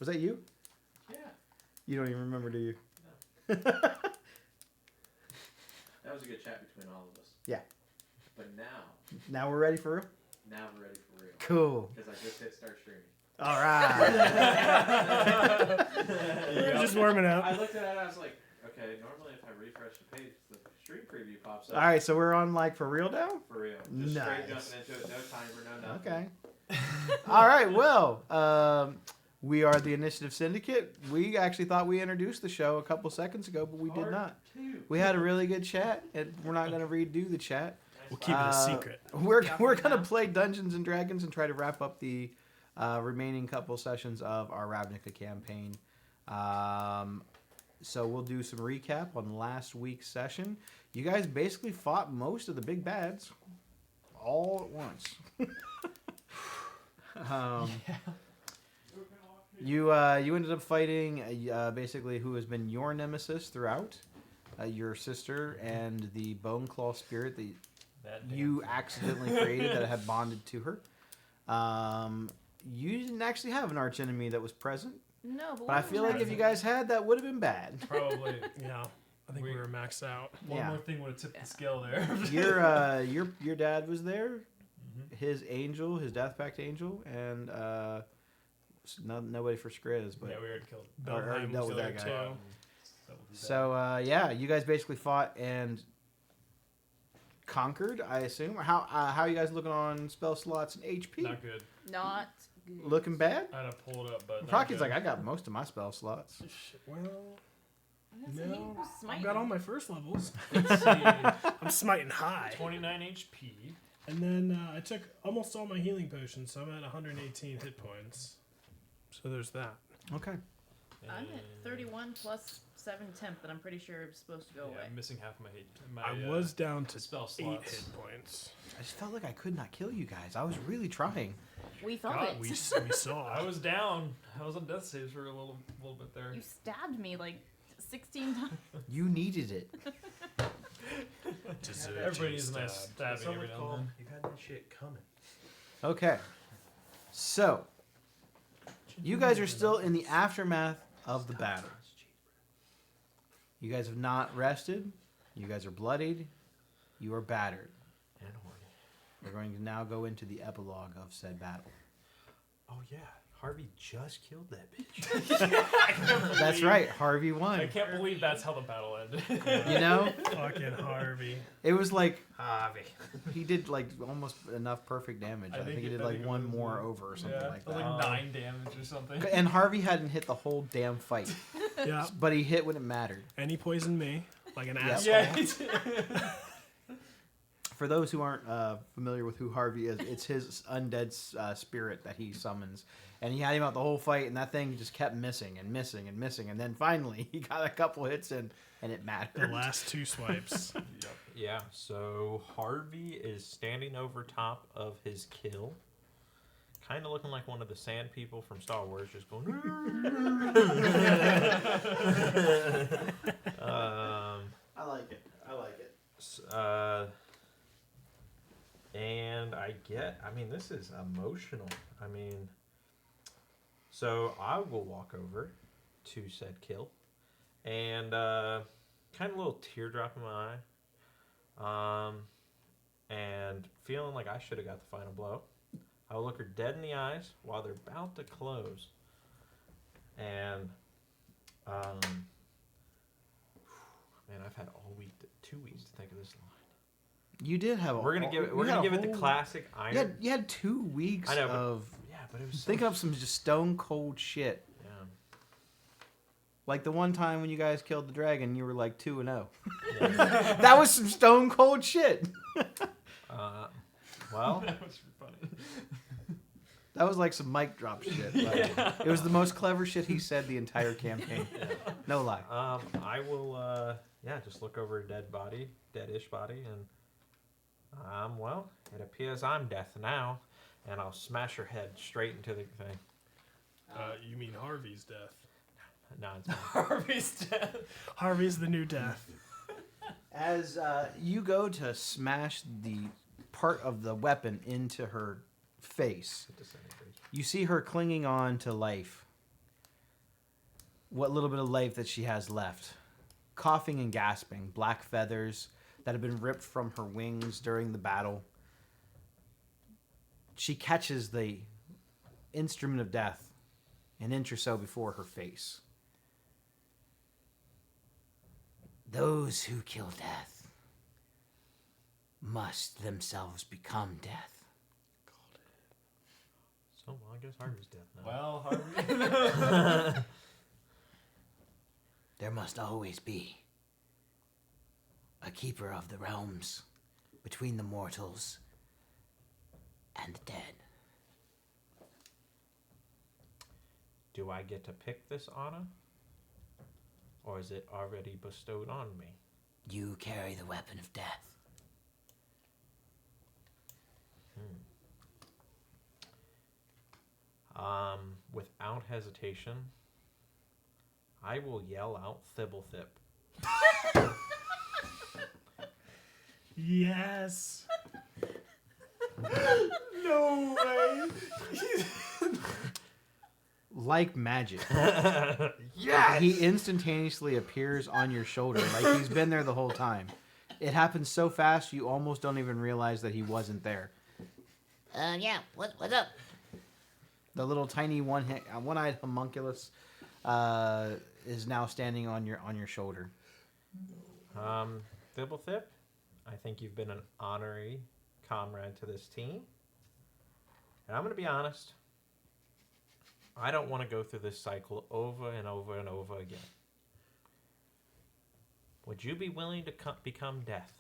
Was that you? Yeah. You don't even remember, do you? No. That was a good chat between all of us. Yeah. But Now we're ready for real? now we're ready for real. Cool. Because I just hit start streaming. All right. We're just warming up. I looked at it and I was like, okay, normally if I refresh the page, the stream preview pops up. All right, so we're on like for real now? For real. Just straight Nice. jumping into it, no timer, no nothing. Okay. All right, well, we are the Initiative Syndicate. We actually thought we introduced the show a couple seconds ago, but we did Part not. 2. We had a really good chat, and we're not going to redo the chat. We'll keep it a secret. We're going to play Dungeons and Dragons and try to wrap up the remaining couple sessions of our Ravnica campaign. So we'll do some recap on last week's session. You guys basically fought most of the big bads all at once. You ended up fighting basically who has been your nemesis throughout, your sister and the Bone Claw spirit that you accidentally created that had bonded to her. You didn't actually have an archenemy that was present, No, but I feel like if you guys had, that would have been bad. Probably. Yeah, I think we were maxed out. One more thing would have tipped the scale there. Your dad was there, his angel, his Death Pact angel, and nobody for Skriz, but Yeah, we already killed. already Belheim dealt was with there that guy. too. So you guys basically fought and conquered, I assume. How are you guys looking on spell slots and HP? Not good. Not good. Looking bad? I had to pull it up, but. Rocky's like, I got most of my spell slots. Well, That's a no, heap of I've smiting. got all my first levels. Let's see. I'm smiting high. 29 HP. And then I took almost all my healing potions, so I'm at 118 hit points. So there's that. Okay. I'm at 31 plus 7 temp that I'm pretty sure is supposed to go Yeah, away. I'm missing half of my hit. I was down to spell 8 slots. hit points. I just felt like I could not kill you guys. I was really trying. We thought God, it. we saw. I was down. I was on death saves for a little bit there. You stabbed me like 16 times. You needed it. Everybody needs a nice stabbing every now and then. You've had that shit coming. Okay. So, you guys are still in the aftermath of the battle. You guys have not rested. You guys are bloodied. You are battered. And horny. We're going to now go into the epilogue of said battle. Oh yeah, Harvey just killed that bitch. That's right. Harvey won. I can't believe that's how the battle ended. You know, Fucking Harvey. it was like Harvey. he did like almost enough perfect damage. I think he did like one more over or something like that. Like 9 damage or something. And Harvey hadn't hit the whole damn fight, Yeah. but he hit when it mattered. And he poisoned me like an Yep. asshole. Yeah. For those who aren't familiar with who Harvey is, it's his undead spirit that he summons. And he had him out the whole fight, and that thing just kept missing and missing and missing. And then finally, he got a couple hits in, and it mattered. The last 2 swipes. Yeah, so Harvey is standing over top of his kill. Kind of looking like one of the sand people from Star Wars, just going... I like it. I like it. And this is emotional. So I will walk over to said kill, and kind of a little teardrop in my eye, and feeling like I should have got the final blow. I will look her dead in the eyes while they're about to close, and man, I've had all week, 2 weeks to think of this line. You did have. We're gonna give it the classic iron. You had 2 weeks I know, but- of Yeah, but it was so thinking up some just stone cold shit. Yeah. Like the one time when you guys killed the dragon, you were like 2-0. Yeah. That was some stone cold shit. Well, That was funny. That was like some mic drop shit. Like, it was the most clever shit he said the entire campaign. No lie. I will, just look over a dead-ish body, and, it appears I'm death now, and I'll smash her head straight into the thing. You mean Harvey's death? No, it's fine. Harvey's dead. Harvey's the new death. As you go to smash the part of the weapon into her face, you see her clinging on to life, what little bit of life that she has left. Coughing and gasping, black feathers that have been ripped from her wings during the battle. She catches the instrument of death an inch or so before her face. Those who kill death must themselves become death. So, well, I guess Harvey's dead now. Well, Harvey. There must always be a keeper of the realms between the mortals and the dead. Do I get to pick this honor? Or is it already bestowed on me? You carry the weapon of death. Without hesitation, I will yell out Thibblethip. Yes. No way. Like magic, Yes! he instantaneously appears on your shoulder like he's been there the whole time. It happens so fast you almost don't even realize that he wasn't there. Yeah, what's up? The little tiny one-eyed homunculus is now standing on your shoulder. Thibblethip, I think you've been an honorary comrade to this team. And I'm going to be honest. I don't want to go through this cycle over and over and over again. Would you be willing to become death?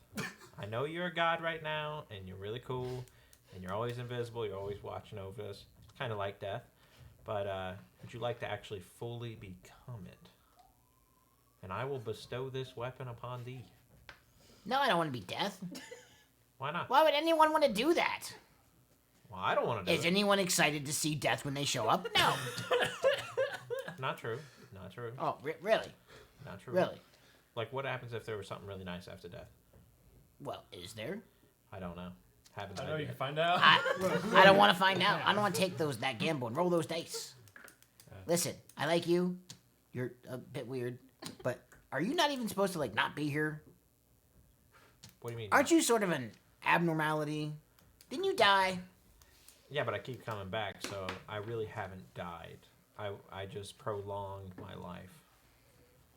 I know you're a god right now, and you're really cool, and you're always invisible, you're always watching over us. It's kind of like death. But would you like to actually fully become it? And I will bestow this weapon upon thee. No, I don't want to be death. Why not? Why would anyone want to do that? Well, I don't want to do Is it. anyone excited to see death when they show up? No. Not true. Not true. Oh, really? Not true. Really? Like, what happens if there was something really nice after death? Well, is there? I don't know. Haven't I died know you yet. can find out. I don't want to find out. I don't want to take that gamble and roll those dice. Listen, I like you. You're a bit weird, but are you not even supposed to not be here? What do you mean? Aren't you sort of an abnormality? Didn't you die? Yeah, but I keep coming back, so I really haven't died. I just prolonged my life.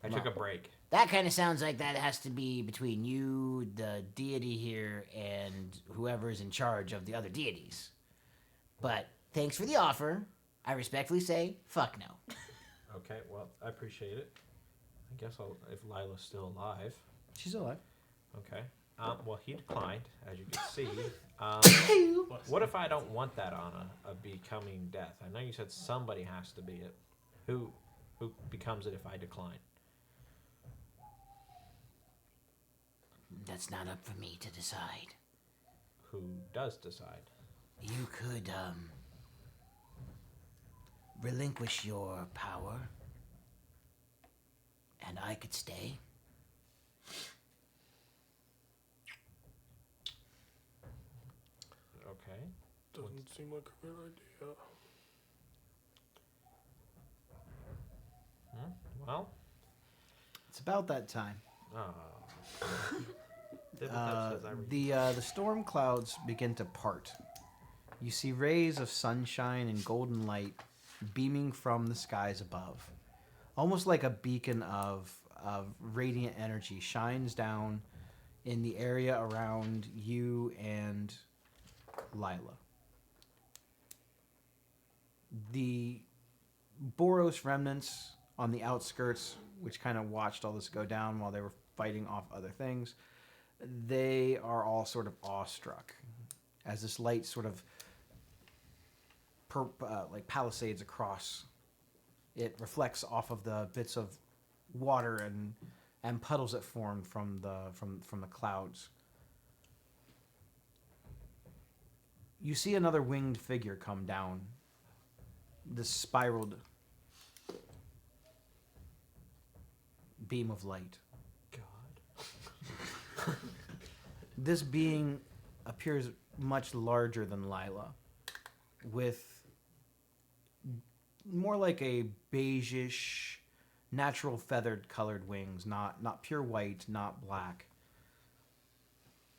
I took a break. That kind of sounds like that has to be between you, the deity here, and whoever's in charge of the other deities. But thanks for the offer. I respectfully say, fuck no. Okay, well, I appreciate it. I guess if Lila's still alive. She's alive. Okay. Well, he declined, as you can see. What if I don't want that honor of becoming death? I know you said somebody has to be it. Who becomes it if I decline? That's not up for me to decide. Who does decide? You could, relinquish your power, and I could stay. Okay. Doesn't seem like a good idea. Well. It's about that time. The storm clouds begin to part. You see rays of sunshine and golden light beaming from the skies above. Almost like a beacon of radiant energy shines down in the area around you and Lila. The Boros remnants on the outskirts, which kind of watched all this go down while they were fighting off other things, they are all sort of awestruck as this light sort of palisades across. It reflects off of the bits of water and puddles that formed from the clouds. You see another winged figure come down this spiraled beam of light. God. This being appears much larger than Lila, with more like a beigeish, natural feathered colored wings, not pure white, not black.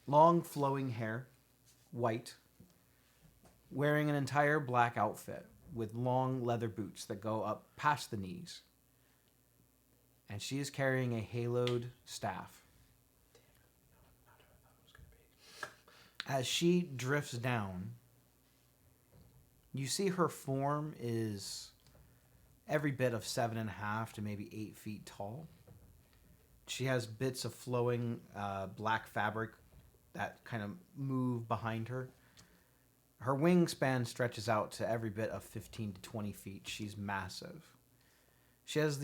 Long flowing hair, white, wearing an entire black outfit with long leather boots that go up past the knees. And she is carrying a haloed staff. As she drifts down, you see her form is every bit of 7.5 to maybe 8 feet tall. She has bits of flowing black fabric that kind of move behind her. Her wingspan stretches out to every bit of 15 to 20 feet. She's massive. She has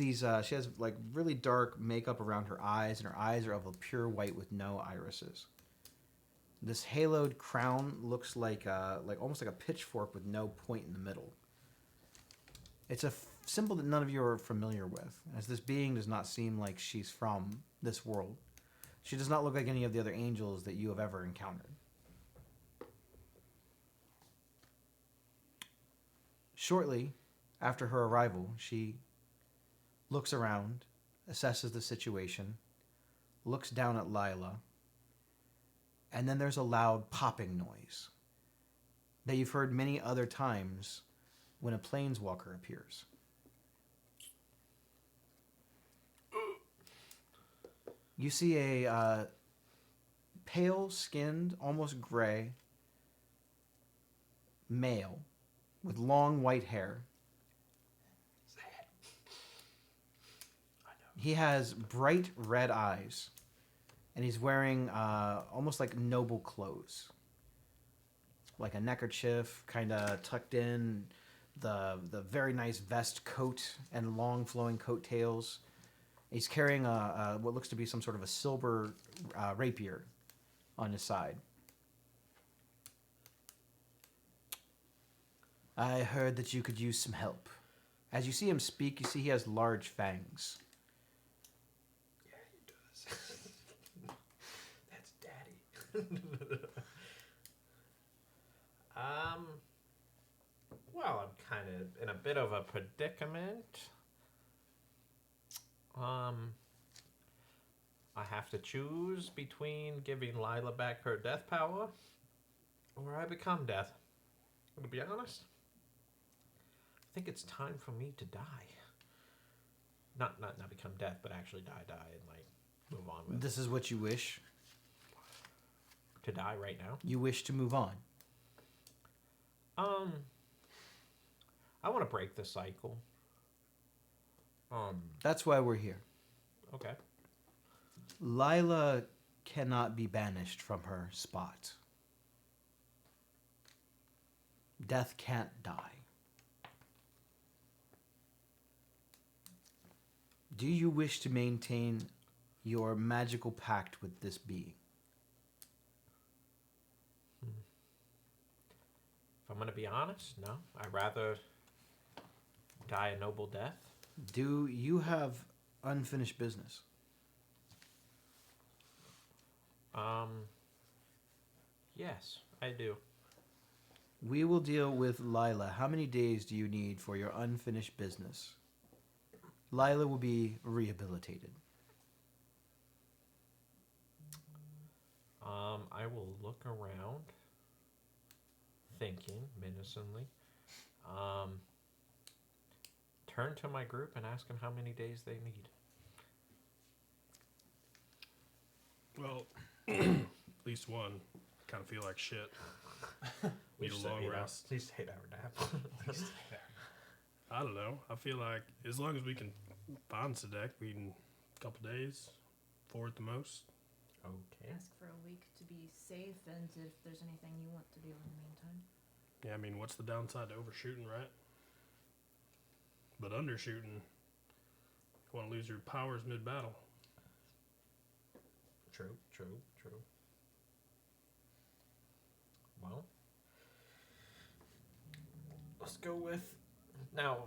like really dark makeup around her eyes, and her eyes are of a pure white with no irises. This haloed crown looks like almost like a pitchfork with no point in the middle. It's a symbol that none of you are familiar with, as this being does not seem like she's from this world. She does not look like any of the other angels that you have ever encountered. Shortly after her arrival, she looks around, assesses the situation, looks down at Lila, and then there's a loud popping noise that you've heard many other times when a planeswalker appears. You see a pale-skinned, almost gray male with long white hair. He has bright red eyes, and he's wearing almost like noble clothes, like a neckerchief, kind of tucked in, the very nice vest coat and long flowing coattails. He's carrying what looks to be some sort of a silver rapier on his side. I heard that you could use some help. As you see him speak, you see he has large fangs. That's daddy. Well, I'm kind of in a bit of a predicament. I have to choose between giving Lila back her death power or I become death. To be honest, I think it's time for me to die. Not become death, but actually die and like move on with This is what you wish. to die right now. You wish to move on. I want to break the cycle. That's why we're here. Okay. Lila cannot be banished from her spot. Death can't die. Do you wish to maintain your magical pact with this being? If I'm going to be honest, no. I'd rather die a noble death. Do you have unfinished business? Yes, I do. We will deal with Lila. How many days do you need for your unfinished business? Lila will be rehabilitated. I will look around, thinking menacingly. Turn to my group and ask them how many days they need. Well, at least one. Kind of feel like shit. Need a long rest. Please take our nap. I don't know. I feel like as long as we can find Sadek, we can a couple days, 4 at the most. Okay. Ask for a week to be safe, and if there's anything you want to do in the meantime. Yeah, I mean, what's the downside to overshooting, right? But undershooting, you want to lose your powers mid-battle. True. Well, let's go with... Now,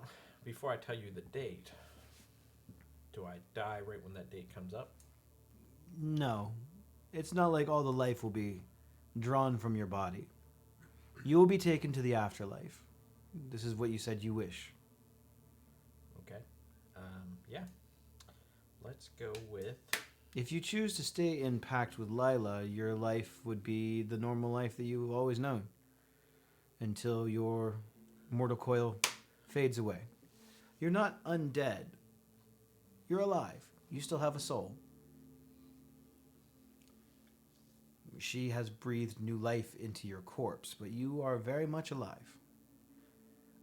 before I tell you the date, do I die right when that date comes up? No. It's not like all the life will be drawn from your body. You will be taken to the afterlife. This is what you said you wish. Okay. Yeah. Let's go with. If you choose to stay in pact with Lila, your life would be the normal life that you've always known until your mortal coil fades away. You're not undead. You're alive. You still have a soul. She has breathed new life into your corpse, but you are very much alive.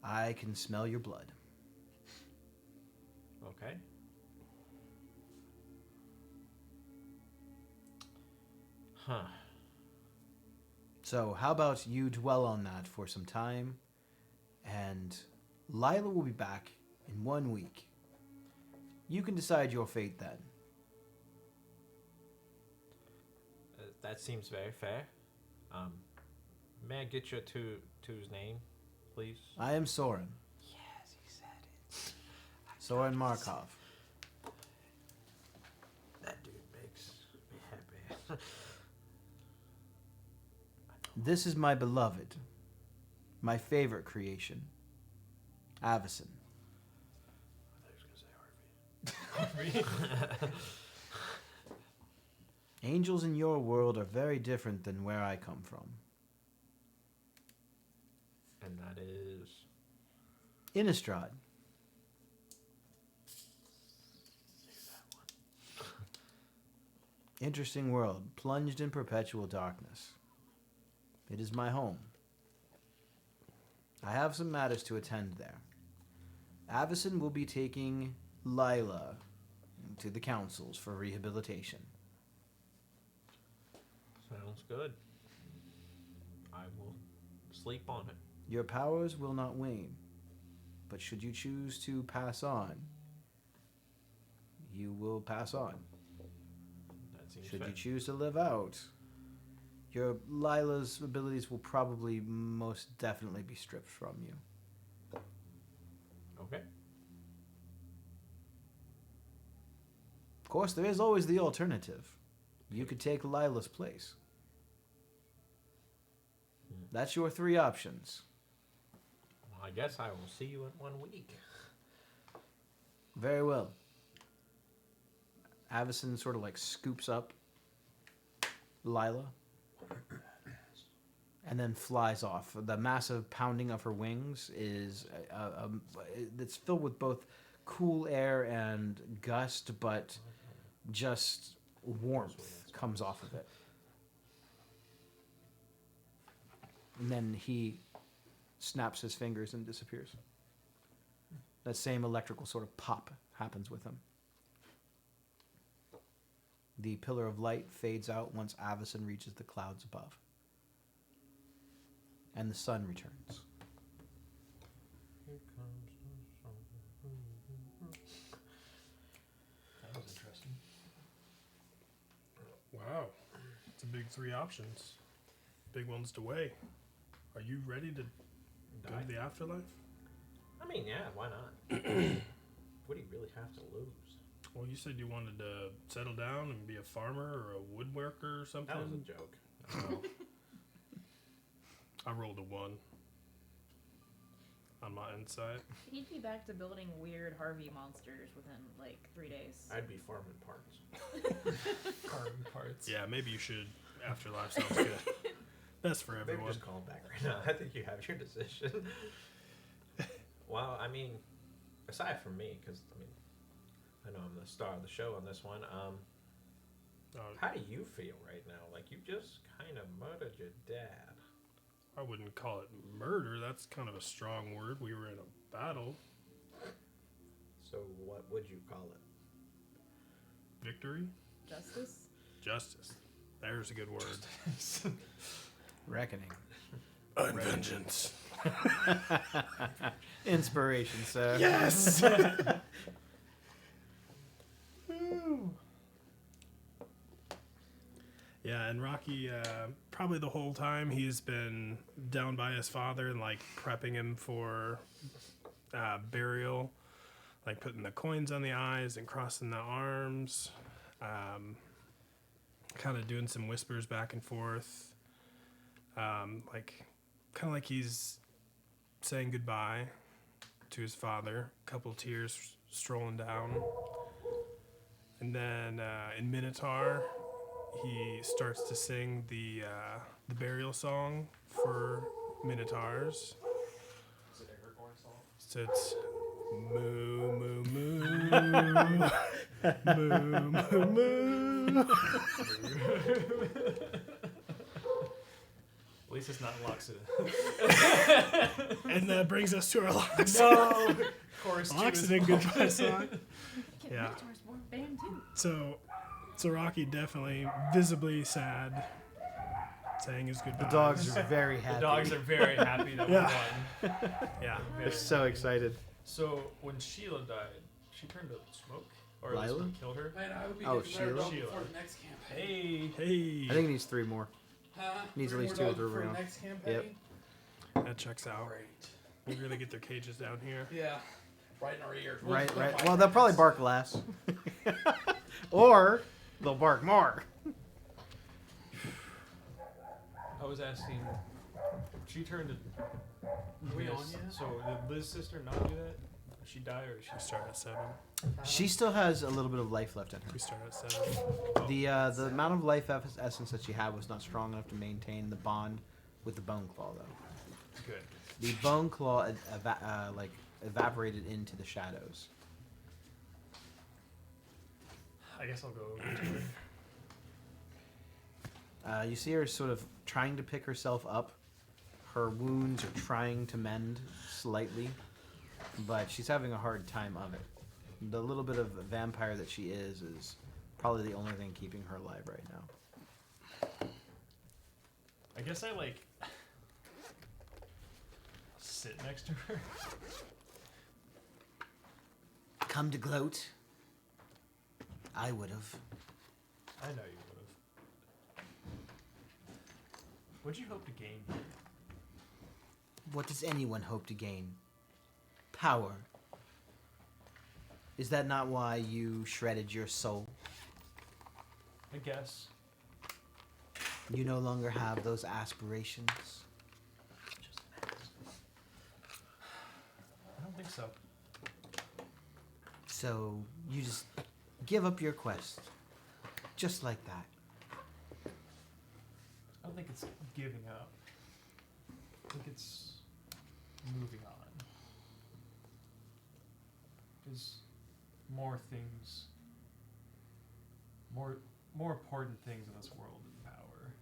I can smell your blood. Okay. Huh. So, how about you dwell on that for some time, and Lila will be back in 1 week. You can decide your fate then. That seems very fair. May I get your two's name, please? I am Soren. Yes, he said it. Soren Markov. That dude makes me happy. This is my beloved, my favorite creation, Avison. I was gonna say Harvey. Angels in your world are very different than where I come from. And that is. Innistrad. Interesting world, plunged in perpetual darkness. It is my home. I have some matters to attend there. Avison will be taking Lila to the councils for rehabilitation. Sounds good. I will sleep on it. Your powers will not wane, but should you choose to pass on, you will pass on. That seems Should fair. you choose to live out, your Lila's abilities will probably most definitely be stripped from you. Okay. Of course, there is always the alternative. You could take Lila's place. That's your 3 options. Well, I guess I will see you in 1 week. Very well. Avison sort of like scoops up Lila and then flies off. The massive pounding of her wings is it's filled with both cool air and gust, but just warmth comes off of it. And then he snaps his fingers and disappears. That same electrical sort of pop happens with him. The pillar of light fades out once Avison reaches the clouds above. And the sun returns. Here comes the sun. That was interesting. Wow. It's a big 3 options. Big ones to weigh. Are you ready to go to the afterlife? I mean, yeah, why not? What do you really have to lose? Well, you said you wanted to settle down and be a farmer or a woodworker or something. That was a joke. Oh. I rolled a 1 on my inside. He'd be back to building weird Harvey monsters within like 3 days. I'd be farming parts. Carbon parts. Yeah, maybe you should. Afterlife sounds good. Best for Maybe everyone. just call him back right now. I think you have your decision. Well, I mean, aside from me, because I mean, I know I'm the star of the show on this one. How do you feel right now? Like you just kind of murdered your dad. I wouldn't call it murder. That's kind of a strong word. We were in a battle. So what would you call it? Victory? Justice? Justice. There's a good word. Reckoning. Vengeance. Inspiration, sir. Yes! Yeah, and Rocky, probably the whole time he's been down by his father and like prepping him for burial, like putting the coins on the eyes and crossing the arms, kind of doing some whispers back and forth, like kind of like he's saying goodbye to his father. A couple tears strolling down, And then in Minotaur, he starts to sing the burial song for Minotaurs. Is it Aragorn song? So it's moo moo moo moo moo moo. At least it's not Loxodon. And that brings us to our Loxodon. No! Chorus 2 is Loxodon goodbye song. Get Yeah. Minotaur's more band too. So Rocky definitely visibly sad, saying his The goodbyes. dogs are very happy. The dogs are very happy that Yeah. we won. Yeah. They're so excited. So when Sheila died, she turned to smoke? Or at least Lila? we killed her? Man, I hope he Oh, gets a better Sheila? dog Sheila. before the next campaign. Hey! Hey, I think he needs 3 more. Huh? Needs at Three least more 2 or dogs 3 before the rounds. next campaign? that checks out. Great. We really get their cages down here. Yeah. Right in our ears. We'll Right, just right. fight Well, they'll probably bark less. Or they'll bark more. I was asking. She turned to. we on Liz. yet? So did Liz's sister not do that? Did she die or did she We start at 7. She still has a little bit of life left in her. We start at 7. The amount of life essence that she had was not strong enough to maintain the bond with the Bone Claw, though. Good. The Bone Claw evaporated into the shadows. I guess I'll go over to her. You see her sort of trying to pick herself up. Her wounds are trying to mend slightly, but she's having a hard time of it. The little bit of vampire that she is probably the only thing keeping her alive right now. I guess I like sit next to her. Come to gloat. I would have. I know you would have. What'd you hope to gain? What does anyone hope to gain? Power. Is that not why you shredded your soul? I guess. You no longer have those aspirations? I don't think so. So you just give up your quest. Just like that. I don't think it's giving up. I think it's moving on. There's more things, more important things in this world than power.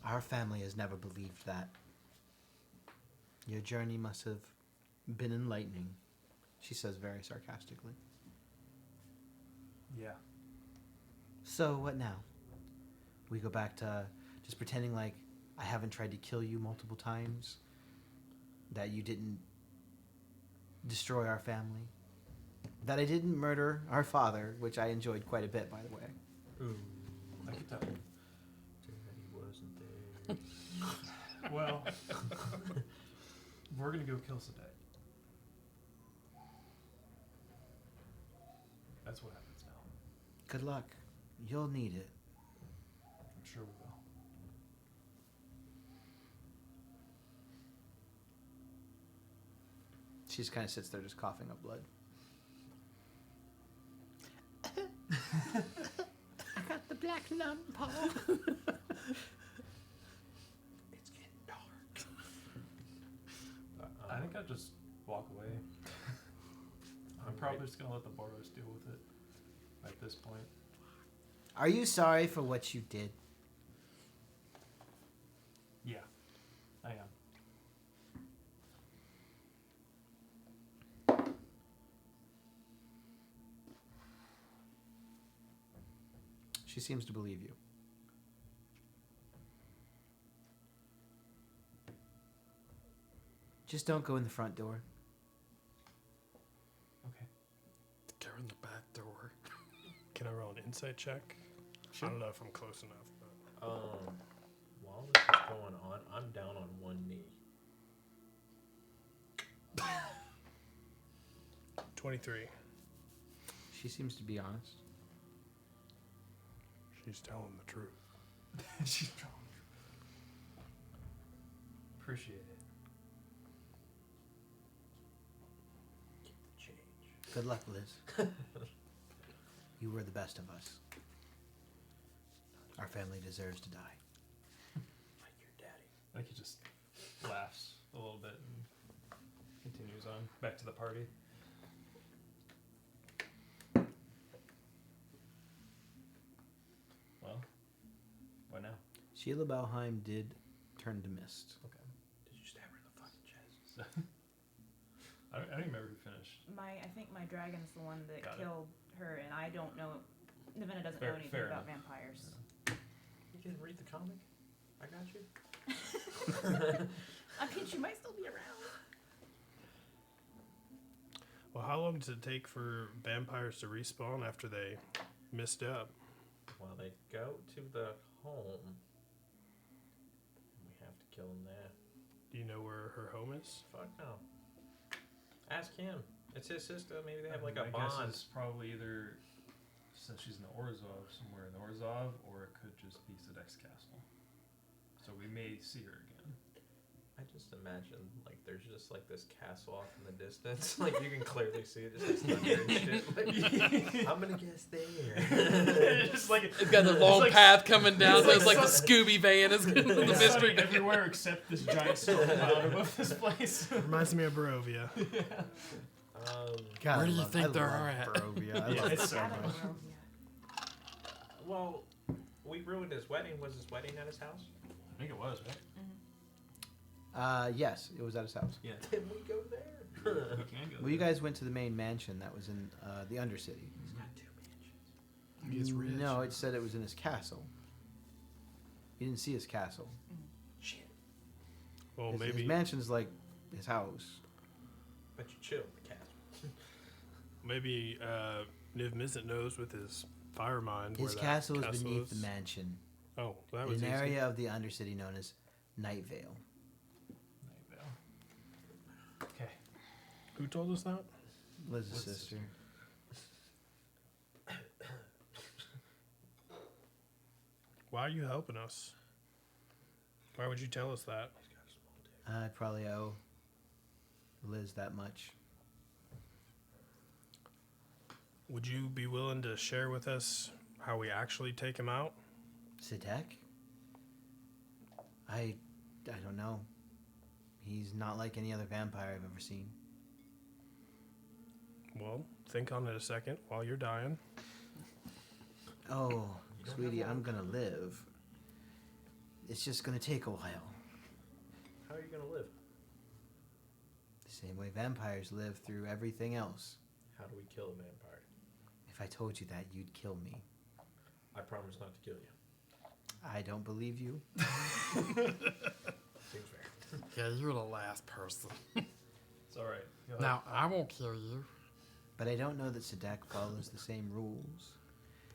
Our family has never believed that. Your journey must have been enlightening, she says very sarcastically. Yeah. So what now? We go back to just pretending like I haven't tried to kill you multiple times? That you didn't destroy our family? That I didn't murder our father, which I enjoyed quite a bit, by the way. Ooh. I could tell. Daddy wasn't there. Well, we're gonna go kill Sadek. That's what happens now. Good luck. You'll need it. I'm sure we will. She just kind of sits there just coughing up blood. I got the black lung, Paul. It's getting dark. I think I'll just walk away. I'm probably just gonna let the Boros deal with it at this point. Are you sorry for what you did? Yeah, I am. She seems to believe you. Just don't go in the front door. Okay. They're in the back door. Can I roll an insight check? I don't know if I'm close enough, but While this is going on, I'm down on one knee. 23. She seems to be honest. She's telling the truth. She's drunk. Appreciate it. Change. Good luck, Liz. You were the best of us. Our family deserves to die. Like your daddy. I think he just laughs a little bit and continues on back to the party. Well, what now? Sheila Balheim did turn to mist. Okay. Did you stab her in the fucking chest? So, I don't remember who finished. I think my dragon's the one that Got it. killed her, and I don't know. Navina doesn't Fair- know anything fair about enough. vampires. You can read the comic. I got you. I mean, she might still be around. Well, how long does it take for vampires to respawn after they missed up? Well, they go to the home. We have to kill them there. Do you know where her home is? Fuck no. Ask him. It's his sister. Maybe they have like a My bond. guess is probably either since she's in Orzhov, somewhere in Orzhov, or it could just be Sedek's castle. So we may see her again. I just imagine like there's just like this castle off in the distance. Like you can clearly see it. Just like thunder and shit. Like, I'm gonna guess there. It's like It's got the long like- path coming down, so it's it's like like the Scooby Van is the it's mystery. sunny everywhere except this giant storm cloud above this place. Reminds me of Barovia. God, Where I do you love- think I they're love at? Barovia. I Yeah, love it's it so so I don't much. know. Yeah. Well, we ruined his wedding. Was his wedding at his house? I think it was, right? Yes, it was at his house. Yeah. Then we go there. We can go Well, you there. guys went to the main mansion that was in the Undercity. He's got 2 mansions. He's rich. No, it said it was in his castle. You didn't see his castle. Shit. Well, his maybe mansion's like his house. But you chill the castle. maybe Niv Mizzet knows with his fire mind His where castle that is beneath is. the mansion, Oh, that in was an easy. area of the Undercity known as Night Vale. Night Vale. Okay. Who told us that? Liz's What's- sister. Why are you helping us? Why would you tell us that? I probably owe Liz that much. Would you be willing to share with us how we actually take him out? Sidek? I don't know. He's not like any other vampire I've ever seen. Well, think on it a second while you're dying. Oh, don't sweetie, have I'm gonna live. It's just gonna take a while. How are you gonna live? The same way vampires live through everything else. How do we kill a vampire? If I told you that, you'd kill me. I promise not to kill you. I don't believe you. Seems fair. Yeah, you're the last person. It's alright. Now, I won't kill you. But I don't know that Sidek follows the same rules.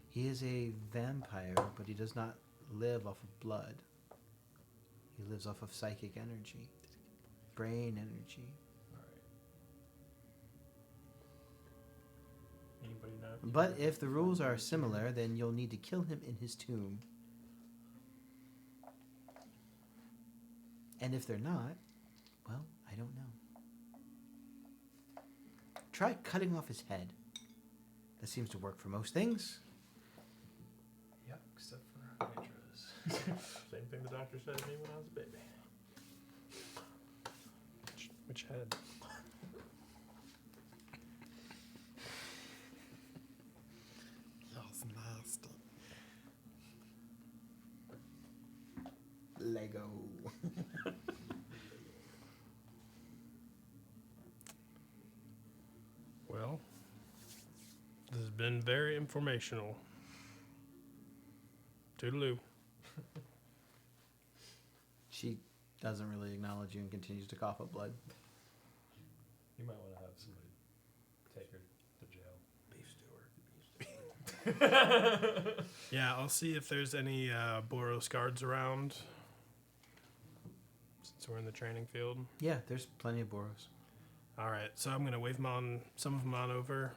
He is a vampire, but he does not live off of blood. He lives off of psychic energy, brain energy. Alright. Anybody know? But if the rules are similar, then you'll need to kill him in his tomb. And if they're not, well, I don't know. Try cutting off his head. That seems to work for most things. Yep, except for Hydra's. Same thing the doctor said to me when I was a baby. Which head? Y'all's nasty. Lego. Well, this has been very informational. Toodaloo. She doesn't really acknowledge you and continues to cough up blood. You might want to have somebody take her to jail. Beef stewer. Yeah, I'll see if there's any Boros guards around. Since we're in the training field. Yeah, there's plenty of Boros. All right, so I'm gonna wave them on, some of them on over,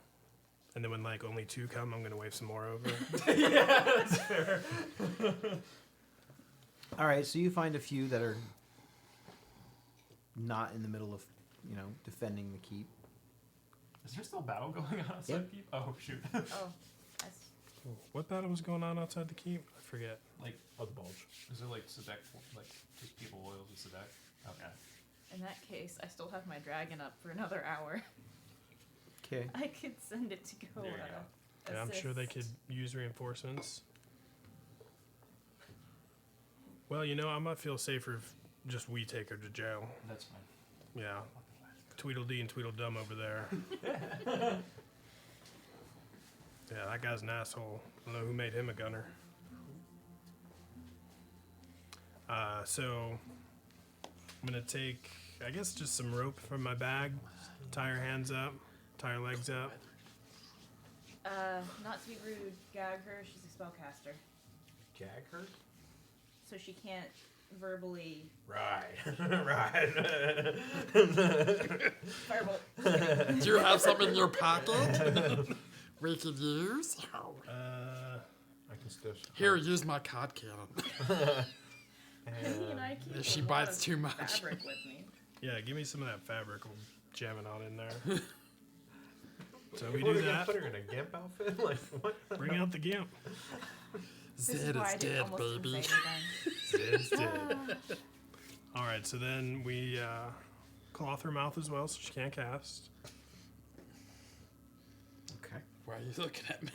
and then when like only 2 come, I'm gonna wave some more over. Yeah, that's fair. All right, so you find a few that are not in the middle of, defending the keep. Is there still battle going on outside Yep. the keep? Oh shoot. Oh, that's, What battle was going on outside the keep? I forget. Like, Oh, the bulge. is there like Sadek, like just people loyal to Sadek? Okay. in that case, I still have my dragon up for another hour. Okay. I could send it to go. There you Yeah, I'm sure they assist. could use reinforcements. Well, you know, I might feel safer if just we take her to jail. That's fine. Yeah. Tweedledee and Tweedledum over there. Yeah, that guy's an asshole. I don't know who made him a gunner. So I'm gonna take, I guess, just some rope from my bag, tie her hands up, tie her legs up. Not to be rude, gag her. She's a spellcaster, Jag her? so she can't verbally Right. Right. firebolt. Do you have something in your pocket we could use? I can still. Here, use my cod cannon. And I keep If she a lot bites of too much. fabric with me. Yeah, give me some of that fabric. We'll jam it on in there. So we What, do are gonna that. Put her in a gimp outfit? Like what? Bring out the gimp. This is Zed why is I didn't- dead, almost didn't baby. say anything. It's dead. All right, so then we cloth her mouth as well, so she can't cast. Okay. Why are you looking at me?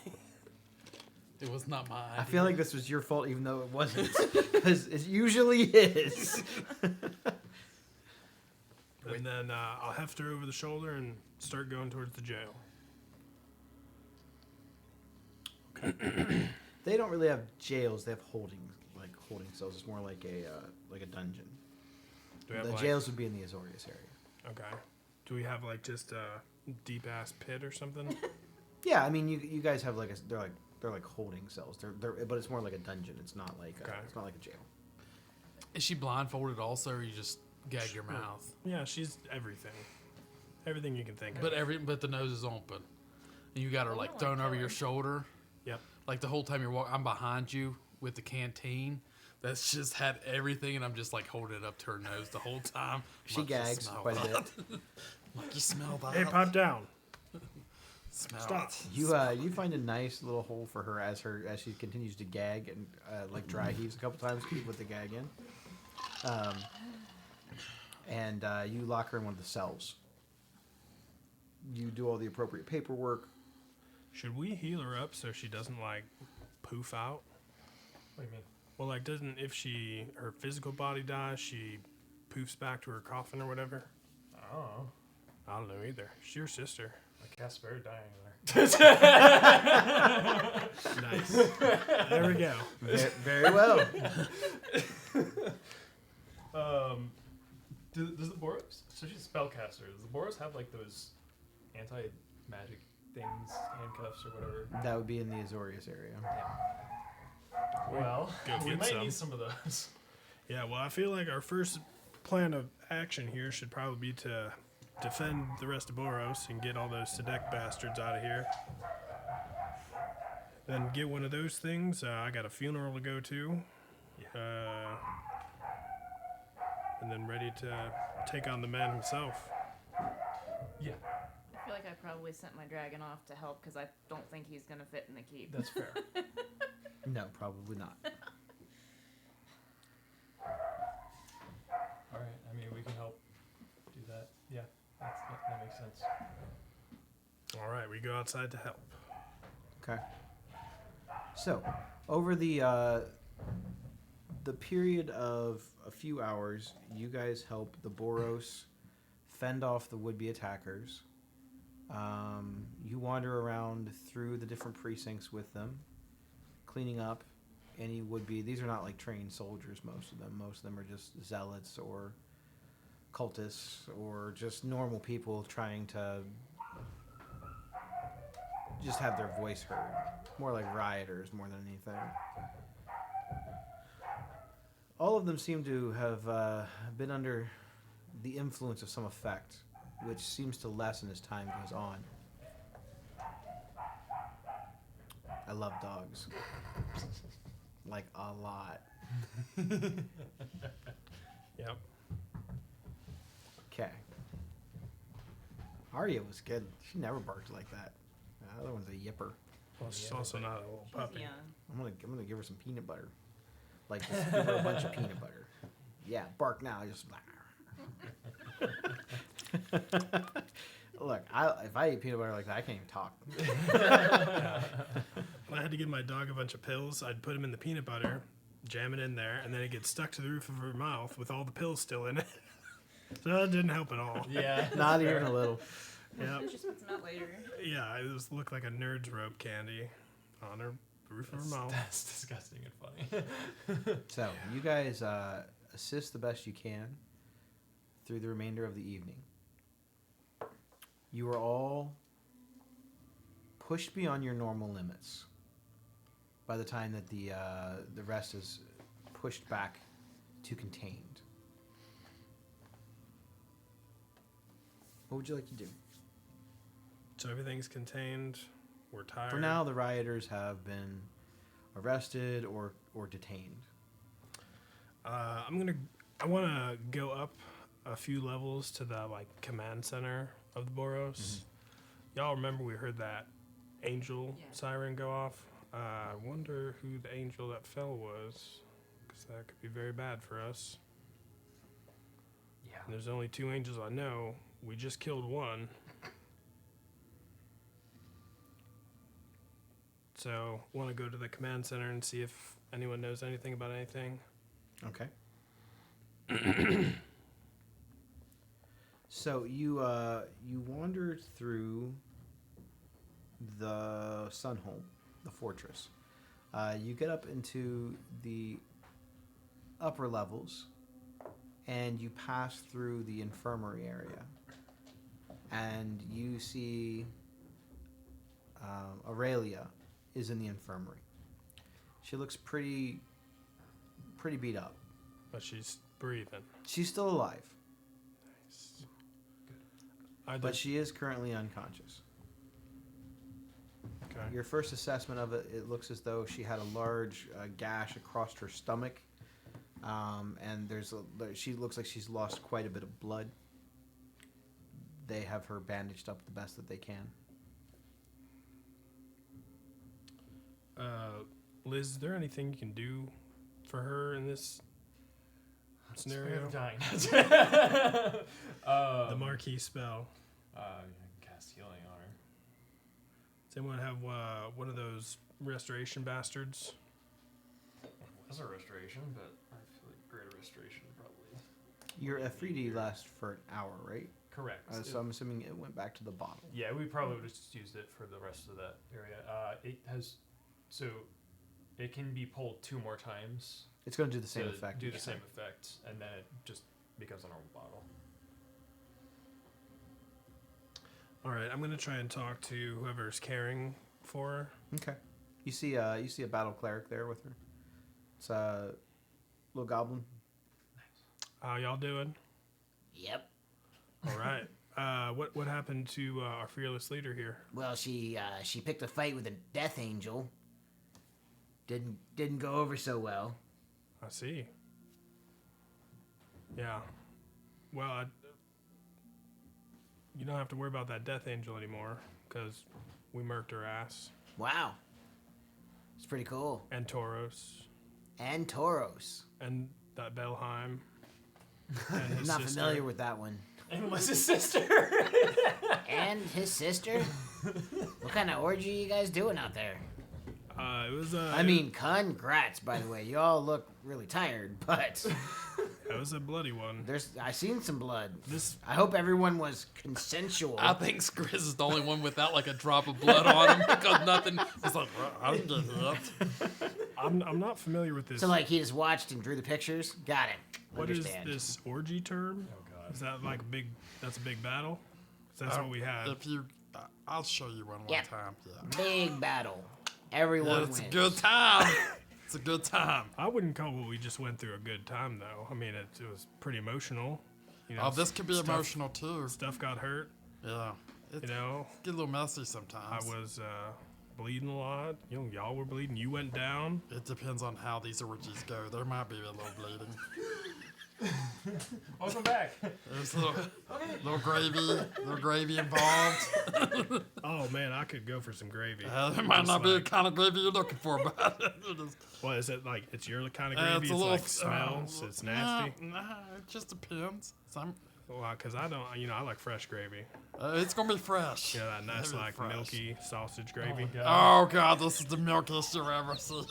It was not my idea. I feel like this was your fault, even though it wasn't, because it usually is. And then I'll heft her over the shoulder and start going towards the jail. They don't really have jails; they have holding cells. It's more like a dungeon. Do we have The like, jails would be in the Azorius area. Okay. Do we have like just a deep ass pit or something? Yeah, I mean, you guys have they're like holding cells. But it's more like a dungeon. It's not like Okay. it's not like a jail. Is she blindfolded also, or you just gag your mouth? Yeah, she's everything. Everything you can think of. But the nose is open, and you got her Well, like no, thrown like over your Kellen. shoulder. Yep. Like the whole time you're walking, I'm behind you with the canteen. That's just had everything, and I'm just like holding it up to her nose the whole time. She Like, "You gags smell quite a that." bit. Like, you smell that? Hey, pop down. Smell Stop. it. You find a nice little hole for her as she continues to gag and like dry heaves a couple times to put the gag in. And you lock her in one of the cells. You do all the appropriate paperwork. Should we heal her up so she doesn't like poof out? What do you mean? Well, like, doesn't if her physical body dies, she poofs back to her coffin or whatever? Oh, I don't know either. She's your sister. I cast Spirit dying there. Nice. There we go. Very well. Does the Boros? So she's a spellcaster. Does the Boros have like those anti-magic things, handcuffs or whatever? That would be in the Azorius area. Well, Go we get might some. need some of those. Yeah, well, I feel like our first plan of action here should probably be to defend the rest of Boros and get all those Sadek bastards out of here. Then get one of those things. I got a funeral to go to. And then ready to take on the man himself. Yeah, I feel like I probably sent my dragon off to help because I don't think he's gonna fit in the keep. that's fair. No, probably not. All right. I mean, we can help do that. Yeah, that makes sense. All right, we go outside to help. Okay. So, over the period of a few hours, you guys help the Boros fend off the would-be attackers. You wander around through the different precincts with them, cleaning up any would-be. These are not like trained soldiers, most of them. Most of them are just zealots or cultists or just normal people trying to just have their voice heard. More like rioters more than anything. All of them seem to have been under the influence of some effect, which seems to lessen as time goes on. I love dogs. Like, a lot. Yep. Okay. Arya was good. She never barked like that. The other one's a yipper. Well, she's also not a little puppy. Yeah. I'm gonna give her some peanut butter. Like just give her a bunch of peanut butter. Yeah, bark now. Just. Look, if I eat peanut butter like that, I can't even talk. When I had to give my dog a bunch of pills, I'd put them in the peanut butter, jam it in there, and then it gets stuck to the roof of her mouth with all the pills still in it. So that didn't help at all. Yeah. Not even a little. Yep. She spits them out later. Yeah, it was looked like a nerd's rope candy on her roof of her mouth. That's disgusting and funny. So you guys assist the best you can through the remainder of the evening. You are all pushed beyond your normal limits by the time that the rest is pushed back to contained. What would you like to do? So everything's contained. We're tired. For now, the rioters have been arrested or detained. I want to go up a few levels to the command center of the Boros. Y'all remember we heard that angel Yeah. siren go off? I wonder who the angel that fell was, because that could be very bad for us. Yeah. And there's only 2 angels I know. We just killed one. So, want to go to the command center and see if anyone knows anything about anything. Okay. So you wander through the Sunhome, the fortress. You get up into the upper levels, and you pass through the infirmary area, and you see Aurelia is in the infirmary. She looks pretty beat up. But she's breathing. She's still alive, I but did, she is currently unconscious. okay. Your first assessment of it, it looks as though she had a large gash across her stomach, and she looks like she's lost quite a bit of blood. They have her bandaged up the best that they can. Liz, is there anything you can do for her in this scenario? Dying. The marquee spell. Cast healing on her. Does anyone have one of those restoration bastards? Was a restoration, but I feel like greater restoration probably. Your Efreeti lasts for an hour, right? Correct. So I'm assuming it went back to the bottle. Yeah, we probably would have just used it for the rest of that area. So it can be pulled 2 more times. It's going to do the same to effect. Do the same effect, and then it just becomes a normal bottle. All right, I'm gonna try and talk to whoever's caring for her. Okay. You see a battle cleric there with her. It's a little goblin. How y'all doing? Yep. All right. What happened to our fearless leader here? Well, she picked a fight with a death angel. Didn't go over so well. I see. Yeah. Well, you don't have to worry about that death angel anymore, because we murked her ass. Wow. It's pretty cool. And Tauros. And Tauros. And that Belheim. And I'm his not sister. familiar with that one. And was his sister. And his sister? What kind of orgy are you guys doing out there? It was I mean, congrats, by the way. You all look really tired, but it was a bloody one. I seen some blood. This I hope everyone was consensual. I think Grizz is the only one without like a drop of blood on him because nothing. He's like, I didn't get hit. I'm not familiar with this. So, like, he just watched and drew the pictures? Got it. What is Understand. this orgy term? Oh god. Is that like a big? That's a big battle. 'Cause that's what we had. If you, I'll show you one Yep. time. Yeah. Big battle. Everyone Yeah, it's wins. a good time. It's a good time. I wouldn't call what we just went through a good time, though. I mean, it was pretty emotional. You know, Oh, this could be stuff- emotional too. Stuff got hurt. Yeah. It You know, get a little messy I sometimes. was bleeding a lot. You know, y'all were bleeding. You went down. It depends on how these orgies go. There might be a little bleeding. Welcome back. There's little gravy involved. Oh man, I could go for some gravy. It might Just not be the like- kind of gravy you're looking for, but it is, What is it like? It's your kind of gravy. it's It's, a little like smells. It's nasty. Nah, it just depends. Some, Well, because I don't. I like fresh gravy. it's gonna be fresh. Yeah, that nice It'll be like fresh. milky sausage Oh gravy. my God. Oh god, this is the milkiest you'll ever see.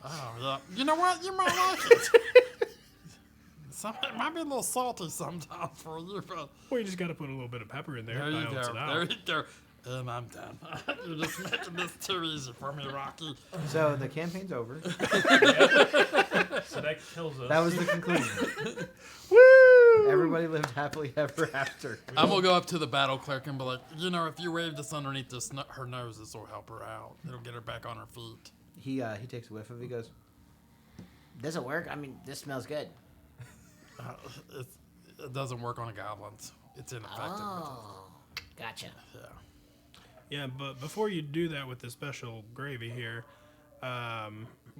Oh yeah. You know what? You might like it. It might be a little salty sometimes for you, but Well, you just got to put a little bit of pepper in there. there you balance go. it out. There you go. And I'm done. You're just making this too easy for me, Rocky. So the campaign's over. So that kills us. That was the conclusion. Woo! Everybody lived happily ever after. I'm gonna go up to the battle clerk and be like, if you wave this underneath her nose, this will help her out. It'll get her back on her feet. He takes a whiff of it. He goes, Does it work? I mean, this smells good. It doesn't work on a goblins. It's ineffective. Oh, gotcha. Yeah. Yeah, but before you do that with the special gravy here,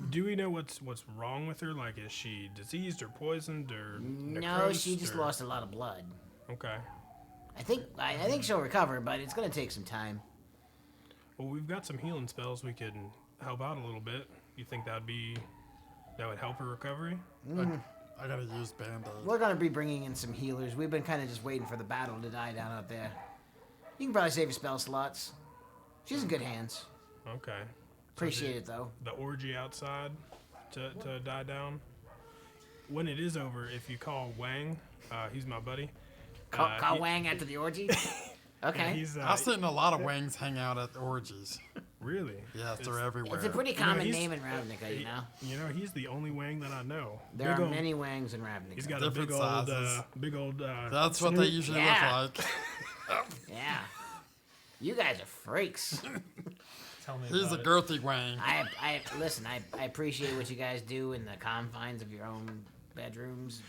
do we know what's wrong with her? Like, is she diseased or poisoned or No, she necrosed, just or- lost a lot of blood. Okay. I think she'll recover, but it's gonna take some time. Well, we've got some healing spells we could help out a little bit. You think that would help her recovery? I gotta use Band-Aid. We're gonna be bringing in some healers. We've been kind of just waiting for the battle to die down out there. You can probably save your spell slots. She's in good hands. Okay. Appreciate it though. The orgy outside to die down. When it is over, if you call Wang, he's my buddy. Call he- Wang after the orgy. Yeah, Okay. he's I've seen a lot of wings hang out at orgies. really. Yes, they're everywhere. It's a pretty know, common he's- name in Ravnica, you know. He's the only Wang that I know. There are many Wangs in Ravnica. He's got Different a big sizes. old. That's what they snoot. usually Yeah. look like. Yeah. You guys are freaks. Tell me He's a about it. girthy wang. Listen. I appreciate what you guys do in the confines of your own bedrooms.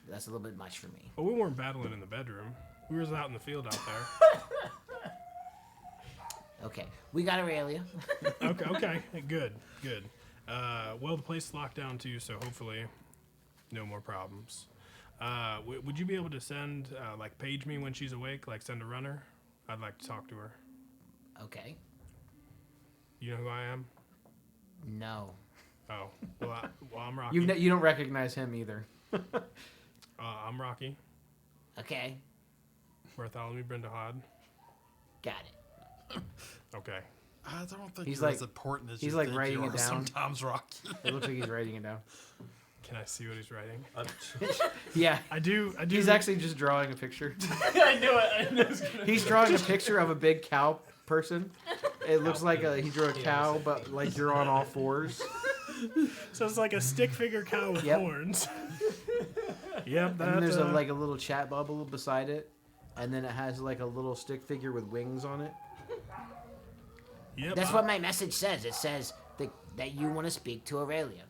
That's a little bit much for me. But we weren't battling in the bedroom. We was out in the field out there. Okay, we got Aurelia. Okay, good. Well, the place is locked down too, so hopefully, no more problems. Would you be able to send, page me when she's awake, like send a runner? I'd like to talk to her. Okay. You know who I am? No. Oh, well, I'm Rocky. you don't recognize him either. I'm Rocky. Okay. Bartholomew Brindahad. Got it. Okay. I don't think He's you're like- as important as he's you like think writing you it are down. sometimes, Rocky. It looks like he's writing it down. Can I see what he's writing? Yeah. I do. He's actually just drawing a picture. I knew it. I knew it was gonna He's drawing a picture of a big cow person. It looks like he drew a cow, but like you're on all fours. So it's like a stick figure cow with Yep. horns. Yep. And then there's a a little chat bubble beside it, and then it has like a little stick figure with wings on it. Yep. That's what my message says. It says that you want to speak to Aurelia.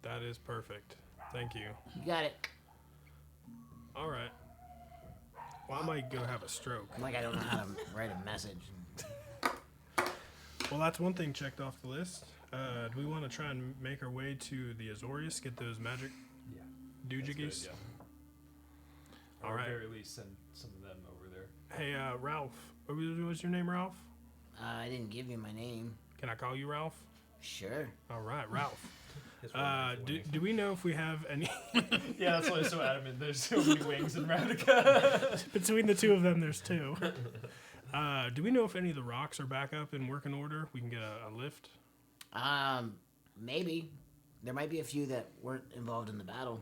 That is perfect. Thank you. You got it. All right. Well, I might go have a stroke. Like I don't know how to write a message. Well, that's one thing checked off the list. Do we want to try and make our way to the Azorius, get those magic Yeah. doohickeys? Yeah. All Or right. at the very least, send some of them over there. Hey, Ralph. What's your name, Ralph? I didn't give you my name. Can I call you Ralph? Sure. All right, Ralph. His wings Do, wings. do we know if we have any... Yeah, that's why I'm so adamant. There's so many wings in Ravnica. Between the two of them, there's two. Do we know if any of the rocks are back up in working order? We can get a lift? Maybe. There might be a few that weren't involved in the battle.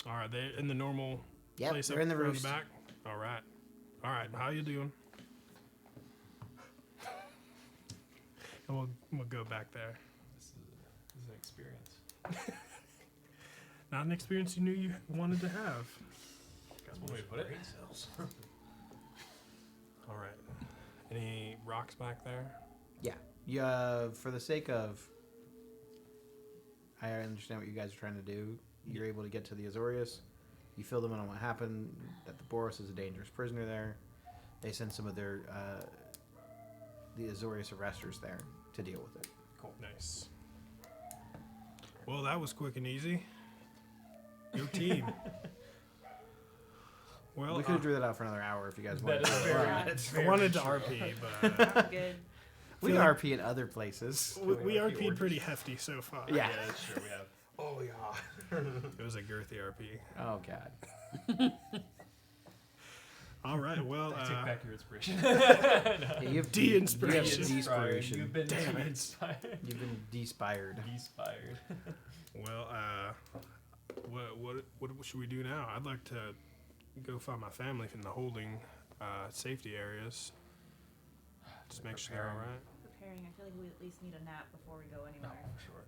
All right, they in the normal Yep, place they're up in the around roost. the back? All right. All right, how you doing? And we'll go back there. This is an experience. Not an experience you knew you wanted to have. That's one way to put it. All right. Any rocks back there? Yeah. For the sake of, I understand what you guys are trying to do. You're able to get to the Azorius. You fill them in on what happened. That the Boros is a dangerous prisoner there. They send some of their the Azorius arresters there to deal with it. Nice. Well, that was quick and easy. Go team. Well, We could have drew that out for another hour if you guys wanted. That is to. very Alright. good. I wanted to RP, but Good. We feel like- RP in other places. we RP'd pretty hefty so far. Yeah. that's true. We have. Oh yeah. It was a girthy RP. Oh god. All right. Well, I take back your inspiration. Yeah, you have De-inspiration. You have de-inspiration. You've been Damn it. inspired. You've been de-spired. Inspired. well, what should we do now? I'd like to go find my family in the holding safety areas. Just make sure they're all right. Preparing. I feel like we at least need a nap before we go anywhere. for sure.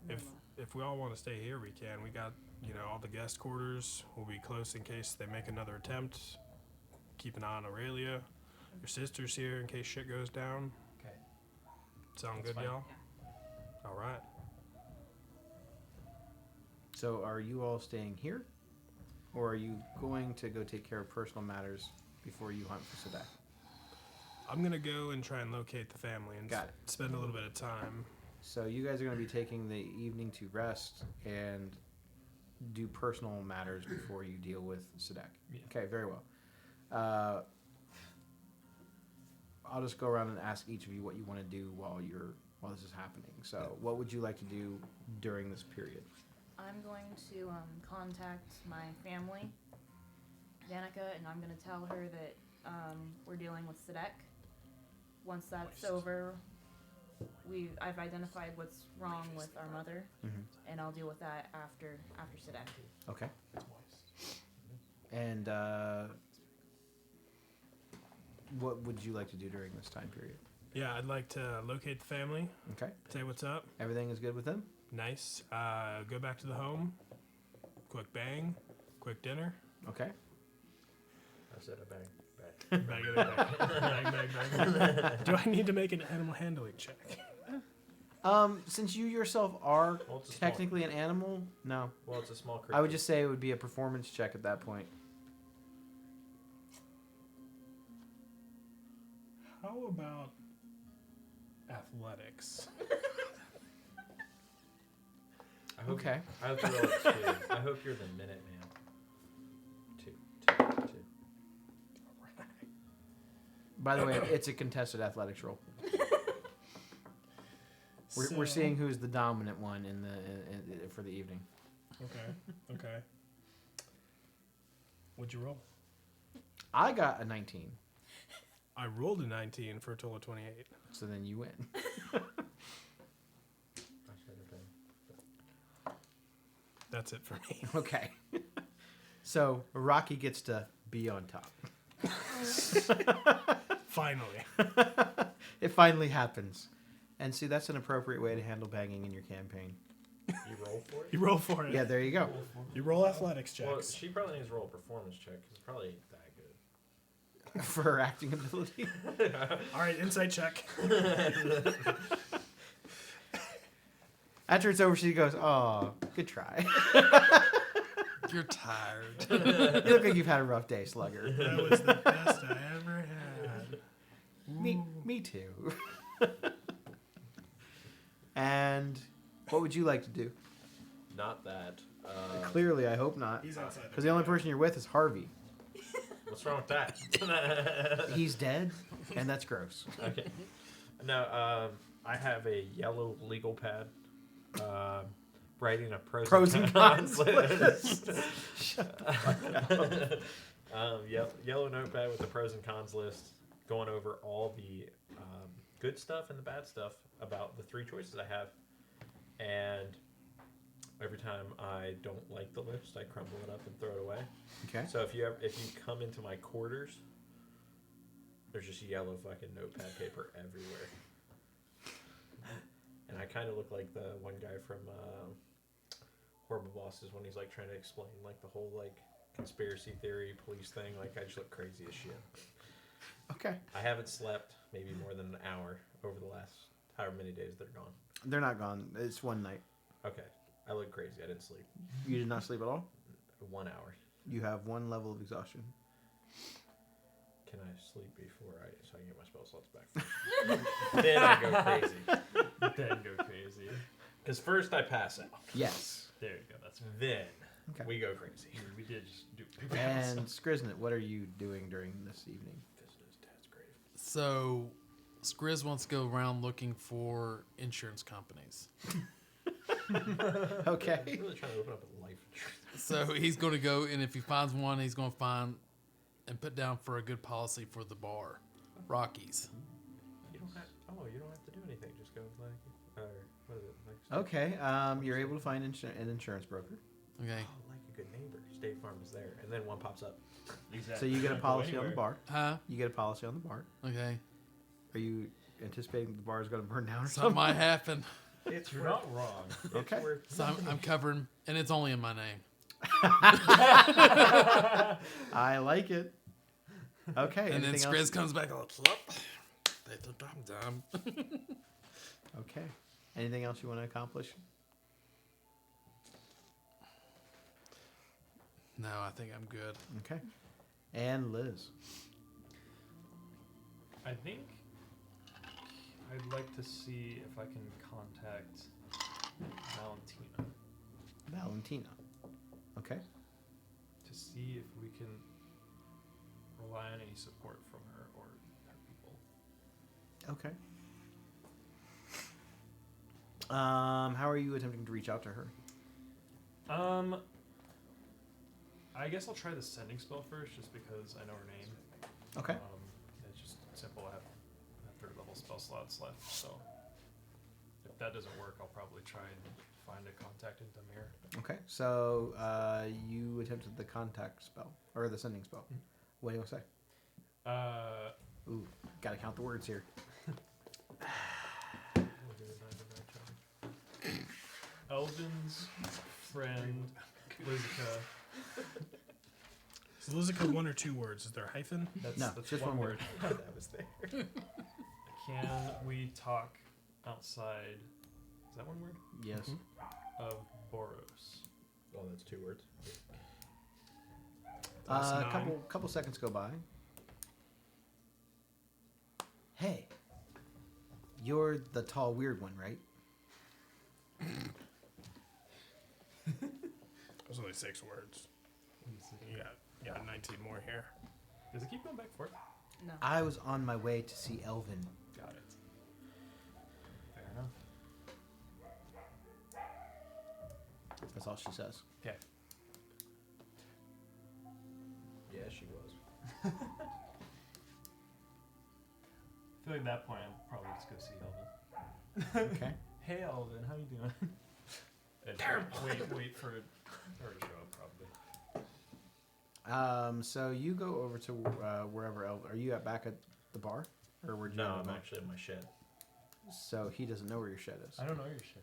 If we all want to stay here, we can. We got all the guest quarters. We'll be close in case they make another attempt. Keep an eye on Aurelia. Your sister's here in case shit goes down. Okay. Sound That's good, fine. y'all? All right. So, are you all staying here, or are you going to go take care of personal matters before you hunt for Sadak? I'm gonna go and try and locate the family and Got it. spend a little bit of time. So, you guys are going to be taking the evening to rest and do personal matters before you deal with Sadak. Yeah. Okay, very well. I'll just go around and ask each of you what you want to do while this is happening. So, what would you like to do during this period? I'm going to contact my family, Danica, and I'm going to tell her that we're dealing with Sadek. Once that's over, I've identified what's wrong with our mother, and I'll deal with that after Sadek. Okay. And what would you like to do during this time period? Yeah, I'd like to locate the family, Okay. say what's up. Everything is good with them? Nice. Go back to the home. Quick bang. Quick dinner. Okay. I said a bang. Bang, bang, bang, bang. Do I need to make an animal handling check? Since you yourself are Well, it's a small- technically an animal, no. Well, it's a small creature. I would just say it would be a performance check at that point. How about athletics? I hope, Okay. I hope you're all 2. I hope you're the Minuteman. 2. By the way, it's a contested athletics roll. We're So- seeing who's the dominant one in for the evening. Okay. What'd you roll? I got a 19, I rolled a 19 for a total of 28. so then you win. I said a bang. That's it for me. Okay. So Rocky gets to be on top. Finally. It finally happens. And see, that's an appropriate way to handle banging in your campaign. You roll for it? You roll for it. Yeah, there you go. You roll athletics Well, checks. she probably needs to roll a performance check because it's probably ain't that good. For her acting ability. All right, insight check. After it's over, she goes, "Oh, good try. You're tired. You look like you've had a rough day, Slugger." That was the best I ever had. Me too. And what would you like to do? Not that. Clearly, I hope not. He's outside. Because the only person you're with is Harvey. What's wrong with that? He's dead, and that's gross. Okay. No, I have a yellow legal pad. Writing a pros and cons list. Yellow notepad with the pros and cons list, going over all the good stuff and the bad stuff about the 3 choices I have. And every time I don't like the list, I crumble it up and throw it away. Okay. So if you come into my quarters, there's just yellow fucking notepad paper everywhere. And I kind of look like the one guy from Horrible Bosses when he's like trying to explain like the whole like conspiracy theory police thing. Like I just look crazy as shit. Okay. I haven't slept maybe more than an hour over the last however many days they're gone. They're not gone. It's one night. Okay, I look crazy. I didn't sleep. You did not sleep at all? 1 hour. You have 1 level of exhaustion. Can I sleep before so I can get my spell slots back? Then I go crazy. Then go crazy. Because first I pass out. Yes. There you go. That's Then Okay. We go crazy. We did just do. And Skriznet, what are you doing during this evening? Visiting his dad's grave. So, Skriz wants to go around looking for insurance companies. Okay. I'm really trying to open up a life insurance. So he's going to go, and if he finds one, he's going to find and put down for a good policy for the bar, Rockies. You don't have. Oh, you don't have to do anything. Just go like. What is it? Like, Okay. You're able to find an insurance broker. Okay. Oh, like a good neighbor. State Farm is there, and then one pops up. Exactly. So you get a Can't go policy on the anywhere. bar. Huh? You get a policy on the bar. Okay. Are you anticipating the bar is going to burn down or Something something? might happen. It's You're not wrong. Okay. So I'm covering, and it's only in my name. I like it. Okay. And then anything Skriz else? comes back like, yep. They think I'm dumb. Okay. Anything else you want to accomplish? No, I think I'm good. Okay. And Liz. I think I'd like to see if I can contact Valentina Valentina. Okay. to see if we can rely on any support from her or her people. Okay. How are you attempting to reach out to her? I guess I'll try the sending spell first, just because I know her name. Okay. It's just simple. I have 3rd level spell slots left, so if that doesn't work, I'll probably try and find a contact in Damir. Okay. So you attempted the contact spell or the sending spell. What do you want to say? Ooh, gotta count the words here. Elvin's friend, Lizica. Is Lizica one or 2 words? Is there a hyphen? That's just one word. that was there. Can we talk outside? Is that one word? Yes. Of Boros. Oh, that's 2 words. That's A 9. couple seconds go by. Hey, you're the tall weird one, right? There's only 6 words. You got 19 more here. Does it keep going back and forth? No. I was on my way to see Elvin. Got it. Fair enough. That's all she says. Okay. Yeah, she was. I feel like at that point I'll probably just go see Elvin. Okay. Hey Elvin, how you doing? And wait for her to show up probably. So you go over to wherever Elvin. Are you back at the bar, or were you? No, in the I'm bar? actually in my shed. So he doesn't know where your shed is. I don't know your shit.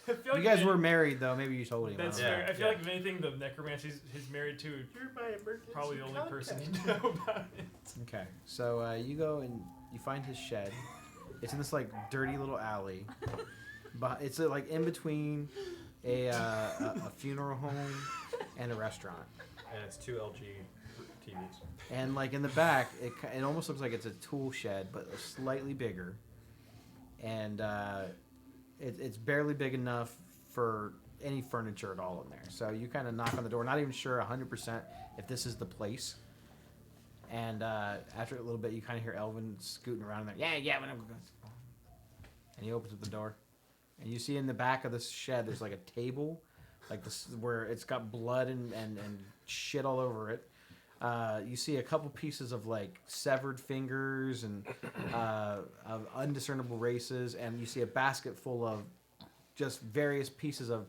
I feel You guys were married though. Maybe you told him. I That's don't know. fair. I feel Yeah. like if anything, the necromancer he's married to, You're my emergency probably the only person contact. you know about it. Okay, so you go and you find his shed. It's in this like dirty little alley, but it's like in between a funeral home and a restaurant. And it's 2 LG TVs. And like in the back, it almost looks like it's a tool shed, but slightly bigger. And it's barely big enough for any furniture at all in there. So you kind of knock on the door, not even sure 100% if this is the place. And after a little bit, you kind of hear Elvin scooting around there. Yeah. And he opens up the door, and you see in the back of this shed, there's like a table, like this where it's got blood and shit all over it. You see a couple pieces of like severed fingers and of undiscernible races, and you see a basket full of just various pieces of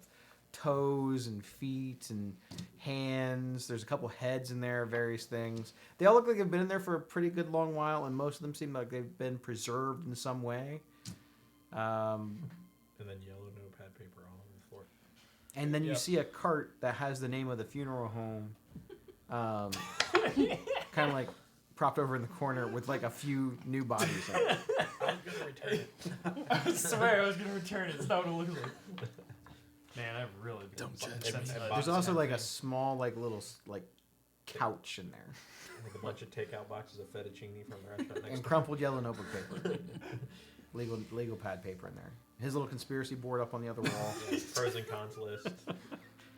toes and feet and hands. There's a couple heads in there, various things. They all look like they've been in there for a pretty good long while, and most of them seem like they've been preserved in some way. And then yellow notepad paper all over the floor. And then you Yep. see a cart that has the name of the funeral home, kind of like propped over in the corner with like a few new bodies in it. I'm gonna return it. I swear I was gonna return it. It's not what it looks like. Man, I've really been Don't fucking judge me. sensitive. There's also like a small like little like couch in there Like a bunch of takeout boxes of fettuccine from the restaurant next and door. crumpled yellow notebook paper. legal pad paper in there. His little conspiracy board up on the other wall. Pros and cons list.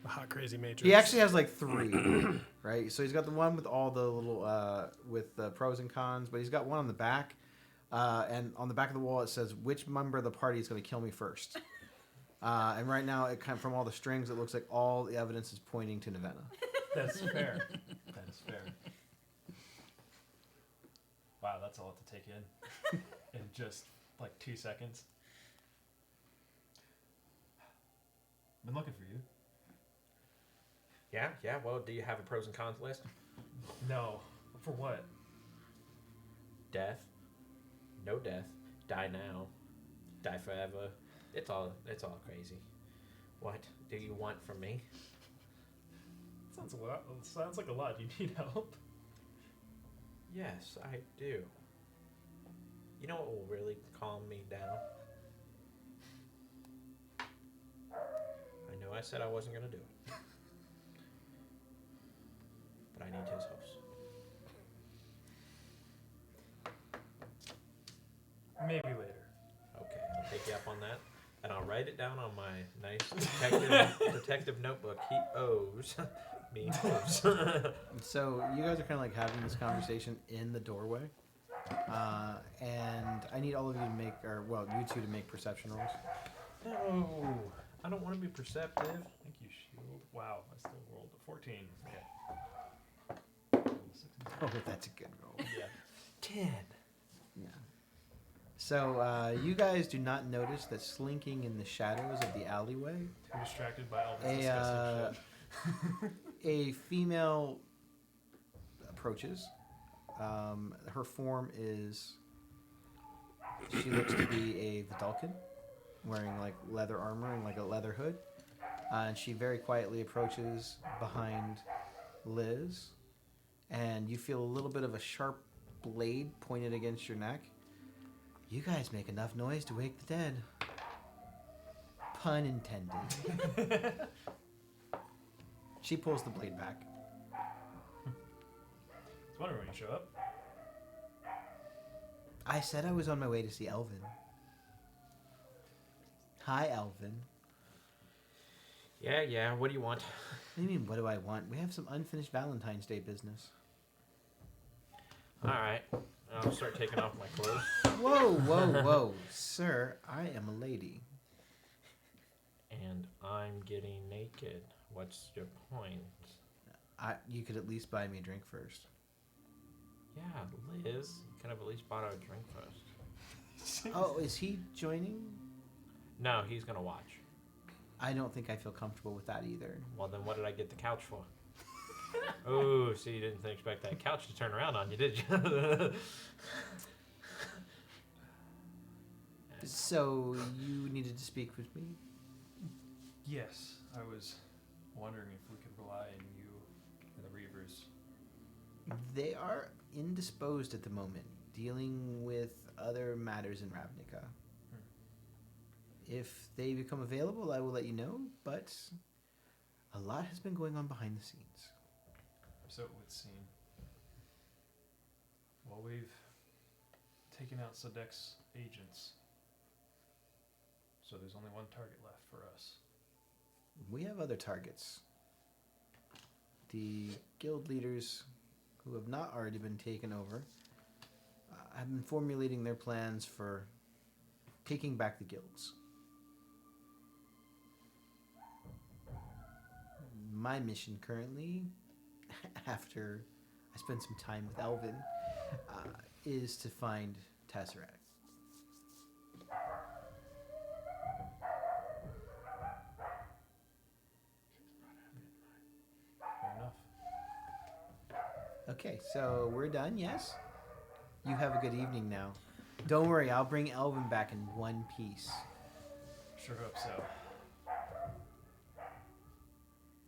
The hot crazy matrix. He actually has like 3, right? So he's got the one with all the little with the pros and cons, but he's got one on the back, and on the back of the wall it says which member of the party is going to kill me first. And right now, from all the strings, it looks like all the evidence is pointing to Nevena. That's fair. That is fair. Wow, that's a lot to take in just like 2 seconds. Been looking for you. Yeah. Well, do you have a pros and cons list? No. For what? Death. No death. Die now. Die forever. It's all crazy. What do you want from me? Sounds a lot. Sounds like a lot. You need help. Yes, I do. You know what will really calm me down? I know I said I wasn't gonna do it. But I need his house. Maybe later. Okay, I'll take you up on that. And I'll write it down on my nice detective notebook. He owes me house. So you guys are kind of like having this conversation in the doorway, and I need all of you to make, you two to make perception rolls. No, I don't want to be perceptive. Thank you, shield. Wow, I still rolled a 14. Okay. Oh, that's a good roll. Yeah. 10. Yeah. So you guys do not notice that slinking in the shadows of the alleyway, Too distracted by all this disgusting shit. a female approaches. Her form is. She looks to be a Vidalkin, wearing like leather armor and like a leather hood. And she very quietly approaches behind Liz, and you feel a little bit of a sharp blade pointed against your neck. You guys make enough noise to wake the dead. Pun intended. She pulls the blade back. I was wondering when you show up. I said I was on my way to see Elvin. Hi, Elvin. Yeah, what do you want? What do you mean, what do I want? We have some unfinished Valentine's Day business. Alright, I'll start taking off my clothes. Whoa. Sir, I am a lady. And I'm getting naked. What's your point? You could at least buy me a drink first. Yeah, Liz, you could have at least bought her a drink first. Oh, is he joining? No, he's gonna watch. I don't think I feel comfortable with that either. Well, then what did I get the couch for? Oh, so you didn't expect that couch to turn around on you, did you? So, you needed to speak with me? Yes, I was wondering if we could rely on you and the Reavers. They are indisposed at the moment, dealing with other matters in Ravnica. If they become available, I will let you know, but a lot has been going on behind the scenes. So it would seem. Well, we've taken out Sadek's agents. So there's only one target left for us. We have other targets. The guild leaders who have not already been taken over have been formulating their plans for taking back the guilds. My mission currently, after I spend some time with Elvin, is to find Tesseract. Fair enough. Okay, so we're done, yes? You have a good evening now. Don't worry, I'll bring Elvin back in one piece. Sure hope so.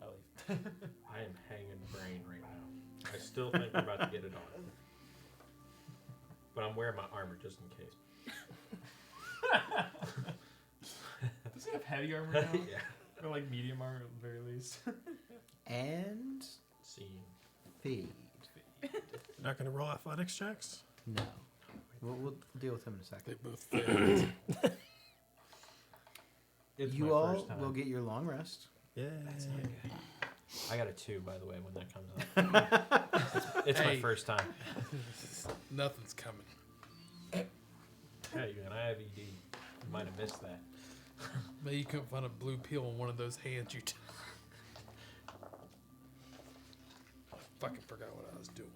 I leave. I am hanging brain right now. I still think we're about to get it on. But I'm wearing my armor just in case. Does he have heavy armor now? Yeah. Or like medium armor at the very least? And Scene. feed. Not gonna roll athletics checks? No. We'll deal with him in a They second. both failed. It's You my all first time. will get your long rest. Yeah. I got a 2, by the way, when that comes up. It's my Hey. first time. Nothing's coming. Hey, man, I have ED. You might have missed that. Maybe you couldn't find a blue pill on one of those hands you took. I fucking forgot what I was doing.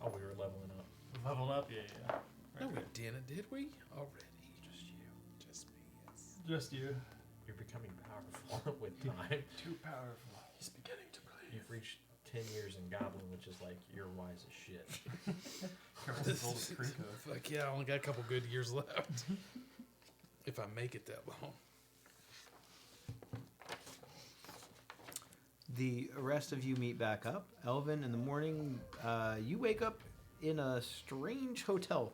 Oh, we were leveling up. Leveled up, yeah. No, we didn't, did we? Already. Just you. Just me, yes. Just you. You're becoming powerful with time. Too powerful. He's beginning to believe. You've reached 10 years in Goblin, which is like, you're wise as shit. Careful as old as Creeko. Fuck yeah, I only got a couple good years left. If I make it that long. The rest of you meet back up. Elvin, in the morning, you wake up in a strange hotel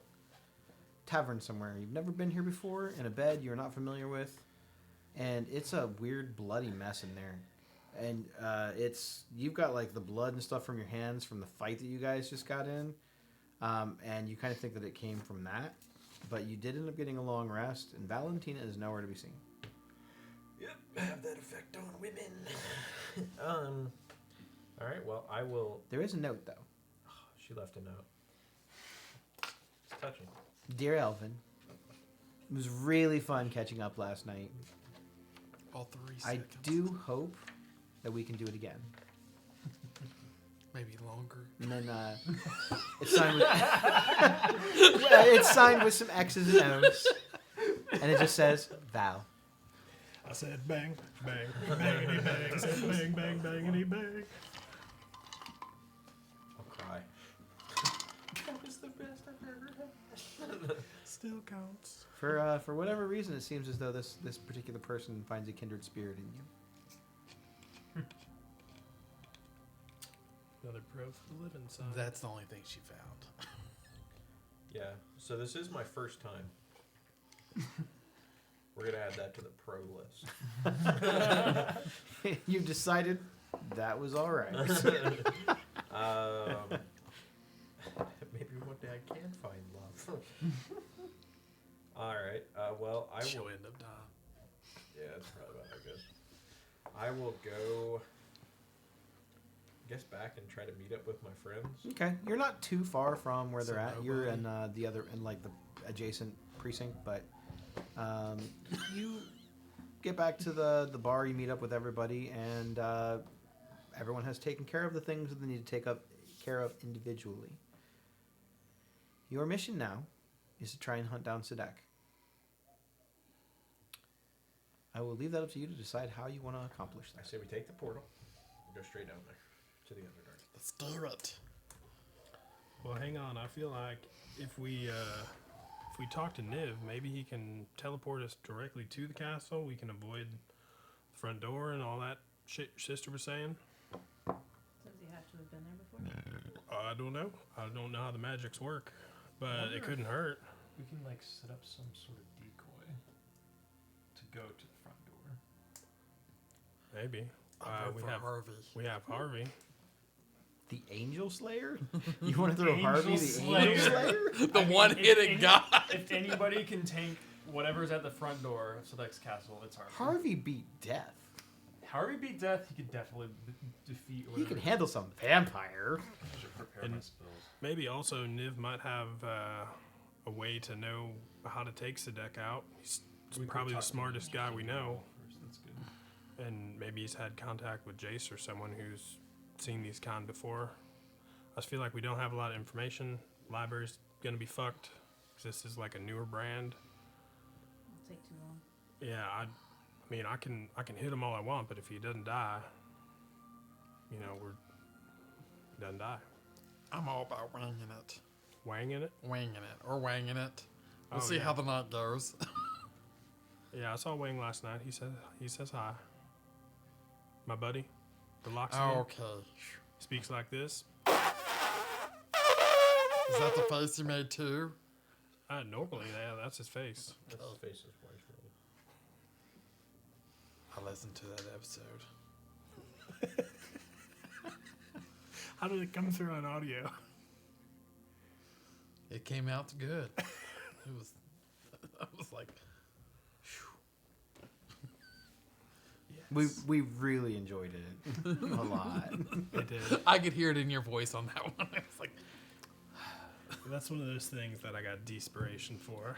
tavern somewhere. You've never been here before, in a bed you're not familiar with, and it's a weird bloody mess in there. And you've got like the blood and stuff from your hands from the fight that you guys just got in, and you kind of think that it came from that, but you did end up getting a long rest, and Valentina is nowhere to be seen. Yep, have that effect on women. All right, well, I will. There is a note though. She left a note. It's touching. Dear Elvin, it was really fun catching up last night. All 3 I seconds. do hope that we can do it again. Maybe longer. And then it's signed with it's signed with some X's and O's, and it just says Val. I said bang, bang, bangity bang. I said bang, bang, bangity bang. I'll cry. That was the best I've ever had. Still counts. For whatever reason, it seems as though this particular person finds a kindred spirit in you. Another pro for the living side. That's the only thing she found. Yeah, so this is my first time. We're going to add that to the pro list. You've decided that was all right. Maybe one day I can find love. All right. Well, I She'll will. end up dying. Yeah, that's probably about that good. I will go. I guess back and try to meet up with my friends. Okay, you're not too far from where they're So at. You're in nobody- the other, in like the adjacent precinct, but you get back to the bar. You meet up with everybody, and everyone has taken care of the things that they need to take up care of individually. Your mission now is to try and hunt down Sadek. I will leave that up to you to decide how you want to accomplish I that. say we take the portal, and go straight down there to the Underdark. Let's do it. Well, hang on. I feel like if we talk to Niv, maybe he can teleport us directly to the castle. We can avoid the front door and all that shit your sister was saying. Does he have to have been there before? I don't know. I don't know how the magics work, but it couldn't hurt. We can like set up some sort of decoy to go to the front door. Maybe. I'll vote We for have Harvey. we have Harvey. The Angel Slayer? You want to throw Harvey the Angel Angel Slayer? Slayer? The one-hitted guy. If anybody can tank whatever's at the front door of Sadek's castle, it's Harvey. Harvey beat death. Harvey beat death. He could definitely defeat. He Whatever. can handle some vampire. I should prepare And- my spells. Maybe also Niv might have a way to know how to take Sadek out. He's We could probably the talk to smartest him guy we know, first, that's good. and maybe he's had contact with Jace or someone who's seen these kind before. I just feel like we don't have a lot of information. Library's gonna be fucked 'cause this is like a newer brand. It'll take too long. Yeah, I mean, I can hit him all I want, but if he doesn't die, he doesn't die. I'm all about winging it. Wanging it. Winging it. Or wanging it. We'll Oh, see yeah. how the night goes. Yeah, I saw Wang last night. He says hi. My buddy, the Loxodon, Oh, okay. speaks like this. Is that the face you made too? Normally, yeah, that's his face. That's his face is white. I listened to that episode. How did it come through on audio? It came out good. It was. I was like, We really enjoyed it a lot. I did. I could hear it in your voice on that one. It's like, That's one of those things that I got desperation for.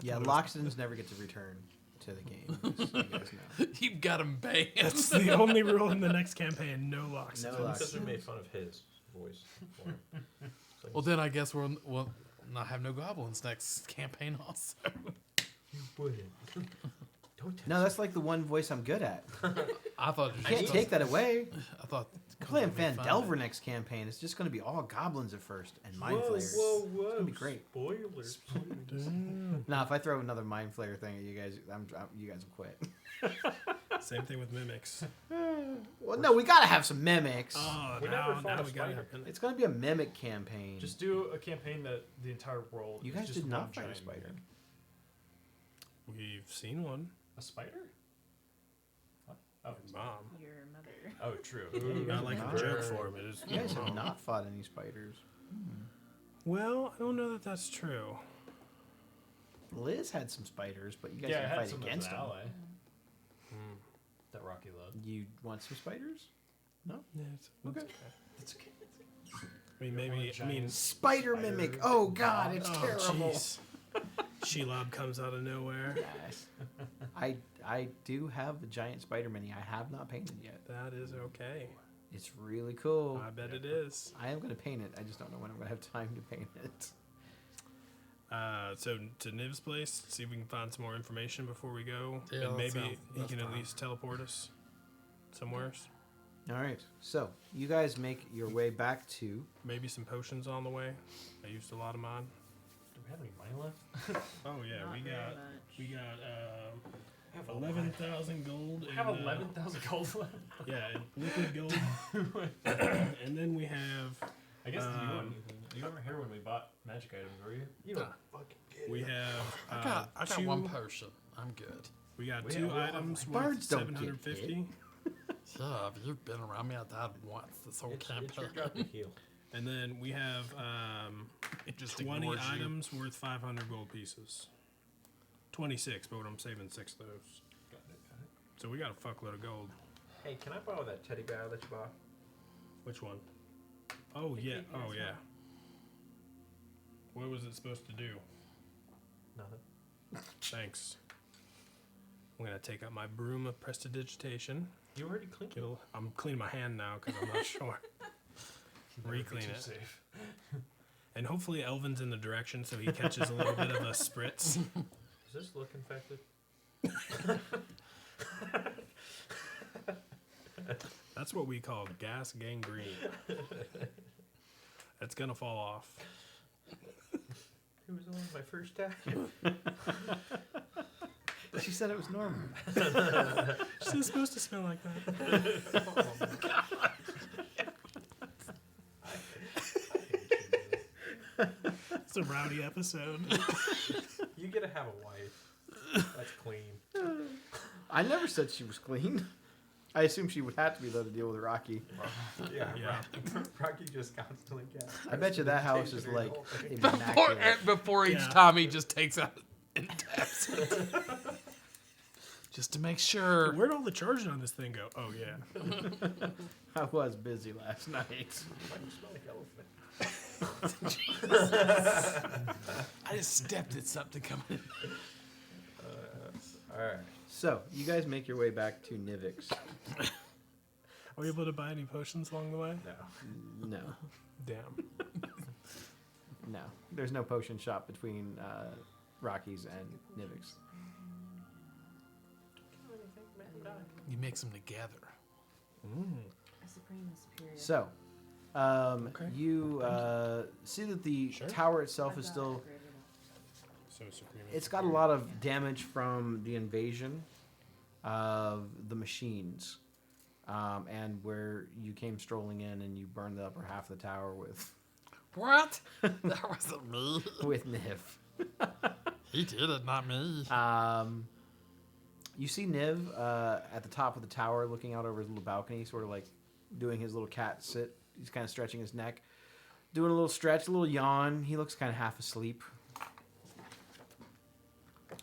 Yeah, Loxtons never get to return to the game. Just so you guys know. you've got him banged. It's the only rule in the next campaign. No locks. No Because we Loxtons. made fun of his voice. For him. So Well, then I guess we'll not have no goblins next campaign also. you wouldn't. Don't tell No, that's like the one voice I'm good at. I thought You can't take that away. I thought I'm playing Fandelver next campaign. It's just going to be all goblins at first and mind Whoa, flayers. whoa, whoa. It's gonna be great. Spoilers. Now, if I throw another mind flayer thing at you guys, you guys will quit. Same thing with mimics. Well, no, we got to have some mimics. Oh, We never fought now a we got spider. it. It's going to be a mimic campaign. Just do a campaign that the entire world. You is guys just did not one fight a giant spider. mimic. We've seen one. A spider? What? Oh, Mom. Your mother. oh, true. Not like not. a joke form. It is. You guys have not fought any spiders. Well, I don't know that that's true. Liz had some spiders, but you guys Yeah, I didn't had fight some against as an them. ally. That Rocky loved. You want some spiders? Yeah, it's Okay. That's okay. I mean, You want maybe. a I mean, giant Spider mimic. Oh God, it's oh, terrible. jeez. Shelob comes out of nowhere. Yes. I do have the giant spider mini. I have not painted yet. That is okay. It's really cool. I bet it is. I am gonna paint it. I just don't know when I'm gonna have time to paint it. So to Niv's place, see if we can find some more information before we go, Yeah, and that maybe sounds- he that's can at fine. least teleport us somewhere. All right. So you guys make your way back to. Maybe some potions on the way. I used a lot of mine. Do we have any money left? Oh yeah, Not we very got much. we got I have 11,000 gold. I have and, 11,000 gold left. Yeah, and liquid gold. And then we have I guess you Um, weren't here when we bought magic items, were you? You don't fucking get we have I got two, one potion. I'm good. We got We two all have items like- worth Birds don't get 750, Yeah, if you've been around me, I died once this whole It's your campaign. job to heal. and then we have It just 20 ignores you. items worth 500 gold pieces. 26, but I'm saving 6 of those. Got it. So we got a fuckload of gold. Hey, can I borrow that teddy bear that you bought? Which one? Oh yeah. Oh yeah. What was it supposed to do? Nothing. Thanks. I'm gonna take out my broom of prestidigitation. You already cleaned it. I'm cleaning my hand now because I'm not sure. Never be Re-clean too it. safe. And hopefully Elvin's in the direction so he catches a little bit of a spritz. Does this look infected? That's what we call gas gangrene. It's gonna fall off. It was only my first time. She said it was normal. It's supposed to smell like that. It's a rowdy episode. You get to have a wife. That's clean. I never said she was clean. I assume she would have to be though to deal with Rocky. Yeah, Yeah. Rocky just constantly gets. I bet you that house is like Before, immaculate. before each Yeah. time, he just takes out and taps it. Just to make sure. Where'd all the charging on this thing go? Oh yeah. I was busy last night. Why do you smell like elephant? I just stepped at something coming in. All right. So you guys make your way back to Nivix. Are we able to buy any potions along the way? No. No, Damn. no. There's no potion shop between Rockies and Nivix. You mix them together. A supreme and superior. So, Okay. you see that the Sure. tower itself I've is got still. upgraded it. So supreme. It's got a lot of damage from the invasion of the machines, and where you came strolling in and you burned the upper half of the tower with What? That wasn't me. with Niv. He did it, not me. You see Niv at the top of the tower, looking out over his little balcony, sort of like doing his little cat sit. He's kind of stretching his neck. doing a little stretch, a little yawn. He looks kind of half asleep.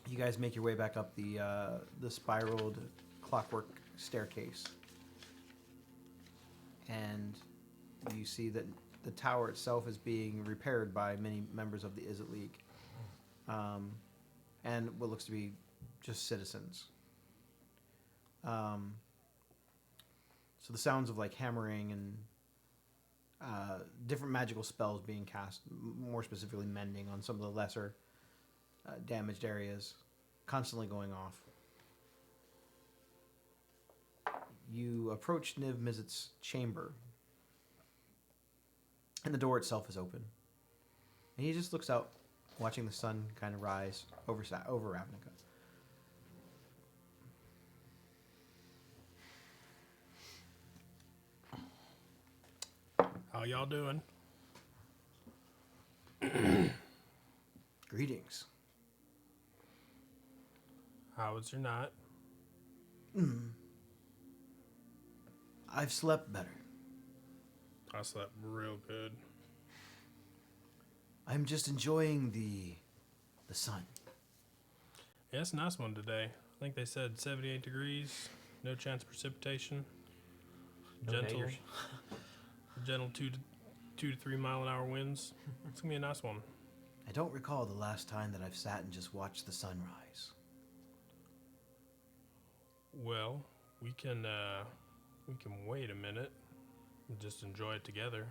You guys make your way back up the spiraled clockwork staircase, and you see that the tower itself is being repaired by many members of the Izzet League, and what looks to be just citizens. So the sounds of like hammering and different magical spells being cast, more specifically mending on some of the lesser damaged areas, constantly going off. You approach Niv Mizzet's chamber, and the door itself is open. And he just looks out, watching the sun kind of rise over Ravnica. How y'all doing? Greetings. How was your night? I've slept better. I slept real good. I'm just enjoying the sun. Yeah, it's a nice one today. I think they said 78 degrees, no chance of precipitation. No Gentle, haters. gentle 2 to 3 mile an hour winds. It's gonna be a nice one. I don't recall the last time that I've sat and just watched the sunrise. Well, we can wait a minute and just enjoy it together.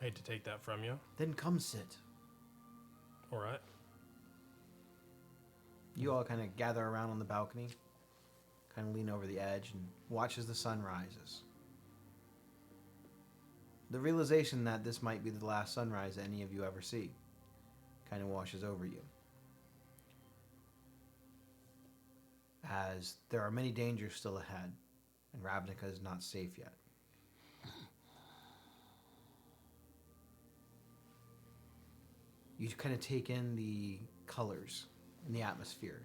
I hate to take that from you. Then come sit. All right. You all kind of gather around on the balcony, kind of lean over the edge and watch as the sun rises. The realization that this might be the last sunrise any of you ever see kind of washes over you. As there are many dangers still ahead, and Ravnica is not safe yet. You kind of take in the colors in the atmosphere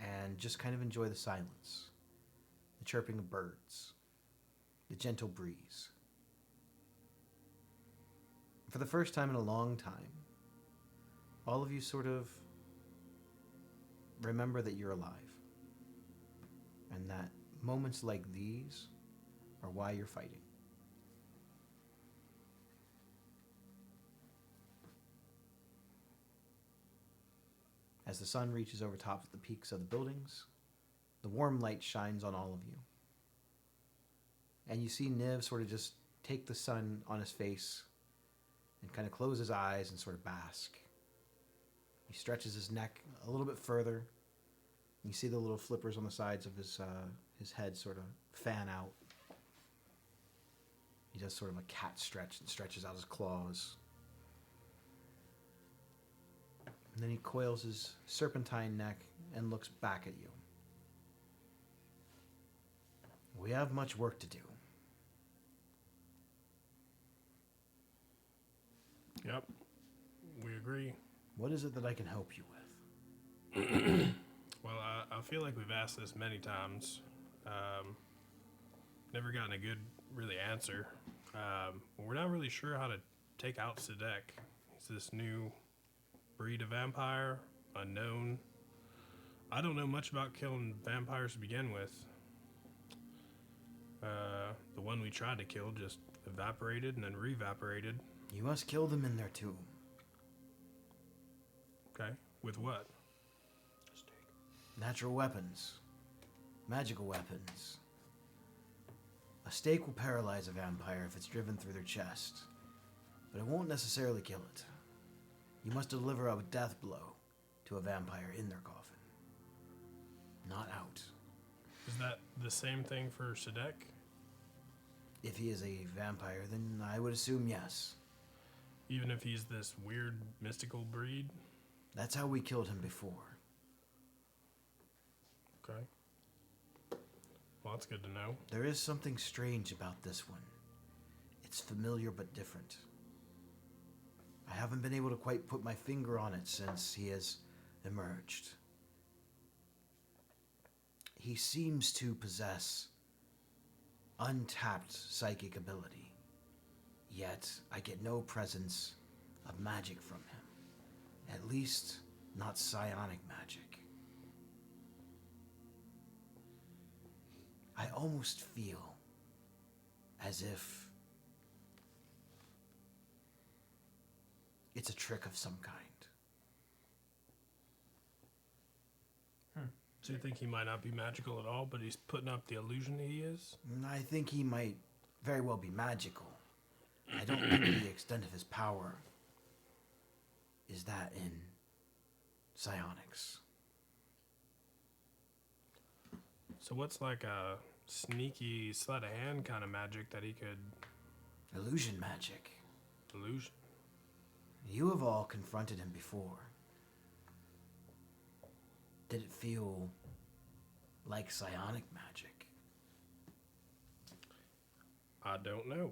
and just kind of enjoy the silence, the chirping of birds, the gentle breeze. For the first time in a long time, all of you sort of remember that you're alive, and that moments like these are why you're fighting. As the sun reaches over top of the peaks of the buildings, the warm light shines on all of you. And you see Niv sort of just take the sun on his face and kind of close his eyes and sort of bask. He stretches his neck a little bit further. You see the little flippers on the sides of his head sort of fan out. He does sort of a cat stretch and stretches out his claws. And then he coils his serpentine neck and looks back at you. We have much work to do. Yep. We agree. What is it that I can help you with? Well, I feel like we've asked this many times. Never gotten a good, really answer. We're not really sure how to take out Sadek. He's this new breed of vampire, unknown. I don't know much about killing vampires to begin with. The one we tried to kill just evaporated and then re-evaporated. You must kill them in their tomb. Okay, with what? Natural weapons. Magical weapons. A stake will paralyze a vampire if it's driven through their chest, but it won't necessarily kill it. You must deliver a death blow to a vampire in their coffin, not out. Is that the same thing for Sadek? If he is a vampire, then I would assume yes. Even if he's this weird mystical breed? That's how we killed him before. Okay. Well, that's good to know. There is something strange about this one. It's familiar but different. I haven't been able to quite put my finger on it since he has emerged. He seems to possess untapped psychic ability. Yet, yet I get no presence of magic from him. At least, not psionic magic. I almost feel as if it's a trick of some kind. So you think he might not be magical at all, but he's putting up the illusion he is? I think he might very well be magical. I don't think the extent of his power is that in psionics. So what's like a sneaky sleight of hand kind of magic that he could Illusion magic. illusion? You have all confronted him before. Did it feel like psionic magic? I don't know.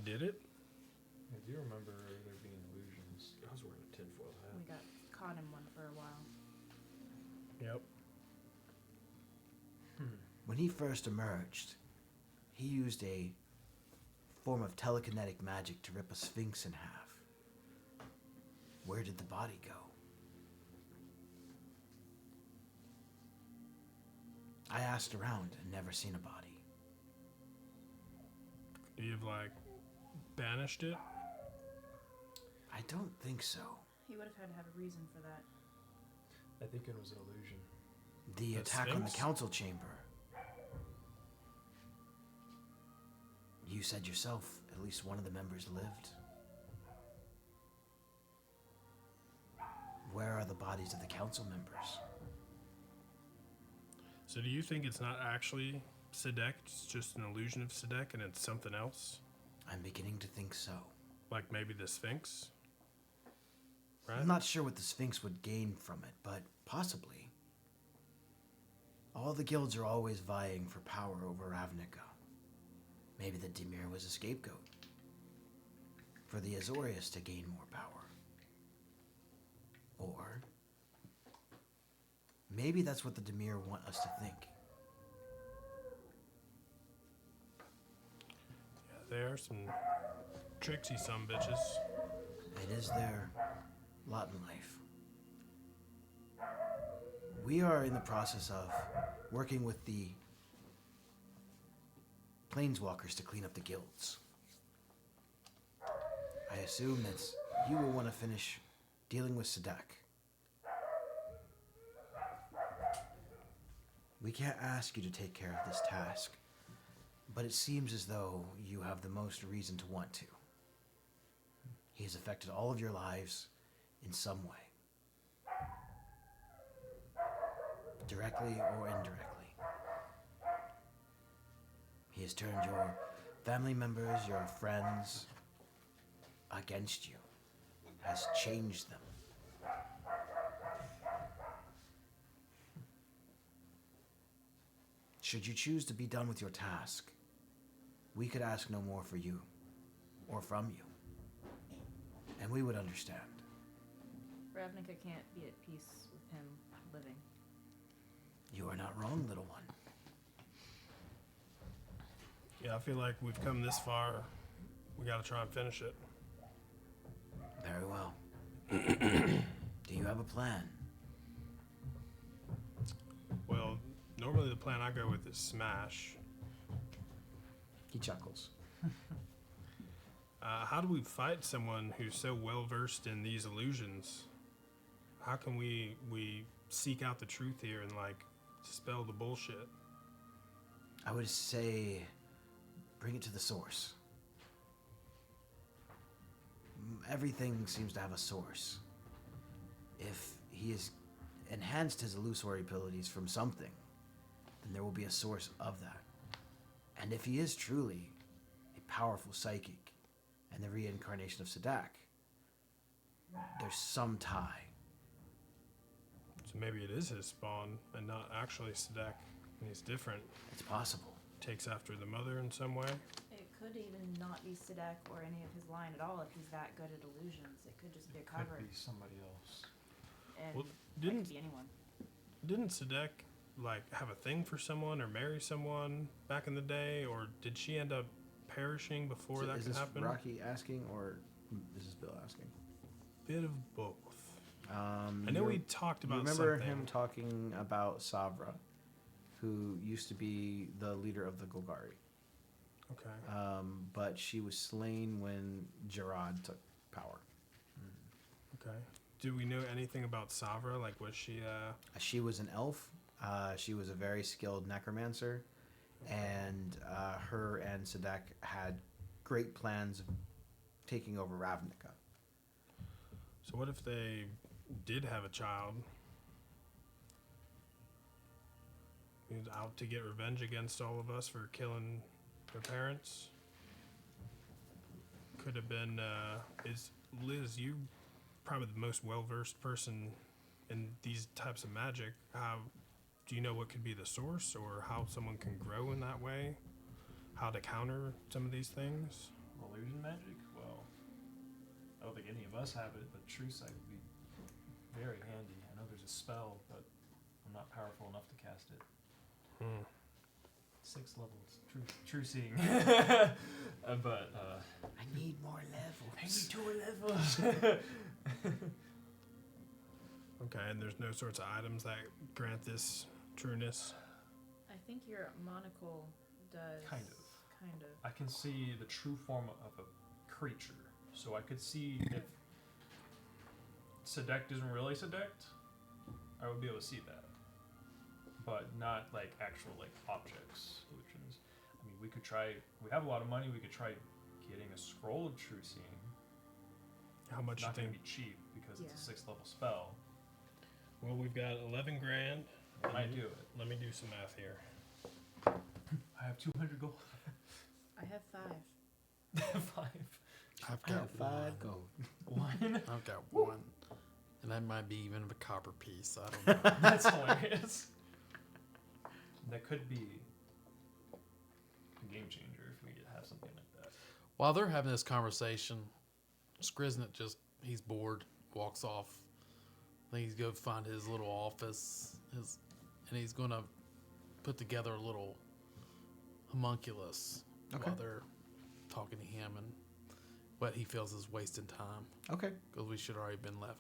Did it? I do remember there being illusions. I was wearing a tinfoil hat. We got caught in one for a while. Yep. When he first emerged, he used a form of telekinetic magic to rip a sphinx in half. Where did the body go? I asked around and never seen a body. Do you have like banished it? I don't think so. He would have had to have a reason for that. I think it was an illusion. The The attack on the Sphinx? council chamber. You said yourself at least one of the members lived. Where are the bodies of the council members? So do you think it's not actually Sedek, it's just an illusion of Sedek and it's something else? I'm beginning to think so. Like maybe the Sphinx? Right? I'm not sure what the Sphinx would gain from it, but possibly. All the guilds are always vying for power over Ravnica. Maybe the Dimir was a scapegoat for the Azorius to gain more power. Or maybe that's what the Dimir want us to think. Yeah, they are some tricksy some bitches. It is their lot in life. We are in the process of working with the Planeswalkers to clean up the guilds. I assume that you will want to finish dealing with Sedek. We can't ask you to take care of this task, but it seems as though you have the most reason to want to. He has affected all of your lives in some way, directly or indirectly. He has turned your family members, your friends, against you, has changed them. Should you choose to be done with your task, we could ask no more for you, or from you, and we would understand. Ravnica can't be at peace with him living. You are not wrong, little one. Yeah, I feel like we've come this far. We gotta try and finish it. Very well. Do you have a plan? Well, normally the plan I go with is smash. He chuckles. How do we fight someone who's so well versed in these illusions? How can we seek out the truth here and like dispel the bullshit? I would say bring it to the source. Everything seems to have a source. If he has enhanced his illusory abilities from something, then there will be a source of that. And if he is truly a powerful psychic and the reincarnation of Sedek, there's some tie. So maybe it is his spawn and not actually Sedek, and he's different. It's possible. Takes after the mother in some way. It could even not be Sedek or any of his line at all if he's that good at illusions. It could just be a Could cover. be somebody else. And Well, it didn't could be anyone. didn't Sedek like have a thing for someone or marry someone back in the day, or did she end up perishing before So that is could this happen? Rocky asking, or is this Bill asking? Bit of both. I know you we talked You about remember something. him talking about Savra, who used to be the leader of the Golgari. Okay. But she was slain when Gerard took power. Okay. Do we know anything about Savra? Like, was she? She was an elf. She was a very skilled necromancer, and her and Sadek had great plans of taking over Ravnica. So what if they did have a child? Who's out to get revenge against all of us for killing their parents? Could have been. Is Liz, you probably the most well-versed person in these types of magic. How do you know what could be the source, or how someone can grow in that way? How to counter some of these things? Illusion magic? Well, I don't think any of us have it, but True Sight would be very handy. I know there's a spell, but I'm not powerful enough to cast it. 6 levels. True seeing. But I need more levels. I need 2 levels. Okay, and there's no sorts of items that grant this trueness. I think your monocle does. Kind of. Kind of. I can see the true form of a creature. So I could see if Sedect isn't really Sedect, I would be able to see that. But not like actual like objects, illusions. I mean, we could try, we have a lot of money, we could try getting a scroll of true seeing. How much It's you not going think? to be cheap because it's a Yeah. 6th level spell. Well, we've got 11 grand. I might do it. Let me do some math here. I have 200 gold. I have 5. 5. I've I got have 5 one. gold. 1. I've got one. And that might be even a copper piece. I don't know. That's hilarious. That could be a game changer if we could have something like that. While they're having this conversation, Skriznet he's bored, walks off. I think he's going to find his little office, and he's going to put together a little homunculus Okay. while they're talking to him and what he feels is wasting time Okay. because we should have already been left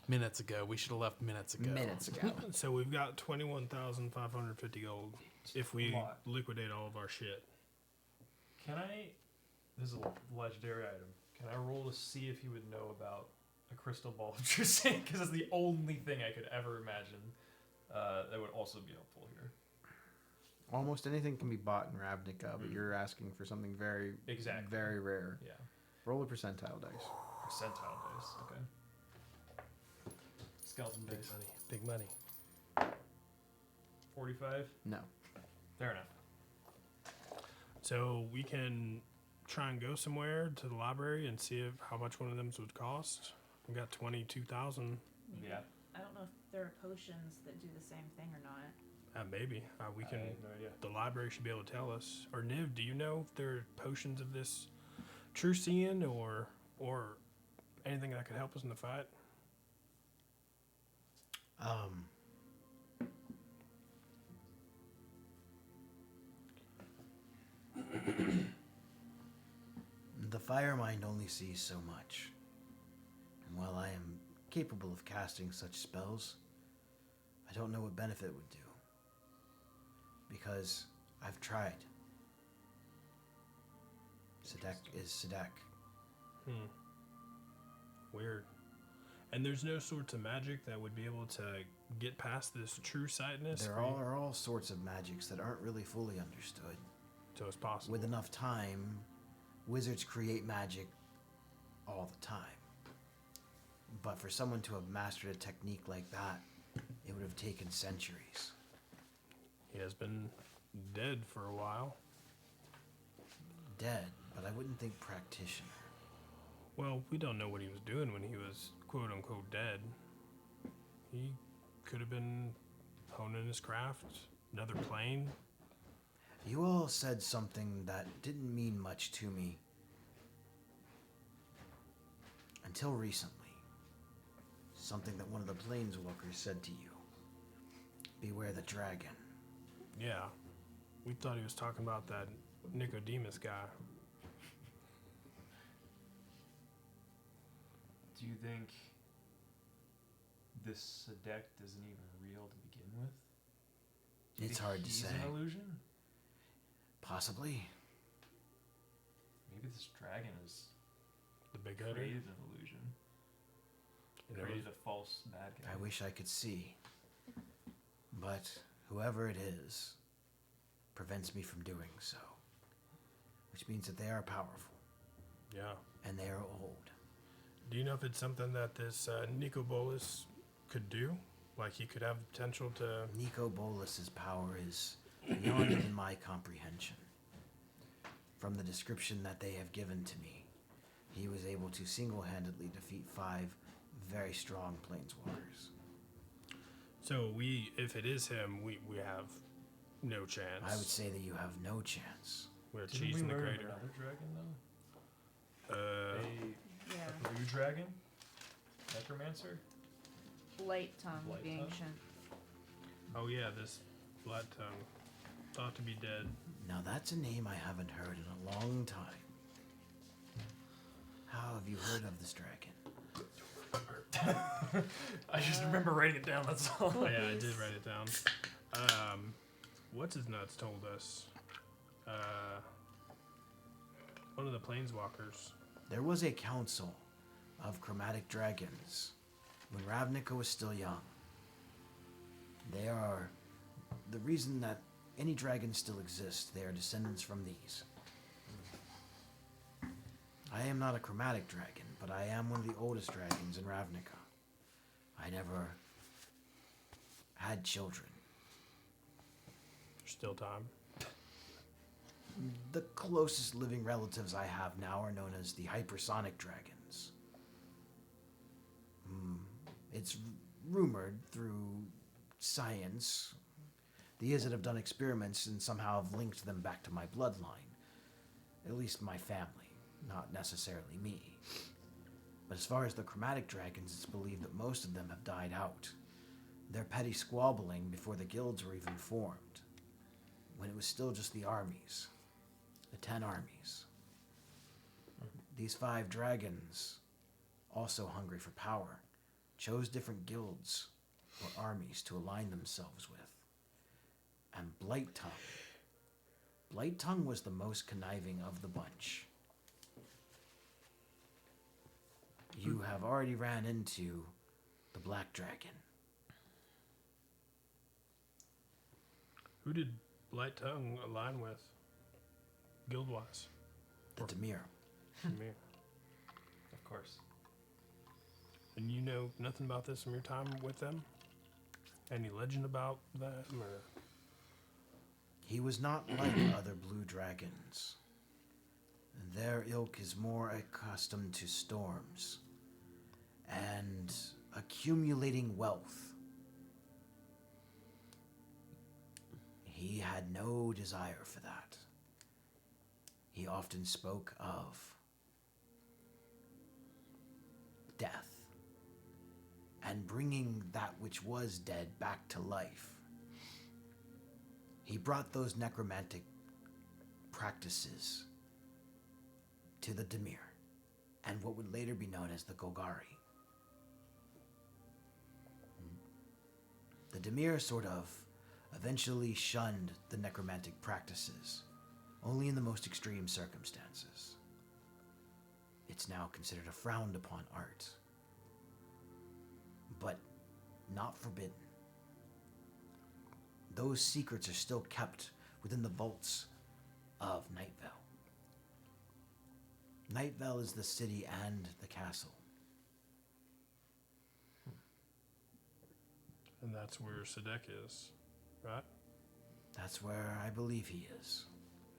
minutes ago. We should have left minutes ago. Minutes ago. So we've got 21,550 gold if we Lot. liquidate all of our shit. Can I? This is a legendary item. Can I roll to see if he would know about a crystal ball of true seeing? Because it's the only thing I could ever imagine that would also be helpful here. Almost anything can be bought in Ravnica, but you're asking for something very, Exactly. very rare. Yeah. Roll a percentile dice. Percentile dice. Okay. Skeleton Big dice. money. Big money. 45. No. Fair enough. So we can try and go somewhere to the library and see how much one of them would cost. We got 22,000. Yeah. I don't know if there are potions that do the same thing or not. Maybe we I can. have no idea. The library should be able to tell us. Or Niv, do you know if there are potions of this true seeing or anything that could help us in the fight? The fire mind only sees so much. And while I am capable of casting such spells, I don't know what benefit would do. Because I've tried. Sadek is Sadek. Weird. And there's no sorts of magic that would be able to get past this true sightness. There are all sorts of magics that aren't really fully understood. So it's possible. With enough time, wizards create magic all the time. But for someone to have mastered a technique like that, it would have taken centuries. He has been dead for a while. Dead, but I wouldn't think practitioner. Well, we don't know what he was doing when he was quote unquote dead. He could have been honing his craft, another plane. You all said something that didn't mean much to me until recently. Something that one of the planeswalkers said to you. Beware the dragon. Yeah. We thought he was talking about that Nicodemus guy. Do you think this Sedect isn't even real to begin with? Do you It's think hard to he's say. an illusion? Possibly. Maybe this dragon is The big header. created an illusion. You know, Created a false bad guy. I wish I could see. But whoever it is prevents me from doing so. Which means that they are powerful yeah. and they are old. Do you know if it's something that this Nico Bolas could do? Like he could have the potential to. Nico Bolas's power is beyond even my comprehension. From the description that they have given to me, he was able to single-handedly defeat 5 very strong planeswalkers. So if it is him, we have no chance. I would say that you have no chance. We're Didn't cheese we in the learn of crater. another dragon though? Yeah. A blue dragon? Necromancer? Blight tongue, Blight the tongue? ancient. Oh yeah, this Blood Tongue, thought to be dead. Now that's a name I haven't heard in a long time. How have you heard of this dragon? I just remember writing it down, that's all. Oh yeah, I did write it down. What's his nuts told us? One of the planeswalkers. There was a council of chromatic dragons when Ravnica was still young. They are the reason that any dragons still exist. They are descendants from these. I am not a chromatic dragon, but I am one of the oldest dragons in Ravnica. I never had children. There's still time. The closest living relatives I have now are known as the hypersonic dragons. It's rumored through science. The Izzet have done experiments and somehow have linked them back to my bloodline. At least my family, not necessarily me. But as far as the chromatic dragons, it's believed that most of them have died out. Their petty squabbling before the guilds were even formed, when it was still just the armies. The 10 armies. These 5 dragons, also hungry for power, chose different guilds or armies to align themselves with. And Blight Tongue was the most conniving of the bunch. You have already ran into the Black Dragon. Who did Blight Tongue align with? Guild-wise. The Dimir. Me. Of course. And you know nothing about this from your time with them? Any legend about that? Or? He was not like other blue dragons. Their ilk is more accustomed to storms and accumulating wealth. He had no desire for that. He often spoke of death and bringing that which was dead back to life. He brought those necromantic practices to the Dimir and what would later be known as the Golgari. The Dimir sort of eventually shunned the necromantic practices, only in the most extreme circumstances. It's now considered a frowned upon art, but not forbidden. Those secrets are still kept within the vaults of Night Vale. Night Vale is the city and the castle. And that's where Sedek is, right? That's where I believe he is.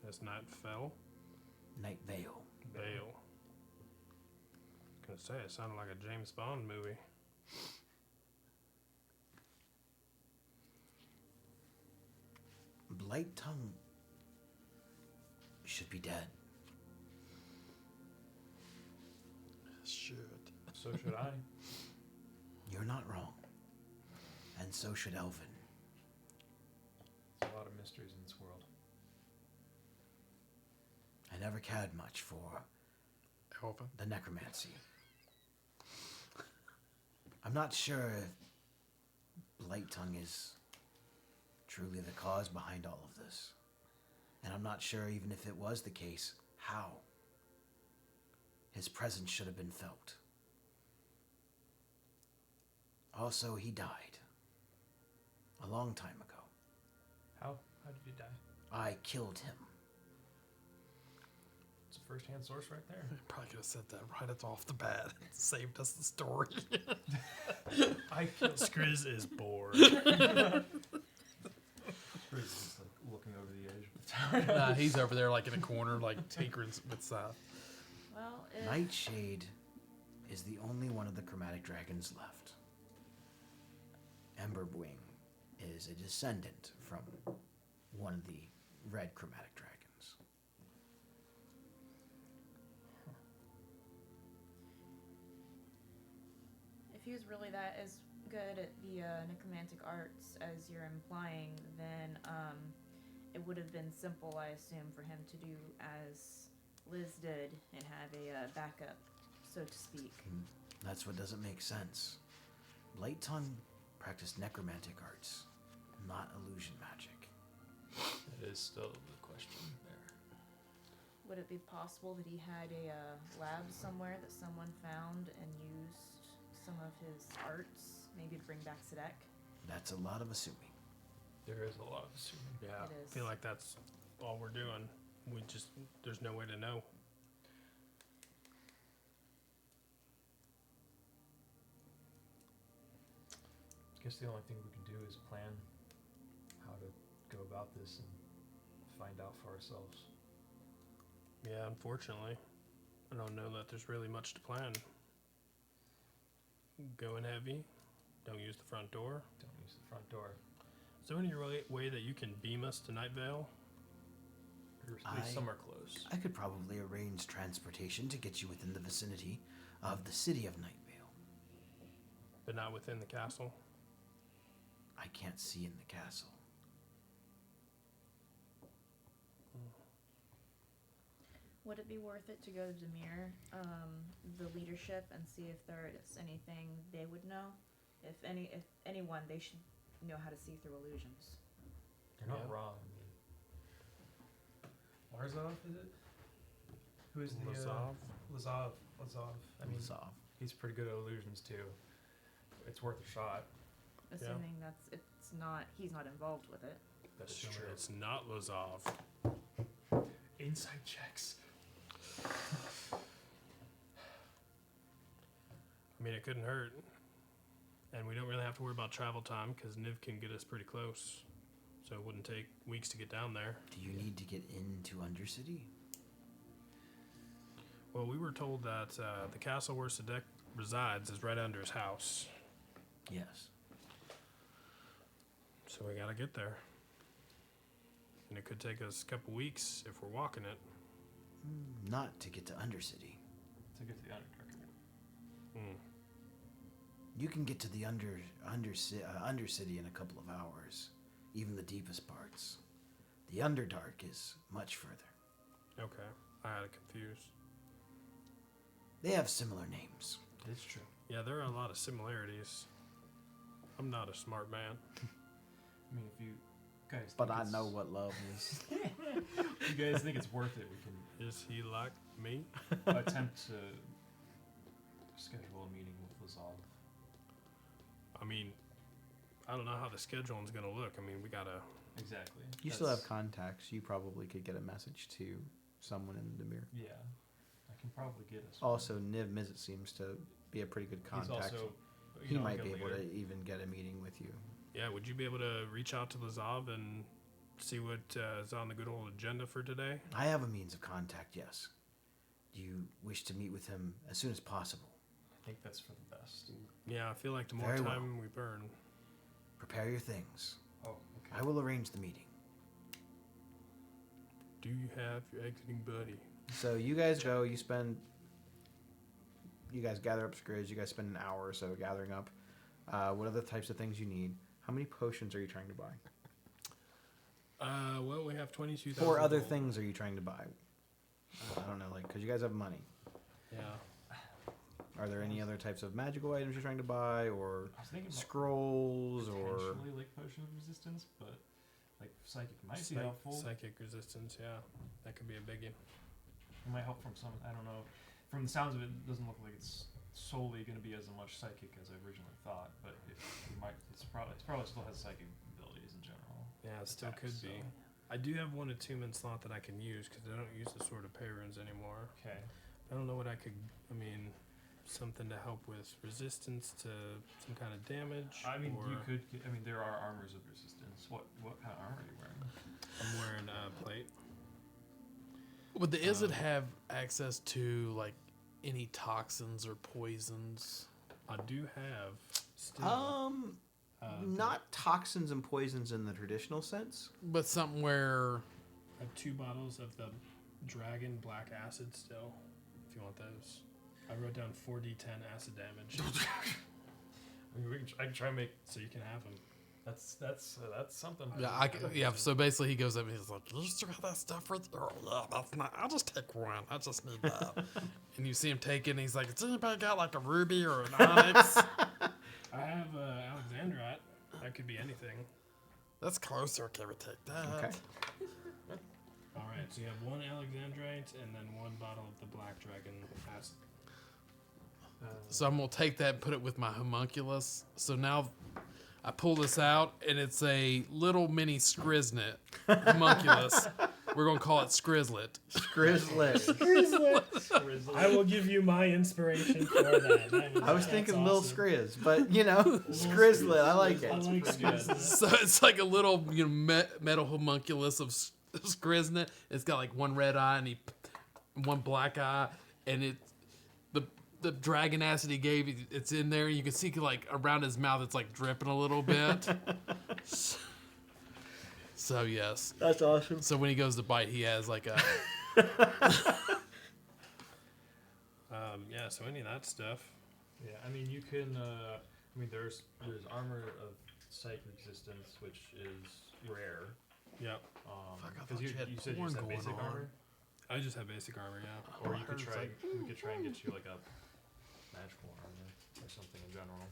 As night fell. Night Vale. Vale. Gonna say it sounded like a James Bond movie. Blight Tongue should be dead. Should. So should I. You're not wrong. And so should Elvin. There's a lot of mysteries in this world. I never cared much for Alpha. the necromancy. I'm not sure if Blight Tongue is truly the cause behind all of this. And I'm not sure, even if it was the case, how his presence should have been felt. Also, he died a long time ago. How did he die? I killed him. It's a first-hand source right there. Probably could have said that right off the bat. It saved us the story. I killed. Skriz is bored. Chris is just like looking over the edge of the tower. Nah, he's over there like in a corner, like tinkering with stuff. Well, if, Nightshade is the only one of the chromatic dragons left. Emberwing is a descendant from one of the red chromatic dragons. if he was really that as good at the necromantic arts as you're implying, then it would have been simple, I assume, for him to do as Liz did and have a backup, so to speak. That's what doesn't make sense. Blight Tongue practiced necromantic arts, not illusion magic. That is still the question there. Would it be possible that he had a lab somewhere that someone found and used some of his arts, maybe to bring back Sadek? That's a lot of assuming. There is a lot of assuming. Yeah, It I is. feel like that's all we're doing. There's no way to know. I guess the only thing we can do is plan how to go about this and find out for ourselves. Yeah, unfortunately, I don't know that there's really much to plan. Go in heavy. Don't use the front door. Don't use the front door. Is there any way that you can beam us to Night Vale? Or at least somewhere close. I could probably arrange transportation to get you within the vicinity of the city of Nightvale. But not within the castle? I can't see in the castle. Would it be worth it to go to Demir, the leadership, and see if there is anything they would know? If anyone, they should know how to see through illusions. You're not Yeah. wrong. I mean, Larzov, is it? Who is the Lazov? Lazov. I mean, Zav. he's pretty good at illusions too. It's worth a shot. Assuming he's not involved with it. That's Assuming true. it's not Lazov. Inside checks. I mean, it couldn't hurt. And we don't really have to worry about travel time because Niv can get us pretty close. So it wouldn't take weeks to get down there. Do you need to get into Undercity? Well, we were told that the castle where Sadek resides is right under his house. Yes. So we gotta get there. And it could take us a couple weeks if we're walking it. Not to get to Undercity. To get to the Underdark. Hmm. You can get to the Undercity in a couple of hours, even the deepest parts. The Underdark is much further. Okay. I had it confused. They have similar names. It's true. Yeah, there are a lot of similarities. I'm not a smart man. I mean, if you guys But think I it's- know what love is. if you guys think it's worth it, we can Is he like me? attempt to schedule a meeting with Lazov. I mean, I don't know how the scheduling's gonna look. I mean, we gotta. Exactly. You still have That's- contacts. You probably could get a message to someone in Demir. Yeah, I can probably get us. Also, Niv Mizzet seems to be a pretty good he's contact. also. He might be able to even get a meeting with you. Yeah, would you be able to reach out to Lazov and see what is on the good old agenda for today? I have a means of contact, yes. Do you wish to meet with him as soon as possible? I think that's for the best. Yeah, I feel like the more Very well. time we burn. Prepare your things. Oh, okay. I will arrange the meeting. Do you have your exiting buddy? So you guys go, you guys gather up Skriz, you guys spend an hour or so gathering up. What other types of things you need? How many potions are you trying to buy? Well, we have 22,000. Or other gold. things are you trying to buy? I don't know, like, because you guys have money. Yeah. Are there any other types of magical items you're trying to buy, or I was thinking about scrolls, or potentially like potion of resistance, but like psychic might be helpful. Psychic resistance, yeah. That could be a biggie. It might help from some. I don't know. From the sounds of it, it doesn't look like it's solely going to be as much psychic as I originally thought. But it's probably still has psychic abilities in general. Yeah, it still Attacks, could be. so. I do have one attunement slot that I can use because I don't use the Sword of Pay Runes anymore. Okay. I don't know what I could. I mean, something to help with resistance to some kind of damage. I mean, or you could. I mean, there are armors of resistance. What kind of armor are you wearing? I'm wearing a plate. Would the Izzet have access to like any toxins or poisons? I do have still. not toxins and poisons in the traditional sense. But something where I have 2 bottles of the Dragon Black Acid still, if you want those. I wrote down 4d10 acid damage, I mean, I can try and make. so you can have them. That's something. yeah. So basically, he goes up and he's like, "You still got that stuff for?" Oh yeah, that's not. I'll just take one. I just need that. And you see him take it, and he's like, "Has anybody got like a ruby or an onyx?" I have Alexandrite. That could be anything. That's closer. Okay, we take that. Okay. All right, so you have 1 Alexandrite and then 1 bottle of the Black Dragon Acid. So I'm gonna take that and put it with my homunculus. So now I pull this out, and it's a little mini Skriznet homunculus. We're gonna call it Skrizlet. Grizzlet. I will give you my inspiration for that. I was thinking Lil Skriz, but you know, Skrizlet. I like it. I like Skriz. So it's like a little metal homunculus of Skriznet. It's got like 1 red eye and 1 black eye, and it the dragon acid he gave, it's in there. You can see like around his mouth, it's like dripping a little bit. So yes. That's awesome. So when he goes to bite, he has like a. Yeah, so any of that stuff. Yeah, I mean, you can. I mean, there's armor of psych resistance, which is rare. Yep. Fuck, I Because thought you had you said you porn just have going basic on. armor, I just have basic armor, yeah. or I you could heard it's try. like- We could try and get you like a magical armor or something in general.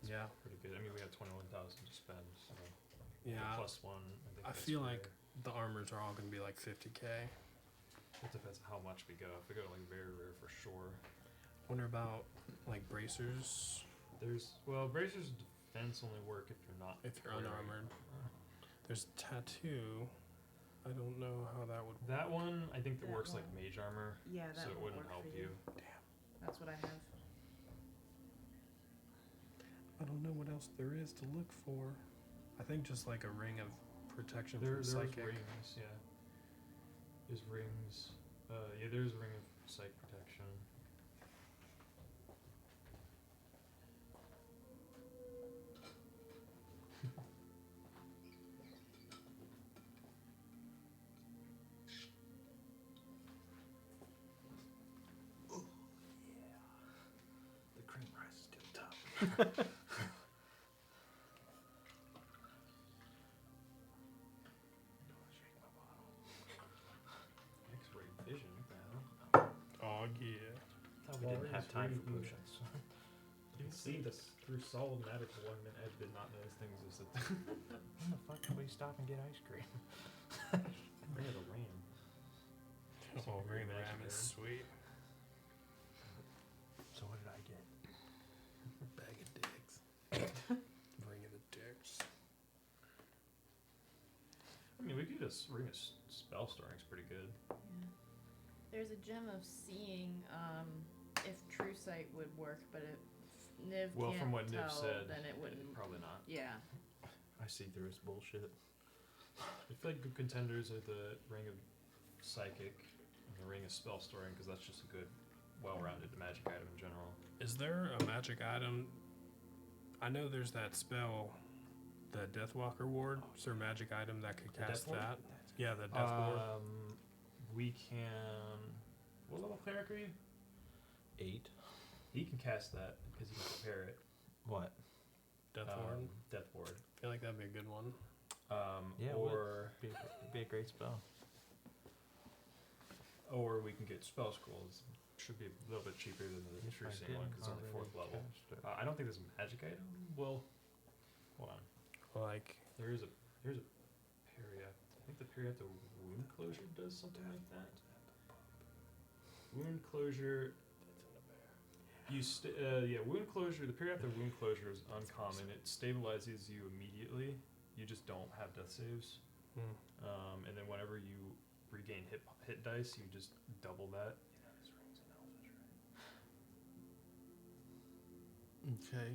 Yeah. Pretty good. I mean, we have 21,000 to spend, so Yeah. plus 1. I think I that's feel like rare. the armors are all going to be like 50k. It depends on how much we go. If we go to like very rare for sure. Wonder about like bracers Bracers defense only work if you're not. if you're wearing- unarmored. There's tattoo. I don't know how that would. That one, I think that That works like one. mage armor, Yeah, that so it would wouldn't work help for you. That's what I have. I don't know what else there is to look for. I think just like a ring of protection from There's psychic. rings, yeah. There's rings. Yeah, there's a ring of psych protection. The cream rises to the top. X-ray vision, what the hell? Oh yeah. Thought we didn't have time for Walrus potions. You can see this through solid matter for 1 minute. I did not know this thing existed. When the fuck can we stop and get ice cream? Ring of the Ram. Oh, ring of the Magic ram is ring. sweet. So what did I get? Bag of dicks. Ring of the dicks. I mean, we could just ring of spell storing's pretty good. There's a gem of seeing if True Sight would work, but if Niv Well, can't from what Niv tell, said, then it wouldn't. Probably not. Yeah. I see through his bullshit. I feel like good contenders are the Ring of Psychic and the Ring of Spell Storing, because that's just a good, well-rounded magic item in general. Is there a magic item? I know there's that spell, the Deathwalker Ward. Is there a magic item that could The cast Death Ward? that? Yeah, the Death Ward. We can. What level cleric are you? 8. He can cast that because he can prepare it. What? Death Ward. Death Ward. I feel like that'd be a good one. Yeah, it would. Or Be a great spell. or we can get spell scrolls. Should be a little bit cheaper than the If I Trucian one because it's only didn't 4th level. cast it. I don't think there's a magic item. Well, hold on. Like, There's a Periapt. I think the Periapt of Wound Closure does something like that. Wound Closure. Wound Closure. The Periapt of Wound Closure is uncommon. It stabilizes you immediately. You just don't have death saves. And then whenever you regain hit dice, you just double that. Okay.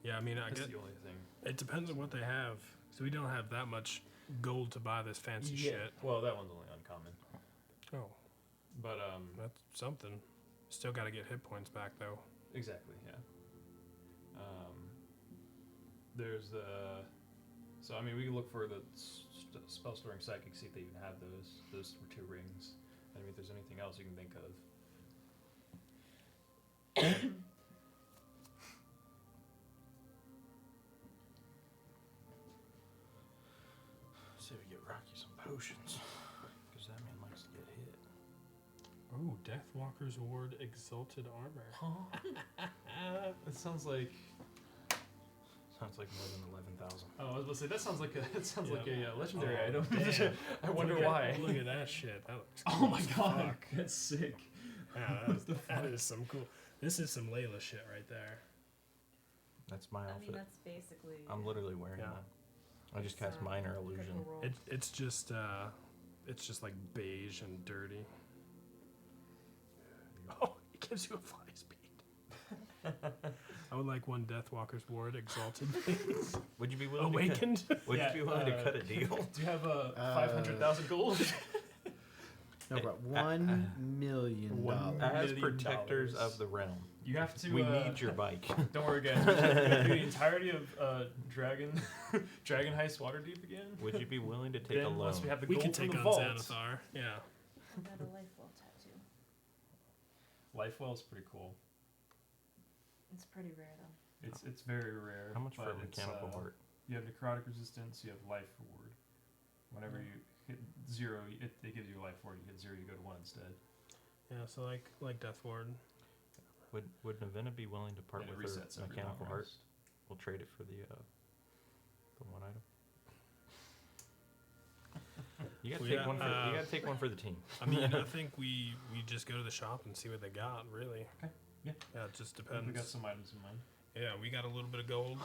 yeah, I mean, I That's get the only thing. it depends on what they have. So we don't have that much gold to buy this fancy shit. Well, that one's only uncommon. Oh, But that's something. Still got to get hit points back though. exactly, yeah. There's the. So I mean, we can look for the spell storing psychic, see if they even have those. Those were 2 rings. I mean, if there's anything else you can think of. See if we get Rocky some potions, because that man likes to get hit. Oh, Deathwalker's Ward Exalted Armor. It sounds like. Sounds like more than 11,000. Oh, I was about to say that sounds like a Yeah. legendary Oh, item. damn. I wonder Look at- why. Look at that shit. That looks Oh cool my as god, fuck. that's sick. Yeah, that is some cool. This is some Layla shit right there. That's my I mean, outfit. that's basically. I'm literally wearing Yeah. that. I just cast minor illusion. It's just like beige and dirty. Oh, it gives you a fly speed. I would like one Deathwalker's Ward Exalted. Would you be willing? Awakened. Would Yeah, you be willing to cut a deal? Do you have 500,000 gold? No, bro. $1 million. As $1 million. protectors of the realm, You have to. we need your bike. Don't worry, guys. We have to do the entirety of Dragon Heist Waterdeep again. Would you be willing to take a Then loan? once we have the We gold could from take the on vault. Xanathar. Yeah. I got a life well tattoo. Lifewell's pretty cool. It's pretty rare though. It's very rare. How much for but a it's, mechanical heart? You have necrotic resistance. You have life ward. Whenever you hit 0, it gives you a life ward. You hit 0, you go to 1 instead. Yeah. So like Death Ward. Would Navina be willing to part And it with her resets every mechanical long heart? rest. We'll trade it for the one item. You gotta Well, take yeah, one for you gotta take one for the team. I mean, I think we just go to the shop and see what they got. Really. Okay, yeah. Yeah. It just I think depends. we got some items in mind. Yeah, we got a little bit of gold.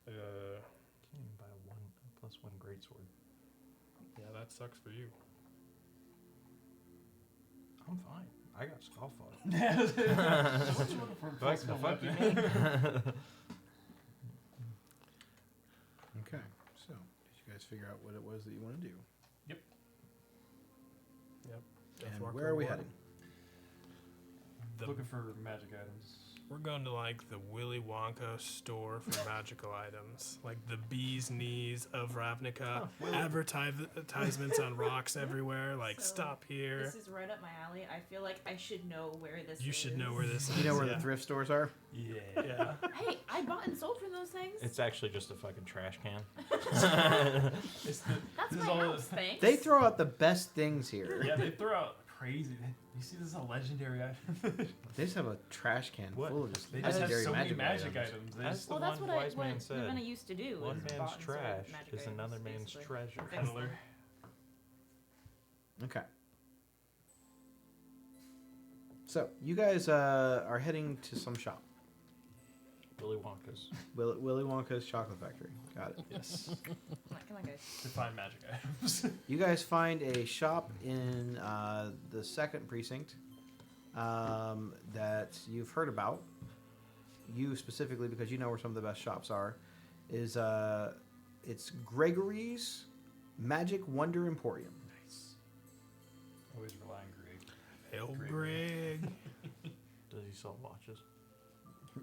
Can't even buy a +1 greatsword. Yeah, that sucks for you. I'm fine. I got Skullfire. What you looking for? Fuck, Plus fuck you, weapon? man. Okay. So, did you guys figure out what it was that you want to do? And Deathwalker where are we Ward. heading? Looking for magic items. We're going to like the Willy Wonka store for magical items, like the bee's knees of Ravnica. Advertisements on rocks everywhere. Like, So, stop here. This is right up my alley. I feel like I should know where this is. You should know where this is. You know where yeah. the thrift stores are? Yeah. Yeah. Hey, I bought and sold from those things. It's actually just a fucking trash can. It's the, That's this is my all house, thanks. They throw out the best things here. Yeah, they throw out crazy. You see, this is a legendary item. They just have a trash can What? full of just They just have legendary so many magic magic items. items. They That's just the Well, that's one what wise man said. Nirvana used to do. One was man's bought and sold trash magic is items, another man's basically. treasure. And fixed Peddler. them. Okay. So, you guys are heading to some shop. Willy Wonka's. Willy Wonka's Chocolate Factory. Got it. Yes. Come on, guys. To find magic items. You guys find a shop in the 2nd precinct that you've heard about. You specifically, because you know where some of the best shops are, is it's Gregory's Magic Wonder Emporium. Nice. Always rely on Greg. Hail Greg. Greg. Does he sell watches?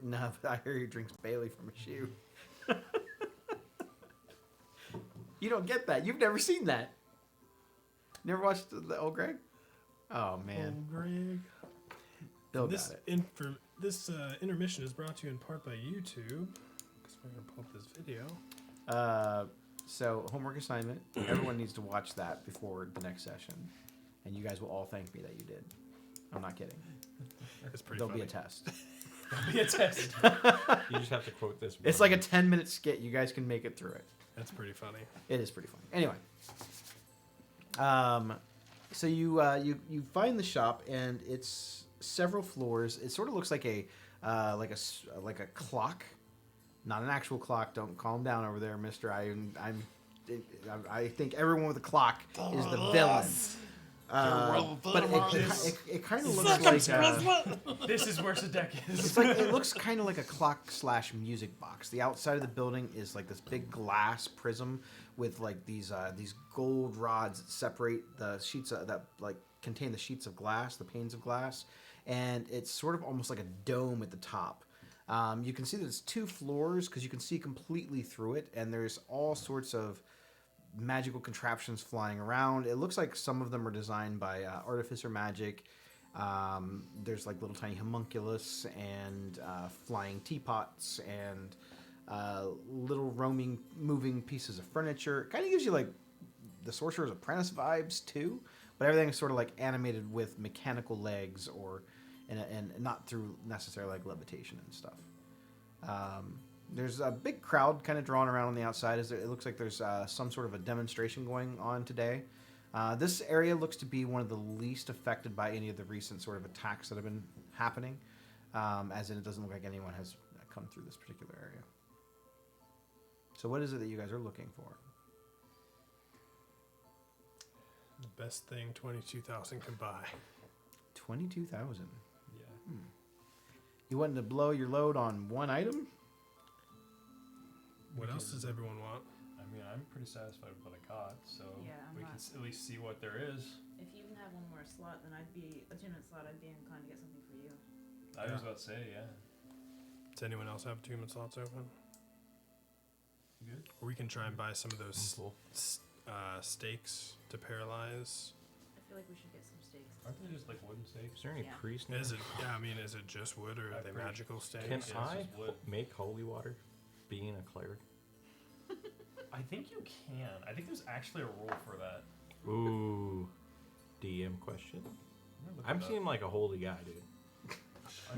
No, but I hear he drinks Bailey from a shoe. You don't get that. You've never seen that. Never watched the old Greg? Oh man, Hail Greg. Bill This got it. this intermission is brought to you in part by YouTube. Because we're gonna pull up this video. So homework assignment. Everyone needs to watch that before the next session, and you guys will all thank me that you did. I'm not kidding. It's pretty There'll funny. be a test. Be a test. You just have to quote this. It's like a 10-minute skit. You guys can make it through it. That's pretty funny. It is pretty funny. Anyway, so you find the shop, and it's several floors. It sort of looks like a clock, not an actual clock. Don't calm down over there, Mister. I think everyone with a clock is the villain. But it kind of looks like This is where Sadek is. it's like it looks kind of like a clock / music box. The outside of the building is like this big glass prism with like these gold rods that separate the sheets that like contain the sheets of glass, the panes of glass, and it's sort of almost like a dome at the top. You can see that it's 2 floors because you can see completely through it, and there's all sorts of magical contraptions flying around. It looks like some of them are designed by Artificer Magic. There's like little tiny homunculus and flying teapots and little roaming, moving pieces of furniture. Kind of gives you like the Sorcerer's Apprentice vibes too, but everything's sort of like animated with mechanical legs or and not through necessarily like levitation and stuff. There's a big crowd kind of drawn around on the outside. It looks like there's some sort of a demonstration going on today. This area looks to be one of the least affected by any of the recent sort of attacks that have been happening, as in it doesn't look like anyone has come through this particular area. So what is it that you guys are looking for? The best thing 22,000 can buy. 22,000. Yeah. You wanted to blow your load on one item? What else does everyone want? I mean, I'm pretty satisfied with what I got, so Yeah, I'm we can not- at least see what there is. If you even have one more slot, then I'd be attunement slot. I'd be inclined to get something for you. I was about to say, yeah. Does anyone else have 2 slots open? You good? Or we can try and buy some of those Cool. stakes to paralyze. I feel like we should get some steaks. Aren't they just like wooden stakes? Is there any Yeah. priest? in Is there? it? Yeah, I mean, is it just wood or are I'm they pretty- magical Can stakes? Yeah, it's I just wood. make holy water? Being a cleric. I think you can. I think there's actually a rule for that. Ooh, DM question. I'm gonna look I'm it up. seeming like a holy guy, dude.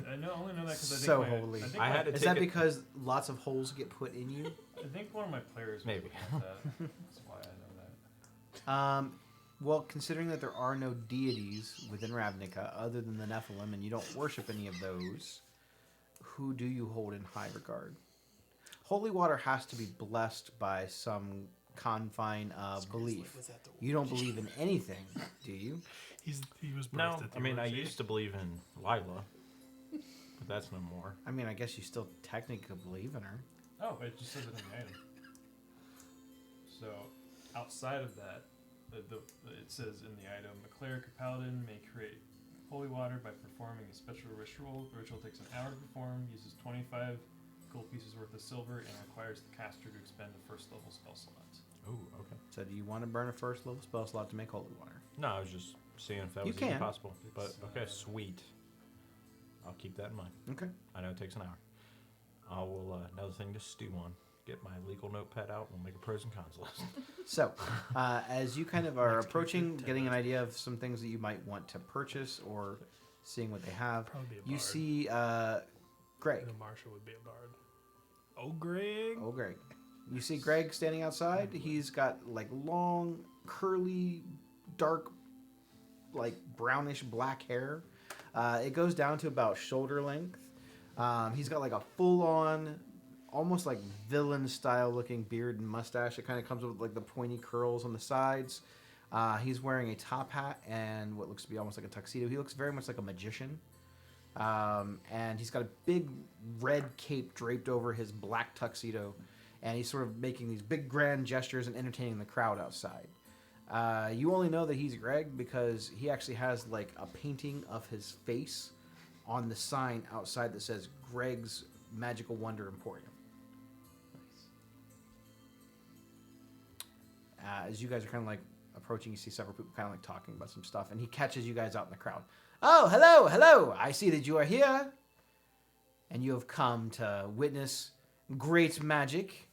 I only know that because I think So my, holy. I, think I my- had to Is take that it- because lots of holes get put in you? I think one of my players was Maybe. looking at that. That's why I know that. Well, considering that there are no deities within Ravnica other than the Nephilim, and you don't worship any of those, who do you hold in high regard? Holy water has to be blessed by some confine of belief. You don't believe in anything, do you? He was No, birthed at the I mean I orgy. used to believe in Lila, but that's no more. I mean, I guess you still technically believe in her. Oh, it just says it in the item. So, outside of that, it says in the item, a cleric or paladin may create holy water by performing a special ritual. The ritual takes an hour to perform, uses 25 gold pieces worth of silver, and requires the caster to expend the first level spell slots. Oh, okay. So, do you want to burn a first level spell slot to make holy water? No, I was just seeing if that You was even can. possible. But It's, okay, sweet. I'll keep that in mind. Okay. I know it takes an hour. I will another thing to stew on. Get my legal notepad out. We'll make a pros and cons list. So, as you kind of are Next approaching, 10 getting an minutes. idea of some things that you might want to purchase or seeing what they have, Probably be a you bard. see Greg. The marshal would be a bard. Oh, Greg. Oh, Greg. You see Greg standing outside. He's got like long, curly, dark, like brownish black hair. It goes down to about shoulder length. He's got like a full-on, almost like villain-style looking beard and mustache. It kind of comes with like the pointy curls on the sides. He's wearing a top hat and what looks to be almost like a tuxedo. He looks very much like a magician. And he's got a big red cape draped over his black tuxedo. And he's sort of making these big grand gestures and entertaining the crowd outside. You only know that he's Greg because he actually has like a painting of his face on the sign outside that says Greg's Magical Wonder Emporium. As you guys are kind of like approaching, you see several people kind of like talking about some stuff, and he catches you guys out in the crowd. Oh, hello, hello! I see that you are here, and you have come to witness great magic.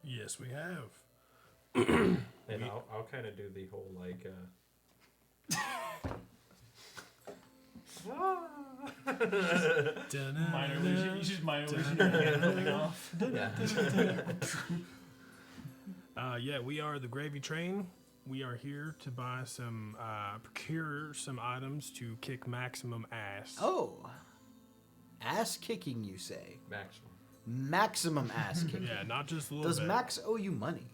Yes, we have. And I'll kind of do the whole like. Minor illusion. You should minor illusion your hand coming off. Yeah, we are the Gravy Train. We are here to buy some, procure some items to kick maximum ass. Oh, ass kicking, you say? Maximum. Maximum ass kicking. Yeah, not just a little Does bit. Max owe you money?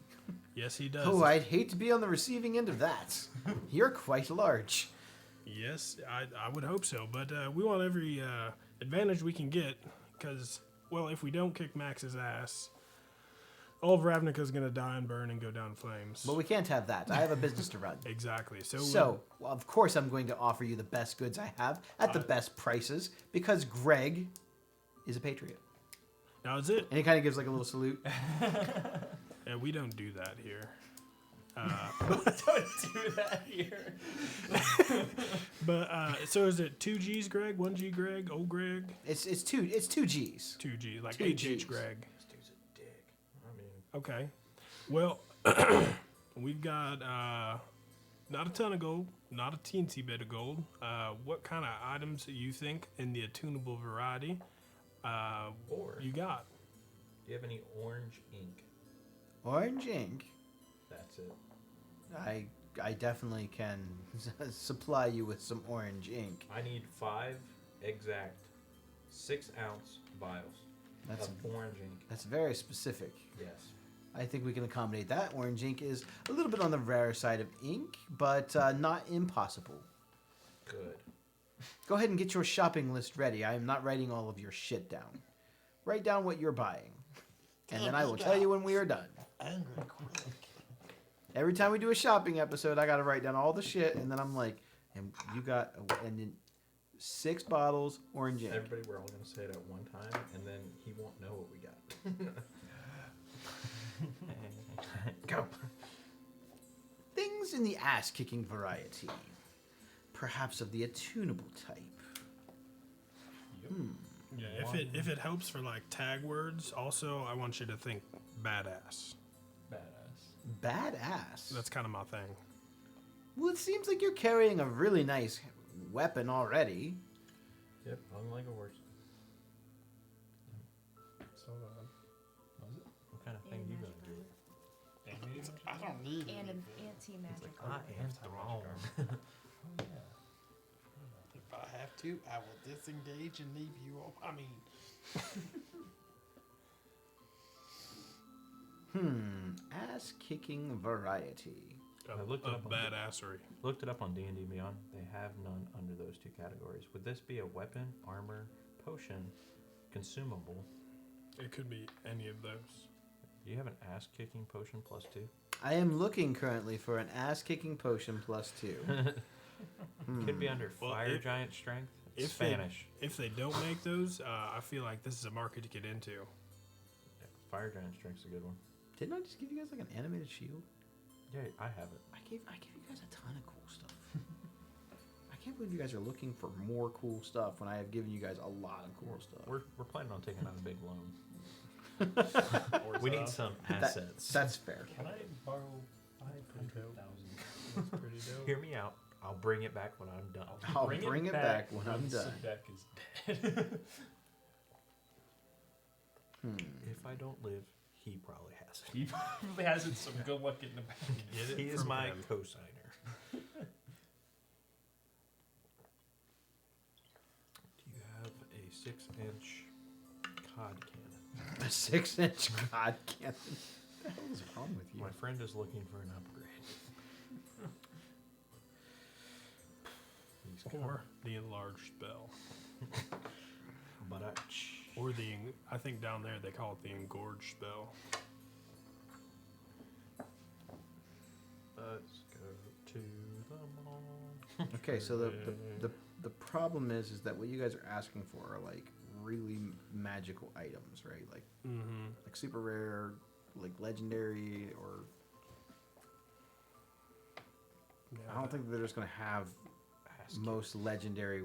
Yes, he does. Oh, I'd hate to be on the receiving end of that. You're quite large. Yes, I would hope so. But we want every advantage we can get because, well, if we don't kick Max's ass, all of Ravnica's going to die and burn and go down in flames. But we can't have that. I have a business to run. Exactly. So, well, of course, I'm going to offer you the best goods I have at the best prices because Greg is a patriot. Now is it? And he kind of gives like a little salute. Yeah, we don't do that here. Don't do that here. But so is it 2 G's Greg, 1 G Greg, old Greg? It's two G's. 2 G, like 2 HH Gs. Greg. This dude's a dick. I mean, Okay. Well, we've got not a ton of gold, not a teensy bit of gold. What kind of items do you think in the attunable variety or you got? do you have any orange ink? Orange ink. That's it. I definitely can supply you with some orange ink. I need 5 exact 6-ounce vials That's of orange ink. that's very specific. Yes. I think we can accommodate that. Orange ink is a little bit on the rare side of ink, but not impossible. Good. Go ahead and get your shopping list ready. I am not writing all of your shit down. Write down what you're buying, and then I will tell you when we are done. Every time we do a shopping episode, I got to write down all the shit, and then I'm like, and you got, and then 6 bottles orange ink. Everybody, we're all gonna say it at one time, and then he won't know what we got. Go. Things in the ass-kicking variety, perhaps of the attunable type. Yeah, if it helps for like tag words, also I want you to think badass. Badass. Badass. That's kind of my thing. Well, it seems like you're carrying a really nice weapon already. Yep, unlike a horse. So, was it? What kind of thing you gonna do? Animated? I don't need And it. an anti-magic I armor. am strong. Oh, yeah. If I have to, I will disengage and leave you all. I mean, Ass-kicking variety. I looked it Of up on badassery. Looked it up on D&D Beyond. They have none under those 2 categories. Would this be a weapon, armor, potion, consumable? It could be any of those. Do you have an ass-kicking potion plus 2? I am looking currently for an ass-kicking potion plus 2. Could be under Well, fire if- giant strength. It's if they- Spanish. If they don't make those, I feel like this is a market to get into. Yeah, fire giant strength's a good one. Didn't I just give you guys like an animated shield? Yeah, I have it. I gave you guys a ton of cool stuff. I can't believe you guys are looking for more cool stuff when I have given you guys a lot of cool stuff. We're planning on taking out a big loan. Or We is need that- some That- assets. That's fair. Can I borrow 500,000? That's pretty dope. Hear me out. I'll bring it back when I'm done. I'll bring it back when I'm done. Sadek is dead. If I don't live, he probably has it. He probably has it, so good luck getting it back. Get it He is from my him. co-signer. Do you have a 6-inch cod cannon? A 6-inch god cannon. What the hell is wrong with you? My friend is looking for an upgrade. He's Or the enlarged spell. but Or I think down there they call it the engorged spell. let's go to the mall. Okay, so the problem is that what you guys are asking for are like really magical items, right? Like Mm-hmm. like super rare, like legendary, or Yeah, I don't think they're just gonna have most legendary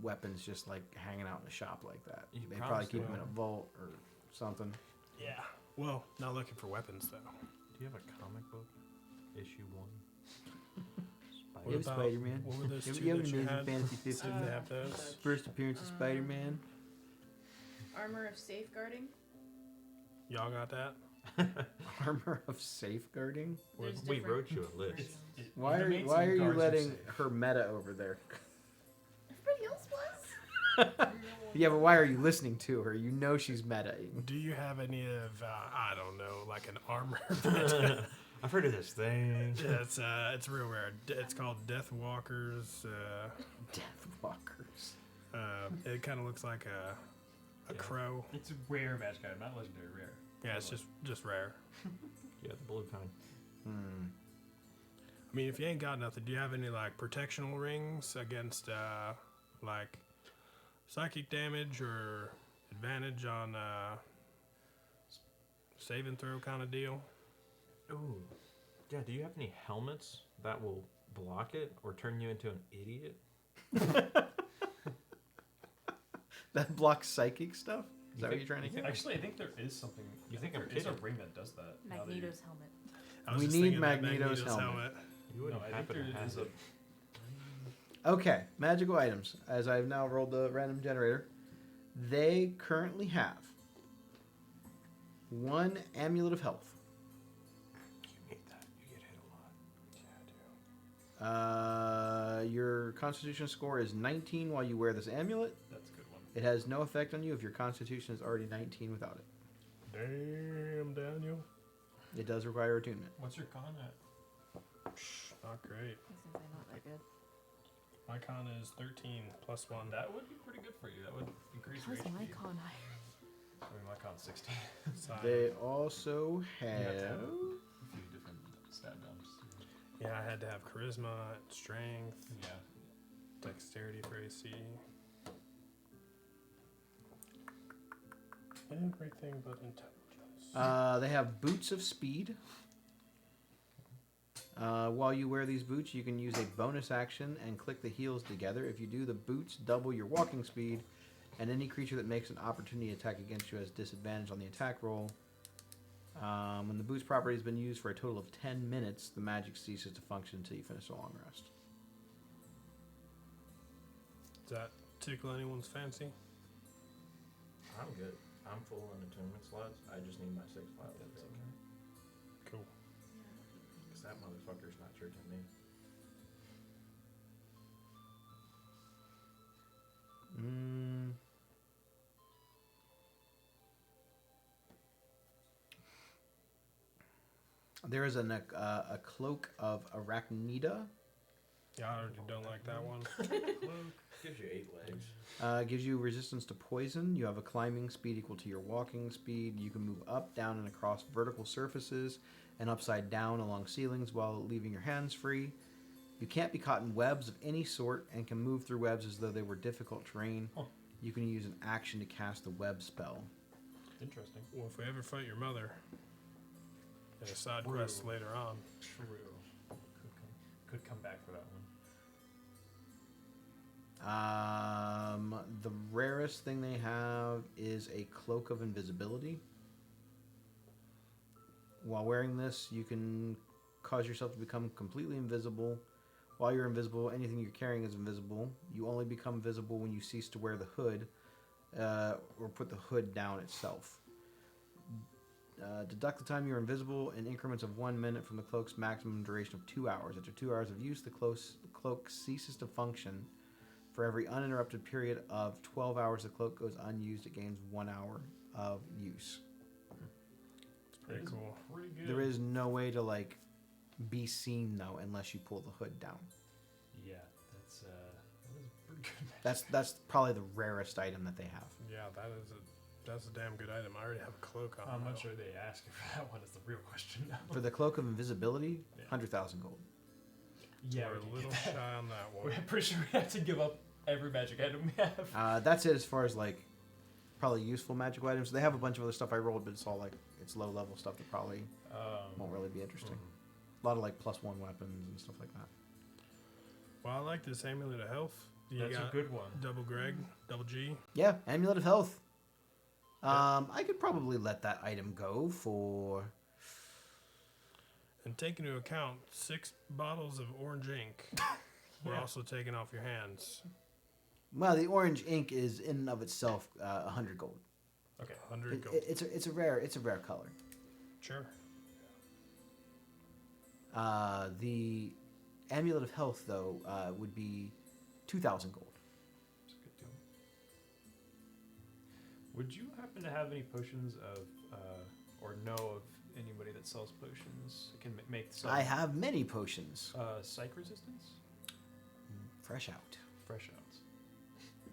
weapons just like hanging out in a shop like that. You They probably promised keep me them in a vault or something. Yeah. Well, not looking for weapons though. Do you have a comic book? Issue 1. What You have about- Spider-Man. What were those You two have that you Amazing had? Fantasy 15. Didn't they have those? First appearance of Spider-Man. Armor of safeguarding. Y'all got that? Armor of safeguarding. There's We different wrote you a list. versions. Why It are makes why some are you guards letting safe. her meta over there? Everybody else was. Yeah, but why are you listening to her? You know she's metaing. Do you have any of I don't know, like an armor? I've heard of this thing. It's real rare. It's called Death Walkers. Deathwalkers. It kind of looks like a Yeah. crow. It's a rare magic item, not legendary. Rare. Yeah, it's just rare. Yeah, the blue kind. Hmm. I mean, if you ain't got nothing, do you have any like protectional rings against like psychic damage or advantage on save and throw kind of deal? Ooh. Yeah, do you have any helmets that will block it or turn you into an idiot? That blocks psychic stuff? Is that what you're trying to get? Actually, I think there is something. You think there I'm is a kidding? ring that does that. now that you- Magneto's helmet. I was We just need thinking that Magneto's helmet. You No, wouldn't I think happen there to have is a. it. Okay, magical items. As I've now rolled the random generator, they currently have 1 amulet of health. You need that. You get hit a lot. Your constitution score is 19 while you wear this amulet. That's a good one. It has no effect on you if your constitution is already 19 without it. Damn, Daniel. It does require attunement. What's your con at? Not great. I was gonna say not that good. My con is 13 plus 1. That would be pretty good for you. That would increase your How's HP. my con higher? I mean, my con's 16. So, They also have to have. have a few different stat bumps. yeah, I had to have charisma, strength, Yeah. dexterity for AC. Everything but intelligence. They have boots of speed. While you wear these boots, you can use a bonus action and click the heels together. If you do, the boots double your walking speed, and any creature that makes an opportunity attack against you has disadvantage on the attack roll. When the boots property has been used for a total of 10 minutes, the magic ceases to function until you finish a long rest. Does that tickle anyone's fancy? I'm good. I'm full on attunement slots. I just need my 6 file update. Cool. Because that motherfucker's not tricking me. There is a cloak of Arachnida. Yeah, I already don't like that one. Gives you 8 legs. Gives you resistance to poison. You have a climbing speed equal to your walking speed. You can move up, down, and across vertical surfaces and upside down along ceilings while leaving your hands free. You can't be caught in webs of any sort and can move through webs as though they were difficult terrain. Huh. You can use an action to cast the web spell. Interesting. Well, if we ever fight your mother in a side quest later on, True. Could come back for that one. The rarest thing they have is a cloak of invisibility. While wearing this, you can cause yourself to become completely invisible. While you're invisible, anything you're carrying is invisible. You only become visible when you cease to wear the hood or put the hood down itself. Deduct the time you're invisible in increments of 1 minute from the cloak's maximum duration of 2 hours. After 2 hours of use, the cloak ceases to function. For every uninterrupted period of 12 hours the cloak goes unused, it gains 1 hour of use. it's pretty That is cool. Pretty good. There is no way to like be seen though unless you pull the hood down. Yeah, that is pretty good. That's probably the rarest item that they have. Yeah, that's a damn good item. I already have a cloak on. I'm though. not sure they ask you for that one. Is the real question now. For the cloak of invisibility, Yeah. 100,000 gold. Yeah, We're we a can little get that. shy on that one. We're pretty sure we have to give up every magic item we have. That's it as far as like probably useful magical items. They have a bunch of other stuff I rolled, but it's all like it's low level stuff that probably won't really be interesting. A lot of like +1 weapons and stuff like that. Well, I like this amulet of health. You That's got a good one. double Greg, double G. Yeah, Amulet of Health. I could probably let that item go for. And take into account 6 bottles of orange ink. We're also taking off your hands. Well, the orange ink is in and of itself 100 gold. Okay. 100 gold. It's a rare color. Sure. The amulet of health though would be 2,000 gold. That's a good deal. Would you happen to have any potions of, or know of anybody that sells potions that can make some I have many potions. psych resistance? Fresh out. Fresh outs.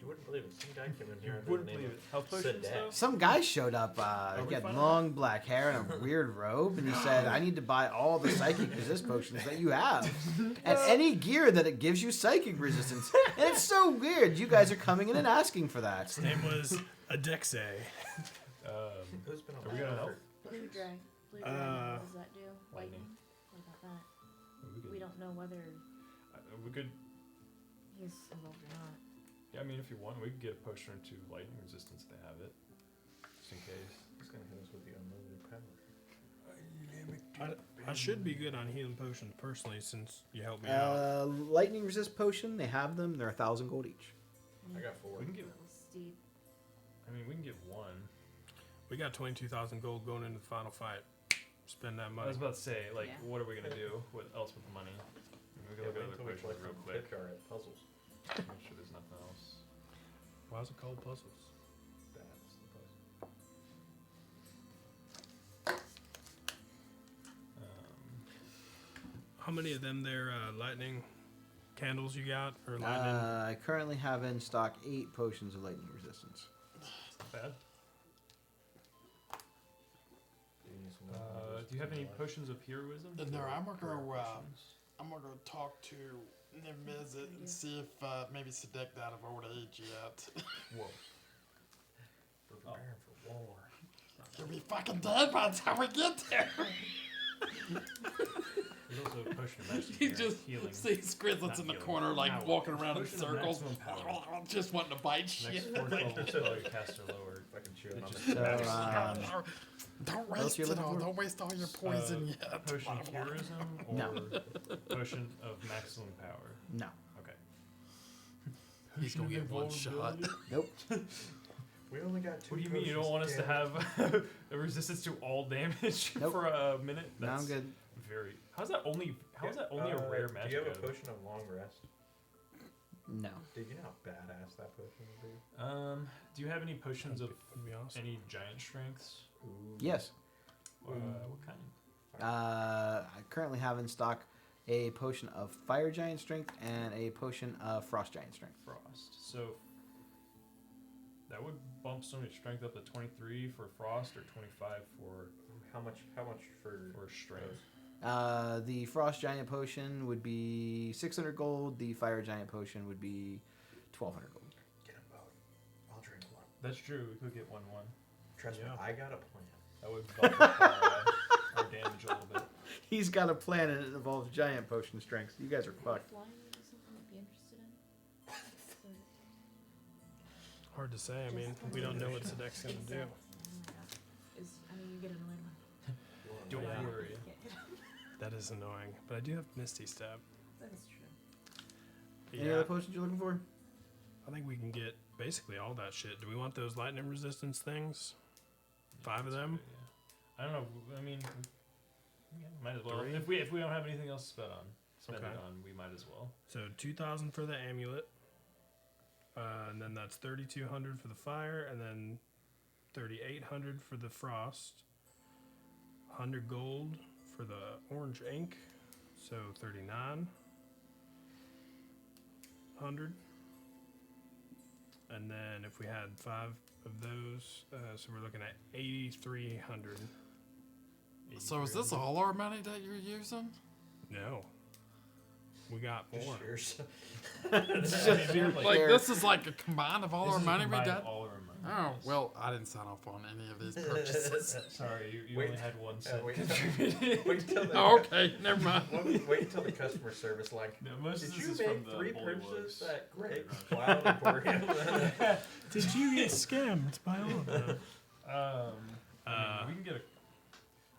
You wouldn't believe it. Some guy came in here You under wouldn't the name believe of it. Health potions, Sedek. though? Some guy showed up. we He had finding long black hair and a weird robe, and he said, "I need to buy all the psychic resist potions that you have, and any gear that it gives you psychic resistance." And it's so weird. You guys are coming in and asking for that. His name was Adexe. Who's been on Are we that gonna help? for- Blue dragon. Blue dragon. What does that do? Lightning. What about that? We could, We don't know whether we could. he's involved or not. Yeah, I mean, if you want, we could get a potion or two lightning resistance if they have it, just in case. He's gonna hit us with the unlimited power. I should be good on healing potions personally since you helped me out. Lightning resist potion. They have them. They're 1,000 gold each. I got 4. We can get. It was steep. I mean, we can get one. We got 22,000 gold going into the final fight. Spend that I money. was about to say, like, Yeah. what are we gonna do? What else with the money? We can look at other potions real quick. Puzzles. Make sure there's nothing else. Why is it called puzzles? That's the puzzle. How many of them there lightning candles you got? Or lightning? I currently have in stock 8 potions of lightning resistance. It's not bad. Do you need some Do you have any potions of heroism? No, I'm gonna go, Potions? I'm gonna go talk to Nimizit and see if maybe Sedek's out of old age yet. Whoa. We're preparing for war. He'll be fucking dead by the time we get there. There's also a potion of magic He just healing. sees Grizzlets Not in the healing. corner, like Power. walking around in Potion of circles, maximum power. just wanting to bite Next shit. 4th level spell you cast or lower. Fucking chewing It on just the So, matters. Don't else waste you it looking all. for? Don't waste all your poison yet. Potion of heroism or No. potion of maximum power? No. Okay. He's gonna get one shot. Nope. We only got 2 What do you mean you don't want us to have a resistance to all damage Nope. for a minute? No, I'm good. Very. How's that only a rare magic? Do you have a item? potion of long rest? No. Dude, you know how badass that potion would be? Do you have any potions of Would be awesome. any giant strengths? Ooh. Yes. What kind? I currently have in stock a potion of fire giant strength and a potion of frost giant strength. Frost. So that would bump somebody's strength up to 23 for frost or 25 for How much for strength. The frost giant potion would be 600 gold. The fire giant potion would be 1,200 gold. Get them both. I'll drink one. That's true. We could get 1/1. Trust me, Yeah. I got a plan. That would bump up our damage a little bit. He's got a plan and it involves giant potion strength. You guys are fucked. Flying is something I'd be interested in. Hard to say. I mean, we don't know what Sedek's gonna do. You get annoyed when Don't Yeah. worry. you get hit. That is annoying. But I do have Misty Step. That is true. Any Yeah, other potions you're looking for? I think we can get basically all that shit. Do we want those lightning resistance things? 5 of them? I don't know. I mean, might as well. 3? If we don't have anything else to spend Okay. it on, we might as well. So 2,000 for the amulet, and then that's 3,200 for the fire, and then 3,800 for the frost. 100 gold for the orange ink, so 3,900. And then if we had 5 of those, so we're looking at 8,300. So is this all our money that you're using? No. We got more. Yours. Like this is like a combine of all our money we got? All our money. Oh, well, I didn't sign off on any of these purchases. Sorry, you Wait. only had one cent wait. contributed. Wait till the, Oh, okay, never mind. wait until the customer service like. No, most Did of this you is make from the 3 Bully purchases Wugs. at Great Cloud Emporium? Did you get scammed by all of them? I mean, we can get a.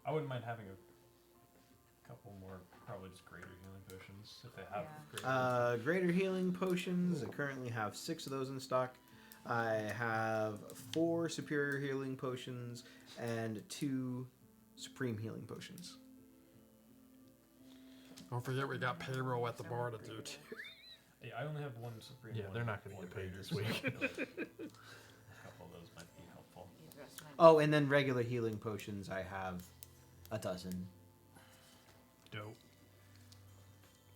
I wouldn't mind having a couple more, probably just greater healing potions if they have Yeah. greater. Greater healing potions. I currently have 6 of those in stock. I have 4 superior healing potions and 2 supreme healing potions. Don't forget we got payroll at the bar to do too. Yeah, I only have one supreme. Yeah, one, they're not gonna one get paid greater, this so week. I feel like a couple of those might be helpful. Oh, and then regular healing potions. I have a dozen. Dope.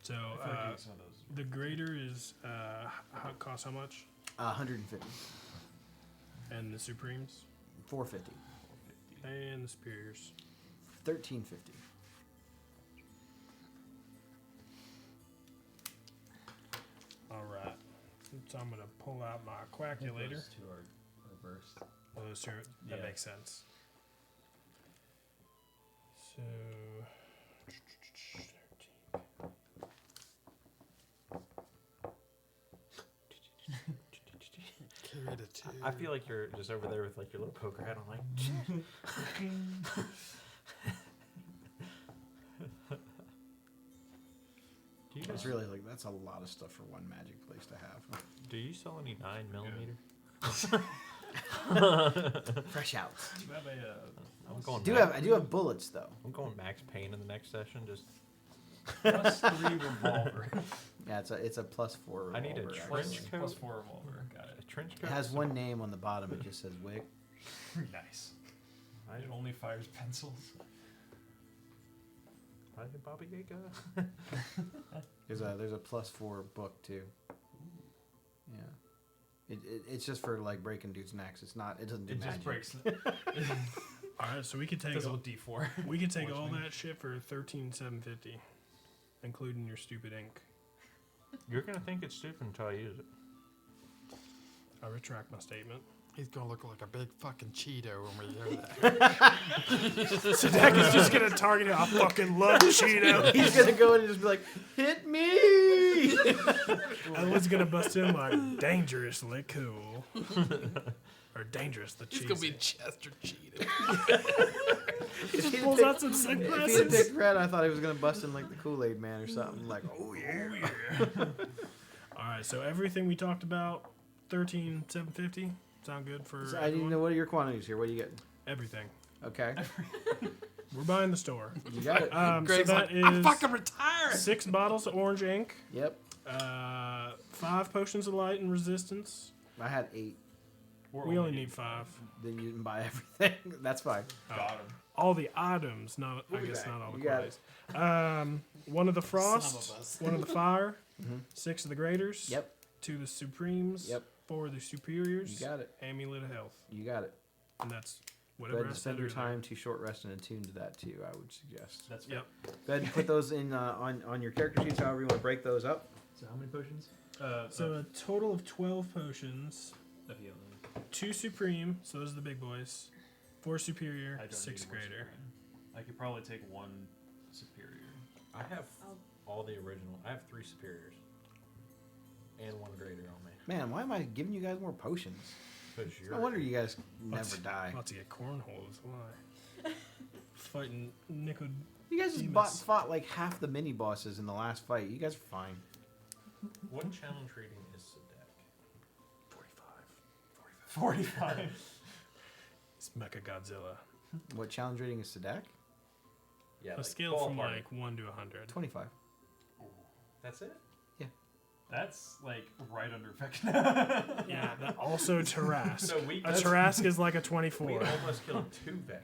So I feel like getting some of those. the greater is how costs how much? 150. And the supremes 450. and the superiors. 1350. All right. So I'm gonna pull out my calculator. Those two are reversed. Well, those two, that Yeah. makes sense. So. Carry the two. I feel like you're just over there with like your little poker hat on, like. Do you It's guys really like that's a lot of stuff for one magic place to have. do you sell any 9mm? Fresh out. Do you have a? I'm going. I do have bullets though. I'm going Max Payne in the next session. Just +3 revolver. Yeah, it's a +4 revolver. I need a actually. trench coat. +4 revolver. Got a it. trench It coat. has one name on the bottom. It just says Wick. Nice. It only fires pencils. I think Bobby Yaga. There's a +4 book too. Yeah. It's just for like breaking dudes' necks. It doesn't do It magic. just breaks. All right, so we could take Does a all, D4. we could take all Watch me. that shit for $13,750, including your stupid ink. You're gonna think it's stupid until I use it. I retract my statement. He's gonna look like a big fucking Cheeto when we hear that. Sadek is just gonna target it. I fucking love Cheeto. He's gonna go in and just be like, "Hit me!" I was gonna bust in like dangerously cool. Or dangerous the He's cheese. gonna be Chester Cheeto. He just pulls out some If he had sunglasses. picked red, I thought he was gonna bust in like the Kool-Aid Man or something. Like, oh yeah. All right, so everything we talked about, $13,750. Sound good for So I need to everyone? know what are your quantities here. What do you get? Everything. Okay, We're buying the store. you got it. So Greg's that like, I'm is fucking retiring. 6 bottles of orange ink, Yep, 5 potions of light and resistance. I had 8. We only need 5. Then you didn't buy everything. That's fine. Got him. All the items, not I be guess back. not all the You got quantities. 1 of the frost, Some of us. 1 of the fire, Mhm. 6 of the graders. Yep, 2 of the supremes. Yep. 4 of the superiors. you got it. Amulet of health, You got it. and that's Go whatever ahead I and said spend your earlier. time to short rest and attune to that too. I would suggest. That's Yep. Go ahead and put those in on your character sheets. However you want to break those up. So how many potions? So a total of 12 potions, of healing. 2 supreme, so those are the big boys. 4 superior, I don't 6 need more greater. supreme. I could probably take 1 superior. I have Oh. all the original. I have 3 superiors and 1 greater on me. Man, why am I giving you guys more potions? Because No wonder you guys never die. About to get cornhole is why. Fighting Nico. You guys just Demas. fought like half the mini bosses in the last fight. You guys are fine. What challenge rating is Sadek? 45. It's Mecha Godzilla. What challenge rating is Sadek? Yeah, A scale from ballpark. like 1 to 100. 25. That's it. That's like right under Vecna. Yeah, that also Tarask. So we A Tarask is like a we 24. almost killed 2 Vecnas.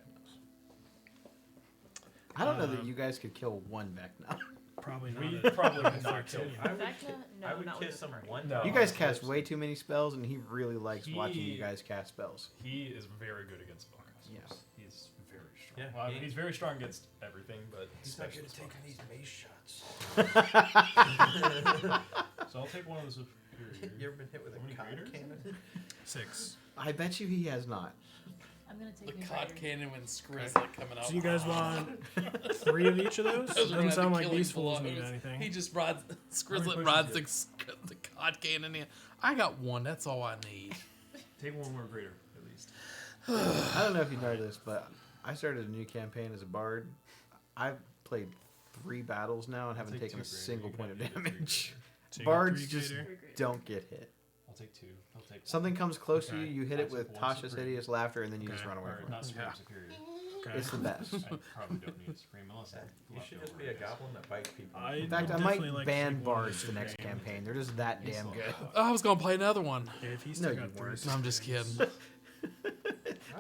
I don't know that you guys could kill one Vecna. Probably not. We a- probably could not kill 13. him. I would, Vecna? ki- No, I would not kiss with him the one No. time. You guys cast way too many spells, and he really likes watching you He- guys cast spells. He is very good against spellcasters. Yeah. He's very strong. Yeah, Well, I mean, he- he's very strong against everything, but He's not especially good at taking these spellcasters. mace shots. So I'll take 1 of the superior. You ever been hit with How a many cotton graders? cannon? 6. I bet you he has not. I'm gonna The take new cod writer. cannon when Skrizzlet coming out. So you guys want 3 of each of those? Those are Doesn't gonna sound be like killing these fools blows. need anything. He just rods. Skrizzlet potions rods you the cod cannon in. I got 1. That's all I need. Take 1 more greater, at least. I don't know if you know this, but I started a new campaign as a bard. I've played 3 battles now and haven't take taken a 2 greater. single You point of can have to do 3 damage. So you got Bards 3 just greater? don't get hit. I'll take 2. I'll take Something comes close to Okay. you, you hit it I'll with take one Tasha's supreme. hideous laughter, and then you just Okay. run away Or from it. not Supreme Yeah. Superior. Okay. It's the best. I probably don't need a Supreme unless I You should just be a goblin that bites people. I In fact, would I might definitely like to ban take one of bards the next Supreme. campaign. They're just that damn good. I was gonna play another one. Yeah, if he's No, still you got 3 weren't. No, I'm just Supremes. kidding.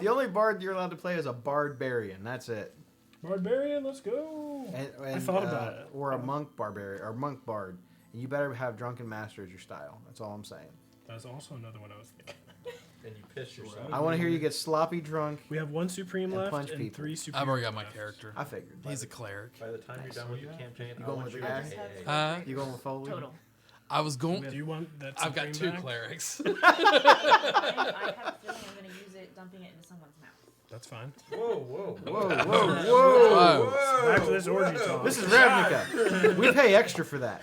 The only bard you're allowed to play is a barbarian. That's it. Barbarian, let's go. And, thought about it. Or a monk barbarian or monk bard. And you better have drunken master as your style. That's all I'm saying. That's also another one I was thinking. And you piss yourself. I want to hear you get sloppy drunk. We have 1 Supreme And left punch and people. 3 Supreme. I've already got my left. character. I figured. He's a cleric. By the time Nice. you're done with the campaign, You I going want with you the to axe? AA. Huh? You going with Foley? Total. I was going. Do you want that? I've got Supreme 2 back? clerics. I have a feeling I'm gonna use it, dumping it into someone's mouth. That's fine. Whoa, whoa, Whoa, whoa, whoa! Whoa. Back to this orgy talk. This is Ravnica. We pay extra for that.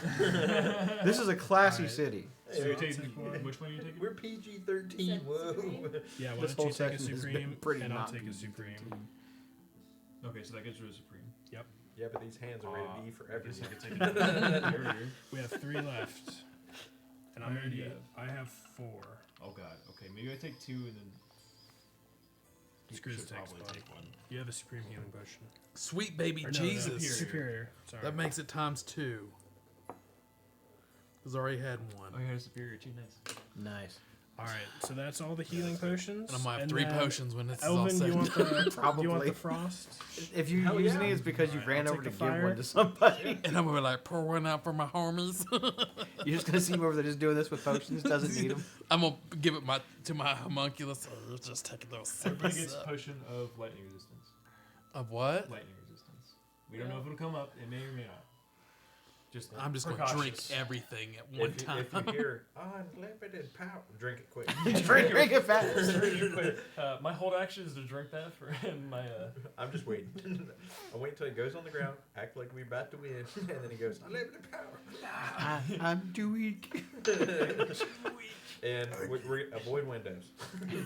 This is a classy Alright. city. So I'll you're taking take one. which one are you taking? We're PG-13. Whoa. Yeah, why This don't whole you take a section has been Supreme pretty and I'll not take a PG-13. Supreme. Okay, so that gives you a Supreme. Yeah, but these hands are rated E for I guess I everything. could take a barrier. We have 3 left. And How I'm many do you already. I have 4. Oh god. Okay, maybe I take 2 and then. You Screws should takes probably one. take one. You have a Supreme Healing Potion. Sweet baby Or no, Jesus. Superior. Sorry. That makes it times 2. Cause I already had one. Oh, you had a superior too. Nice. Nice. All right, so that's all the healing potions. And I'm gonna have 3 then, potions when this is all Elvin, said. do you want the do you want Probably. the frost? If you're Hell using yeah. it, it's because you Alright, ran I'll over to take give the fire. one to somebody. And I'm gonna be like, pour one out for my homies. You're just gonna see him over there just doing this with potions. Doesn't need them. I'm gonna give it to my homunculus. Oh, just taking those Everybody sips gets a up. potion of lightning resistance. Of what? Lightning resistance. We don't know if it'll come up. It may or may not. Just I'm just gonna drink precautious. everything at one time. If you hear unlimited power, drink it quick. Drink it fast. My hold action is to drink that for my. I'm just waiting. I'm waiting until he goes on the ground, act like we're about to win, and then he goes unlimited power. I'm too weak. And we avoid windows.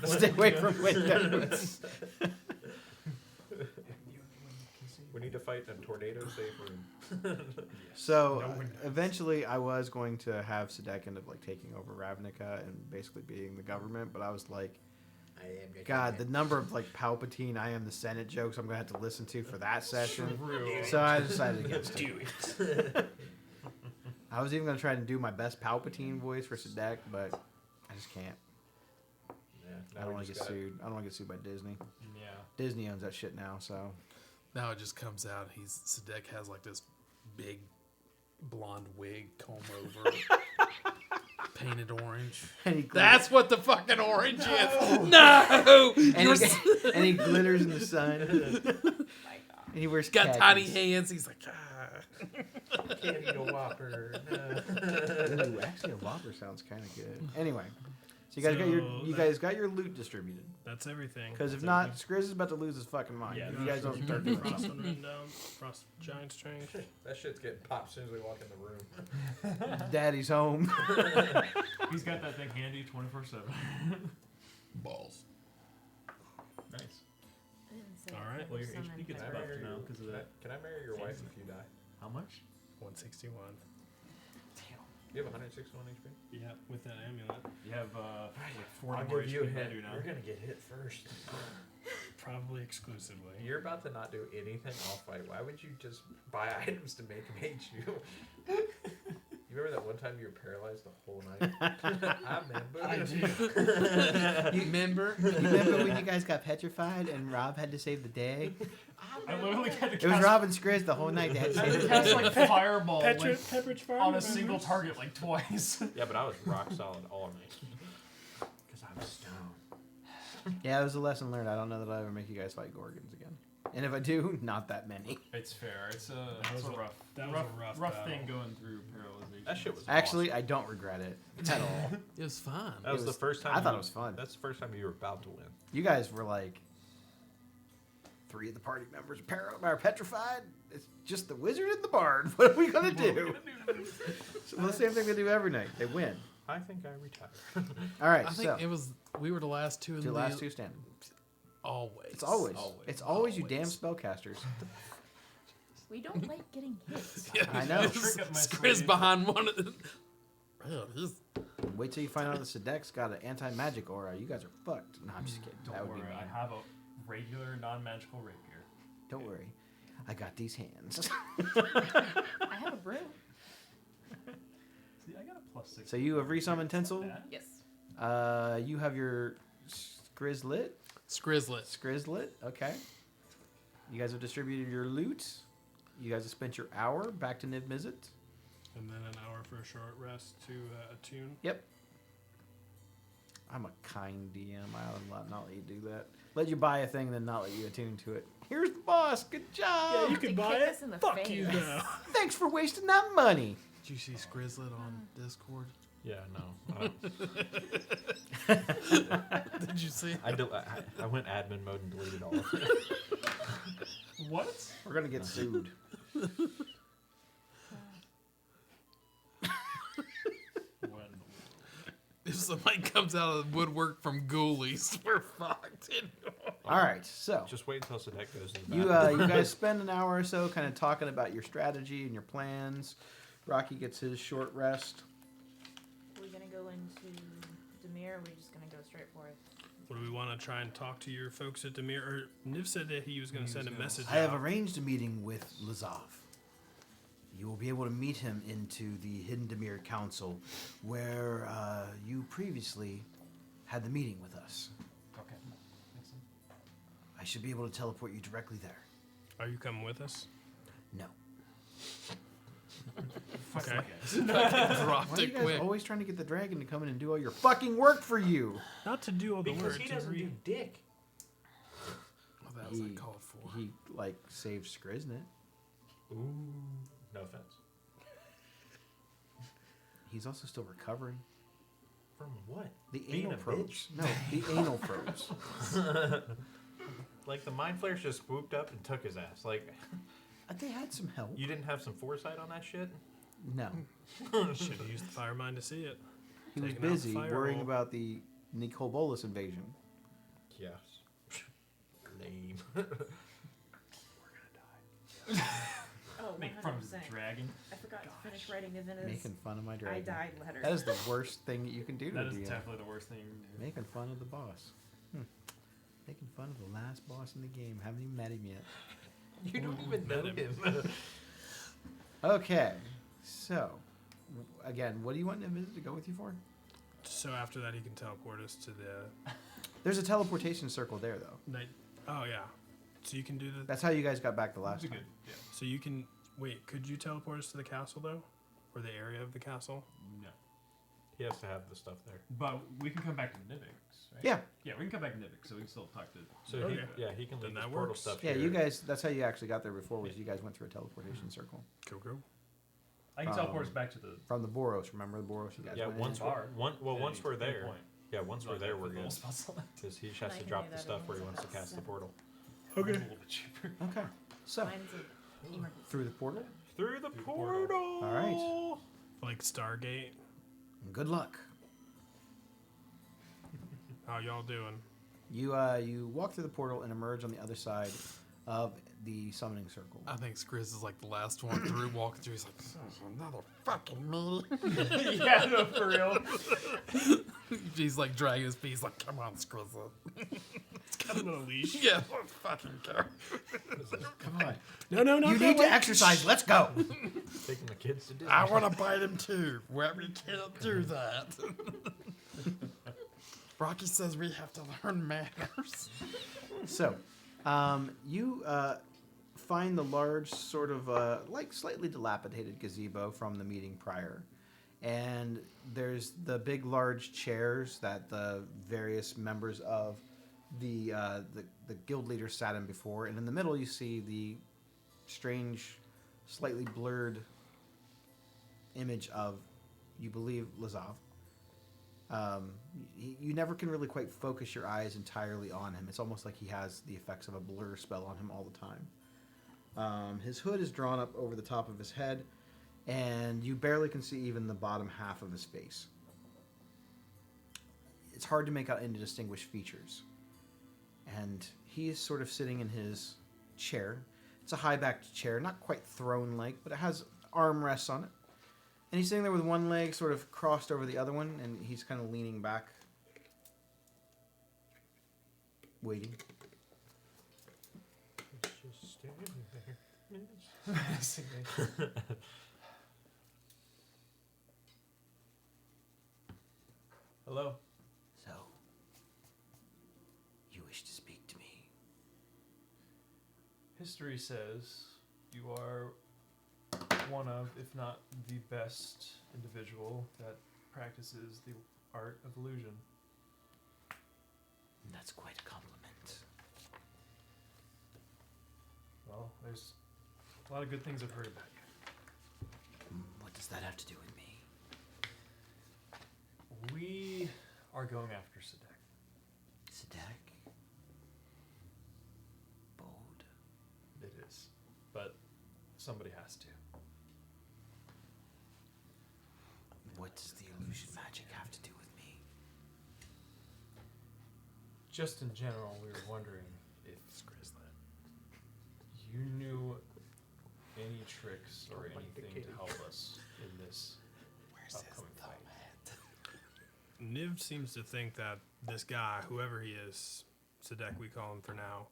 Stay away from windows. We need to fight in a tornado-safe room. So No windows. eventually, I was going to have Sadek end up like taking over Ravnica and basically being the government, but I was like, I am your God, the champion. number of like Palpatine, I am the Senate jokes I'm gonna have to listen to for that session. True. So I decided against it. I was even gonna try to do my best Palpatine voice for Sadek, but I just can't. Yeah, I now don't we want to just get gotta- sued. I don't want to get sued by Disney. Yeah. Disney owns that shit now, so Now it just comes out. Sadek has like this big blonde wig comb over, painted orange. and he That's what the fucking orange is. No, and you're he, and he glitters in the sun. And he wears got tiny khakis. hands. He's like, ah. Can't eat a Whopper. No. Ooh, actually, a Whopper sounds kind of good. Anyway, so you guys got your So guys got your loot distributed. That's everything. Because if That's not, everything. Skriz is about to lose his fucking mind. Yeah, if you guys don't start doing Frost something. written down. Frost giant strength. That shit's getting popped as soon as we walk in the room. Daddy's home. He's got that thing handy 24/7. Balls. Nice. I didn't say All right. it Well, your was summon HP gets by buffed bird. now because of that. Can I marry your wife if you die? How much? 161. You have 161 HP? Yeah, with that amulet. You have like 4 I'll more give you a HP than I hint. do now. You're gonna get hit first. Probably exclusively. You're about to not do anything off fight. Why would you just buy items to make him hate you? You remember that one time you were paralyzed the whole night? I remember. You remember? You remember when you guys got petrified and Rob had to save the day? I literally had to It was cast, Rob and Skriz the whole night. They had to I had save to the cast day. like fireball like, Pepperidge Farm on a members? single target like twice. Yeah, but I was rock solid all night. Because I'm stoned. Yeah, it was a lesson learned. I don't know that I'll ever make you guys fight Gorgons again. And if I do, not that many. It's fair. It's That a was a- rough, that was a rough battle. thing going through paralyzation. That shit was Actually, I don't regret it at all. It was fun. That was It the was- first time. I thought you- it was fun. That's the first time you were about to win. You guys were like 3 of the party members are petrified. It's just the wizard and the bard. What are we gonna do? So, well, the same thing they do every night. They win. I think I retired. All right, I think so it was. We were the last two in the the last two standing. Always. It's always. Always. It's always you damn Always. spellcasters. We don't like getting hit. I know. Trick up my Skriz sleeve. behind one of the. Well, he's Wait till you find out the Sedek's got an anti-magic aura. You guys are fucked. No, I'm just kidding. Don't that would worry, be mean. I have a regular non-magical rapier. Don't worry. I got these hands. I have a broom. See, I got a +6. So you have resummoned Tinsel. Bad. Yes. You have your Skrizlet. Skrizlet. Skrizlet. Okay. You guys have distributed your loot. You guys have spent your hour back to Niv Mizzet. And then an hour for a short rest to attune. Yep. I'm a kind DM. I'll not let you do that. Let you buy a thing, then not let you attune to it. Here's the boss. Good job. Yeah, you To can kick buy us it. in the Fuck face. you now. Thanks for wasting that money. Did you see Skrizlet on Discord? Yeah, no. Did you see? I went admin mode and deleted all of it. What? We're gonna get sued. If somebody comes out of the woodwork from Ghoulies, we're fucked. All right. So Just wait until Sadek goes to the you bathroom. you guys spend an hour or so kind of talking about your strategy and your plans. Rocky gets his short rest. Are we gonna go into Demir, or are we just gonna go straight for it? What do we want to try and talk to your folks at Demir? Or Niv said that he was going to send a message I have out. arranged a meeting with Lazav. You will be able to meet him into the Hidden Demir Council, where you previously had the meeting with us. Okay. Makes sense. I should be able to teleport you directly there. Are you coming with us? No. Okay. Dropped Why are you it guys quick. always trying to get the dragon to come in and do all your fucking work for you? Not to do all the Because work. he to doesn't do dick. Well, that was uncalled for. He like saved Skriznet. Ooh. No offense. He's also still recovering. From what? The Being anal a probes. No, the anal probes. Like the mind flayers just swooped up and took his ass. Like They had some help. you didn't have some foresight on that shit. No, Should have used the fire mine to see it. he was Taking out the busy firewall. worrying about the Nicol Bolas invasion. Yes. Lame. Oh, Make fun of 100%. the dragon. I forgot to finish writing Divina's Making fun of my I dragon. died letter. That is the worst thing that you can do to That a is DM. definitely the worst thing you can do. Making fun of the boss. Making fun of the last boss in the game. Haven't even met him yet. You don't even know Met him. Okay, so again, what do you want Niv to go with you for? So after that, he can teleport us to the There's a teleportation circle there, though. night. Oh yeah. So you can do the. That's how you guys got back the last That'd be time. good. Yeah. So you can wait. Could you teleport us to the castle though, or the area of the castle? No. He has to have the stuff there. But we can come back to Nivix, right? Yeah, Yeah, we can come back to Nivix, so we can still talk to. So Okay. he can Then leave that his portal works. stuff yeah. here. You guys. That's how you actually got there before. Was you guys went through a teleportation circle Cool. I can teleport us back to the from the Boros? Remember the Boros? You guys Yeah, went once in? bar. once we're Good there. point. Yeah, once we're there, we're good. Almost spell select. Because he just And has I to can drop do the that stuff in where he like wants to about cast the 7. portal. Mine's a little bit cheaper. Okay, so Mine's an emergency. through the portal. Through the Through the portal. portal. All right. Like Stargate. Good luck. How y'all doing? You walk through the portal and emerge on the other side of the summoning circle. I think Skriz is like the last one through, walking through. He's like, another fucking me. Yeah, no, for real. He's like dragging his feet. He's like, come on, Skriz. Got him on a leash. Yeah, let's fucking go. Come on. No, not You that need to way. exercise. Let's go. Taking the kids to Disney. I want to bite him too. Well, we can't do that. Rocky says we have to learn manners. So, you find the large, sort of like slightly dilapidated gazebo from the meeting prior, and there's the big, large chairs that the various members of the guild leaders sat in before, and in the middle you see the strange, slightly blurred image of, you believe, Lazav. You never can really quite focus your eyes entirely on him. It's almost like he has the effects of a blur spell on him all the time. His hood is drawn up over the top of his head, and you barely can see even the bottom half of his face. It's hard to make out any distinguished features. and he is sort of sitting in his chair. It's a high-backed chair, not quite throne-like, but it has armrests on it. And he's sitting there with one leg sort of crossed over the other one, and he's kind of leaning back, waiting. It's just standing there. Hello. So, you wish to speak to me? History says you are one of, if not the best individual that practices the art of illusion. That's quite a compliment. Well, there's a lot of good things I've heard about you. What does that have to do with me? We are going after Sadek. Sadak? Bold. It is. But somebody has to. What does the illusion magic have to do with me? Just in general, we were wondering if you knew any tricks or anything to help us in this upcoming fight. Niv seems to think that this guy, whoever he is, Sadek we call him for now,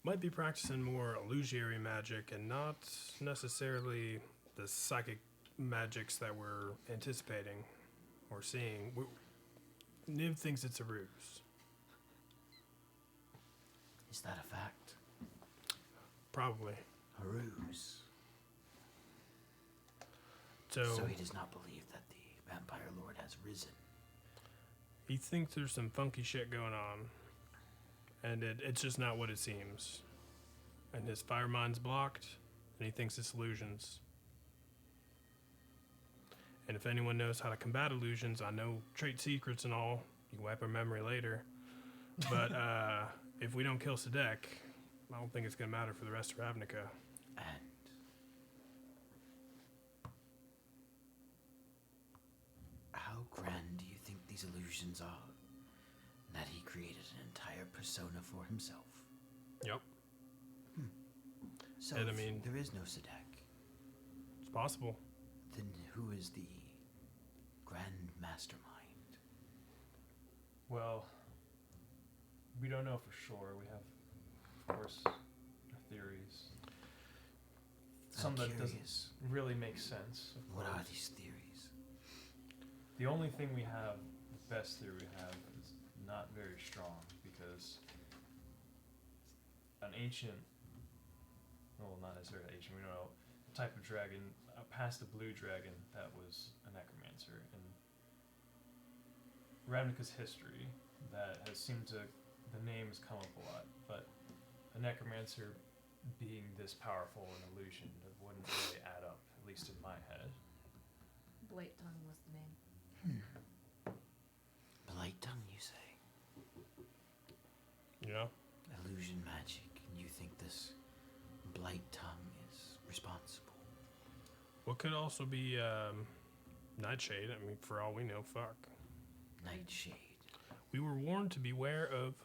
might be practicing more illusory magic and not necessarily the psychic magics that we're anticipating or seeing. Niv thinks it's a ruse. Is that a fact? Probably. A ruse. So he does not believe that the Vampire Lord has risen. he thinks there's some funky shit going on, and it's just not what it seems. And his fire mind's blocked, and he thinks it's illusions. And if anyone knows how to combat illusions, I know trait secrets and all. You can wipe our memory later. But if we don't kill Sadek, I don't think it's going to matter for the rest of Ravnica. And how grand do you think these illusions are? That he created an entire persona for himself. Yep, So And I if mean- there is no Sadek, it's possible. then who is the grand mastermind? Well, we don't know for sure. We have, of course, our theories. Some I'm that doesn't curious. really make sense. Of What are course. these theories? The only thing we have, the best theory we have, is not very strong because an ancient, well, not necessarily ancient, we don't know, type of dragon, past the blue dragon that was a necromancer. In Ravnica's history, that has seemed to, the name has come up a lot, but a necromancer being this powerful an illusion, it wouldn't really add up, at least in my head. Blight Tongue was the name. Blight tongue, you say? Yeah. Illusion magic. And you think this blight tongue is responsible? What could also be Nightshade? I mean, for all we know, fuck. Nightshade. We were warned to beware of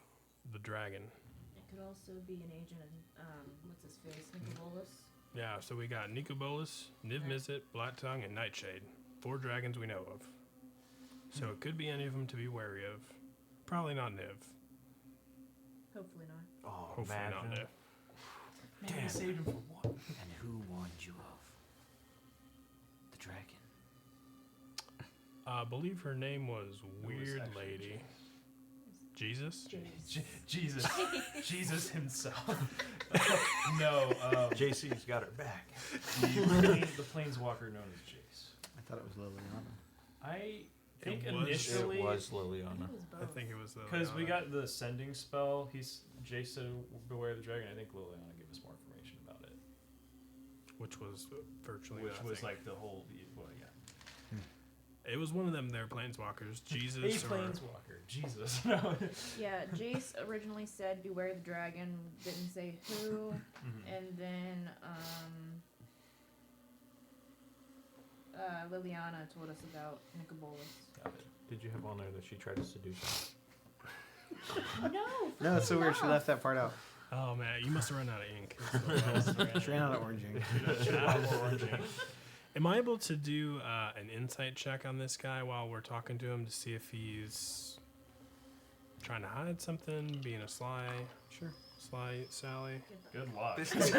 the dragon. It could also be an agent of, what's his face, Nicobolus. Yeah, so we got Nicobolus, Niv Mizzet, Black Tongue, and Nightshade. 4 dragons we know of. So it could be any of them to be wary of. Probably not Niv. Hopefully not. Oh, Hopefully not imagine. Niv. Maybe Damn. I saved him for what? And who warned you of the dragon? I believe her name was It was Weird actually Lady. Jesus? Jesus. Jesus himself. No, JC's got her back. the planeswalker known as Jace. I thought it was Liliana. I think It was- initially, It was I think Liliana. it was both. I think it was the. because we got the sending spell, Jace said beware the dragon. I think Liliana gave us more information about it, Which was virtually which was nothing. like the whole, well, yeah. It was one of them, their planeswalkers. A Jesus or. planeswalker, Jesus. No. Yeah, Jace originally said beware the dragon, didn't say who, and then Liliana told us about Nicobolus. Got it. Did you have on there that she tried to seduce him? No, it's so weird. She left that part out. Oh man, you must have run out of ink. That's what it was. She ran out of orange ink. Am I able to do an insight check on this guy while we're talking to him to see if he's trying to hide something, being a sly Sally? Good luck. This is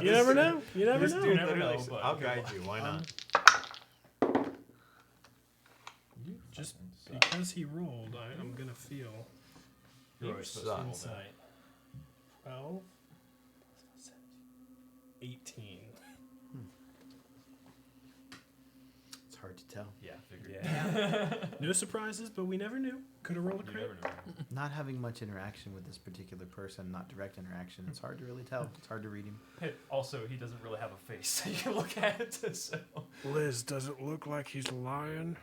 You never know. You never This know. dude never know, but I'll good guide luck. you. Why not? Just because he rolled, I'm gonna feel. You're always supposed to roll that. Insight. 12. 18. It's hard to tell. Yeah, figured. Yeah. No surprises, but we never knew. Could have rolled a You crit. never know. Not having much interaction with this particular person, not direct interaction, it's hard to really tell. It's hard to read him. Hey, also, he doesn't really have a face that you can look at. So Liz, does it look like he's lying?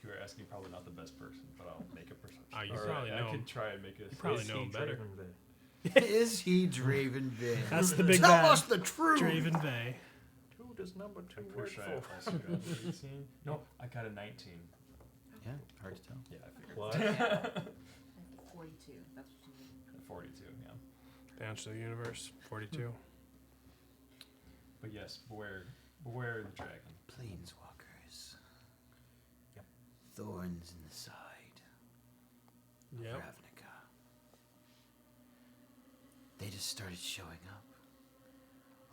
you were asking probably not the best person, but I'll make a perception. Oh, you Or probably I know him. could try and make a. You probably Is know he him better. Draven Bay? Is he Draven Vane? That's the big Tell bad. us the truth. Draven Bay. Who does number 2 I'm work pretty sure I for? also got 18. No, I got a 19. Yeah, hard to tell. Yeah, I figured. What? 42. That's what you need. 42, yeah. Bounce to the universe. 42. But yes, beware the dragon. Planeswalkers. Yep. Thorns in the side. Yep. Ravnica. They just started showing up.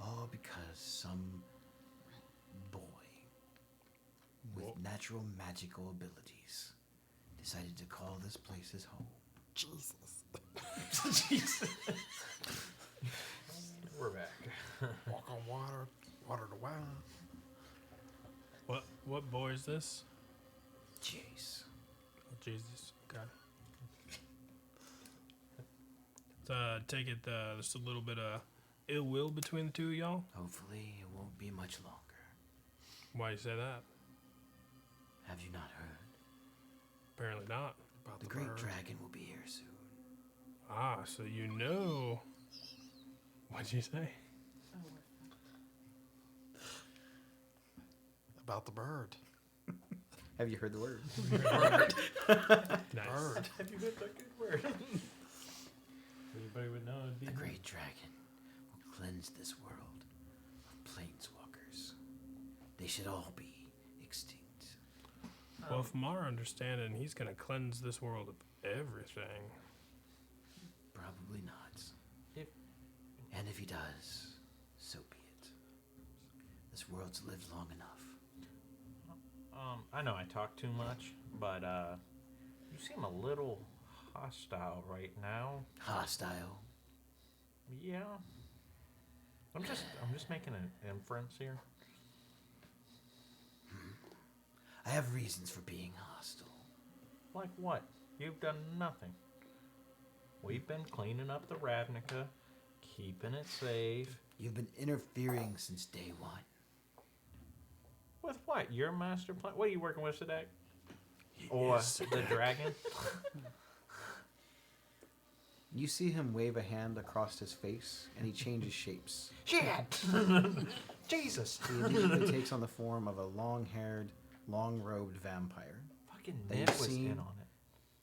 All because some boy with Whoa. natural magical abilities decided to call this place his home. Jesus. We're back. Walk on water, water to wine. What boy is this? Jace. Oh, Jesus. Okay. Take it there's a little bit of ill will between the two of y'all. Hopefully it won't be much longer. Why you say that? Have you not heard? Apparently not. About The the great bird. dragon will be here soon. Ah, so you know. What'd you say? About the bird. Have you heard the word? Nice. Bird. Have you heard that good word? Anybody would know it'd be The great dragon will cleanse this world of planeswalkers. They should all be extinct. Well, from our understanding, he's gonna cleanse this world of everything. Probably not. And if he does, so be it. This world's lived long enough. I know I talk too much, but you seem a little hostile right now. Hostile. Yeah. I'm just making an inference here. I have reasons for being hostile. Like what? You've done nothing. We've been cleaning up the Ravnica, keeping it safe. You've been interfering since day one. With what? Your master plan? What are you working with, Sadek? Or the dragon? You see him wave a hand across his face, and he changes shapes. Shit! Jesus! He immediately takes on the form of a long-haired, long-robed vampire. Fucking That Ned you've was seen in on it.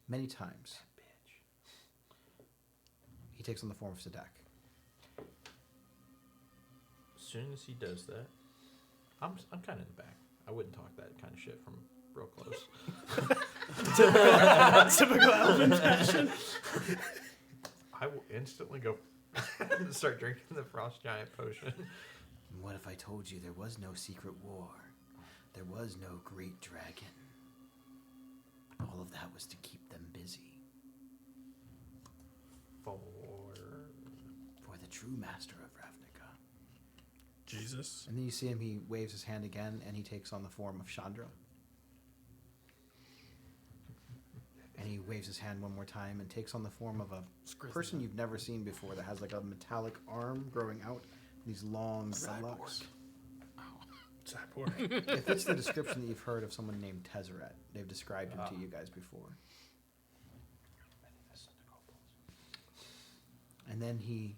many times. Bitch. He takes on the form of Sadak. As soon as he does that, I'm kind of in the back. I wouldn't talk that kind of shit from real close. Typical elven fashion. I will instantly go and start drinking the Frost Giant potion. And what if I told you there was no secret war? There was no great dragon. All of that was to keep them busy. For For the true master of Ravnica. Jesus. And then you see him, he waves his hand again, and he takes on the form of Chandra. And he waves his hand one more time and takes on the form of a person you've never seen before that has like a metallic arm growing out, these long dreadlocks. Cyborg. It fits the description that you've heard of someone named Tezzeret. They've described him to you guys before. And then he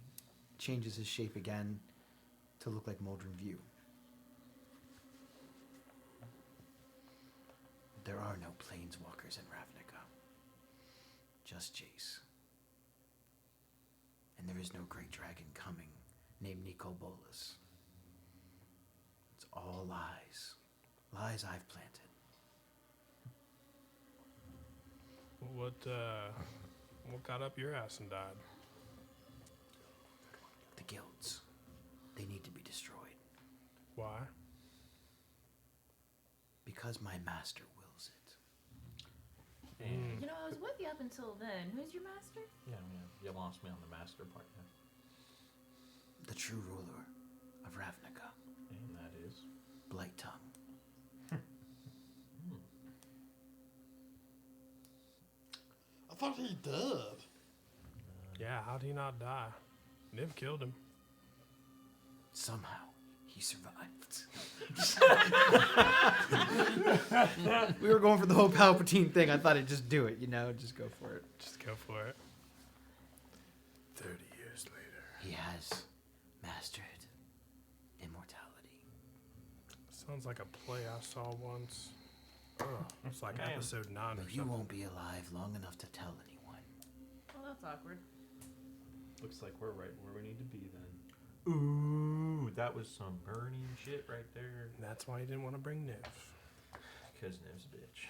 changes his shape again to look like Moldrin View. There are no planeswalkers in Ravnica. just Jace. And there is no great dragon coming named Nicol Bolas. It's all lies. Lies I've planted. What got up your ass and died? The guilds. They need to be destroyed. Why? Because my master wills it. And You know, I was with you up until then. Who's your master? yeah, you lost me on the master part now. The true ruler of Ravnica. And that is. Blight Tongue. I thought he did. Yeah, how'd he not die? Niv killed him. Somehow, he survived. We were going for the whole Palpatine thing. I thought I'd just do it, you know, just go for it. Just go for it. 30 years later. He has mastered immortality. Sounds like a play I saw once. Ugh, it's like Man. episode 9 or But you something. won't be alive long enough to tell anyone. Oh, that's awkward. Looks like we're right where we need to be then. Ooh, that was some burning shit right there. And that's why he didn't want to bring Niv. Because Niv's a bitch.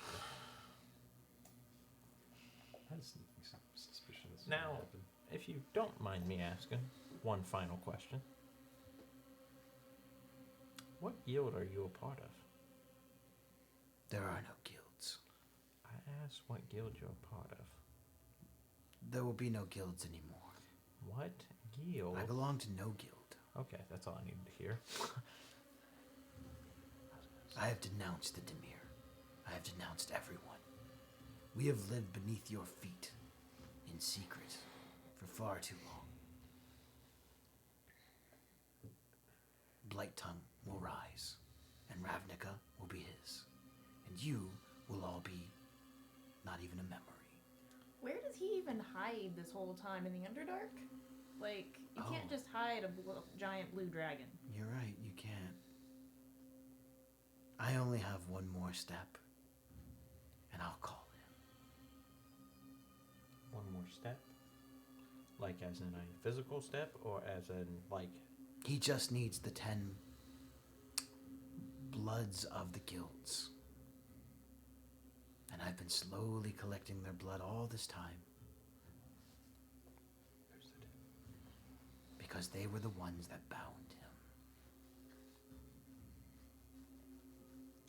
I had a sneaking suspicion this was Now- gonna happen. If you don't mind me asking, one final question. What guild are you a part of? There are no guilds. I asked what guild you're a part of. There will be no guilds anymore. What guild? I belong to no guild. Okay, that's all I needed to hear. I have denounced the Demir. I have denounced everyone. We have lived beneath your feet, in secret, for far too long. Blight Tongue will rise, and Ravnica will be his. And you will all be not even a memory. Where does he even hide this whole time in the Underdark? Like, you can't Oh. just hide a giant blue dragon. You're right, you can't. I only have one more step, and I'll call him. One more step? Like as in a physical step or as in like He just needs the 10 bloods of the guilds. And I've been slowly collecting their blood all this time. Because they were the ones that bound him.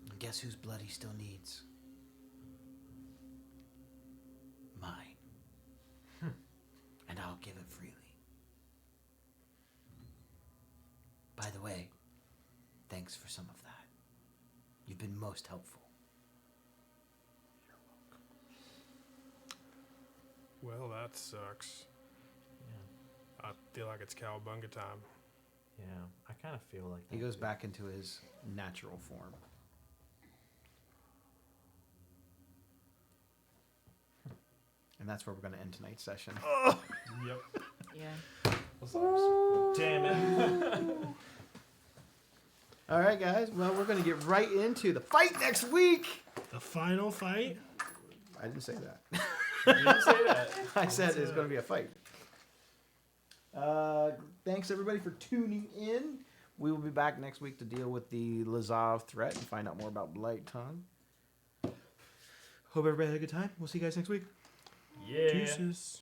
And guess whose blood he still needs? Mine. And I'll give it freely. By the way, thanks for some of that. You've been most helpful. Well, that sucks. yeah. I feel like it's cowabunga time. Yeah. I kinda feel like He that goes too. back into his natural form. And that's where we're going to end tonight's session. Yep. Yeah. Damn it. All right, guys. Well, we're going to get right into the fight next week. The final fight? I didn't say that. You didn't say that. I said it's going to be a fight. Thanks, everybody, for tuning in. We will be back next week to deal with the Lazav threat and find out more about Blight Tongue. Hope everybody had a good time. We'll see you guys next week. Yeah. Deuces.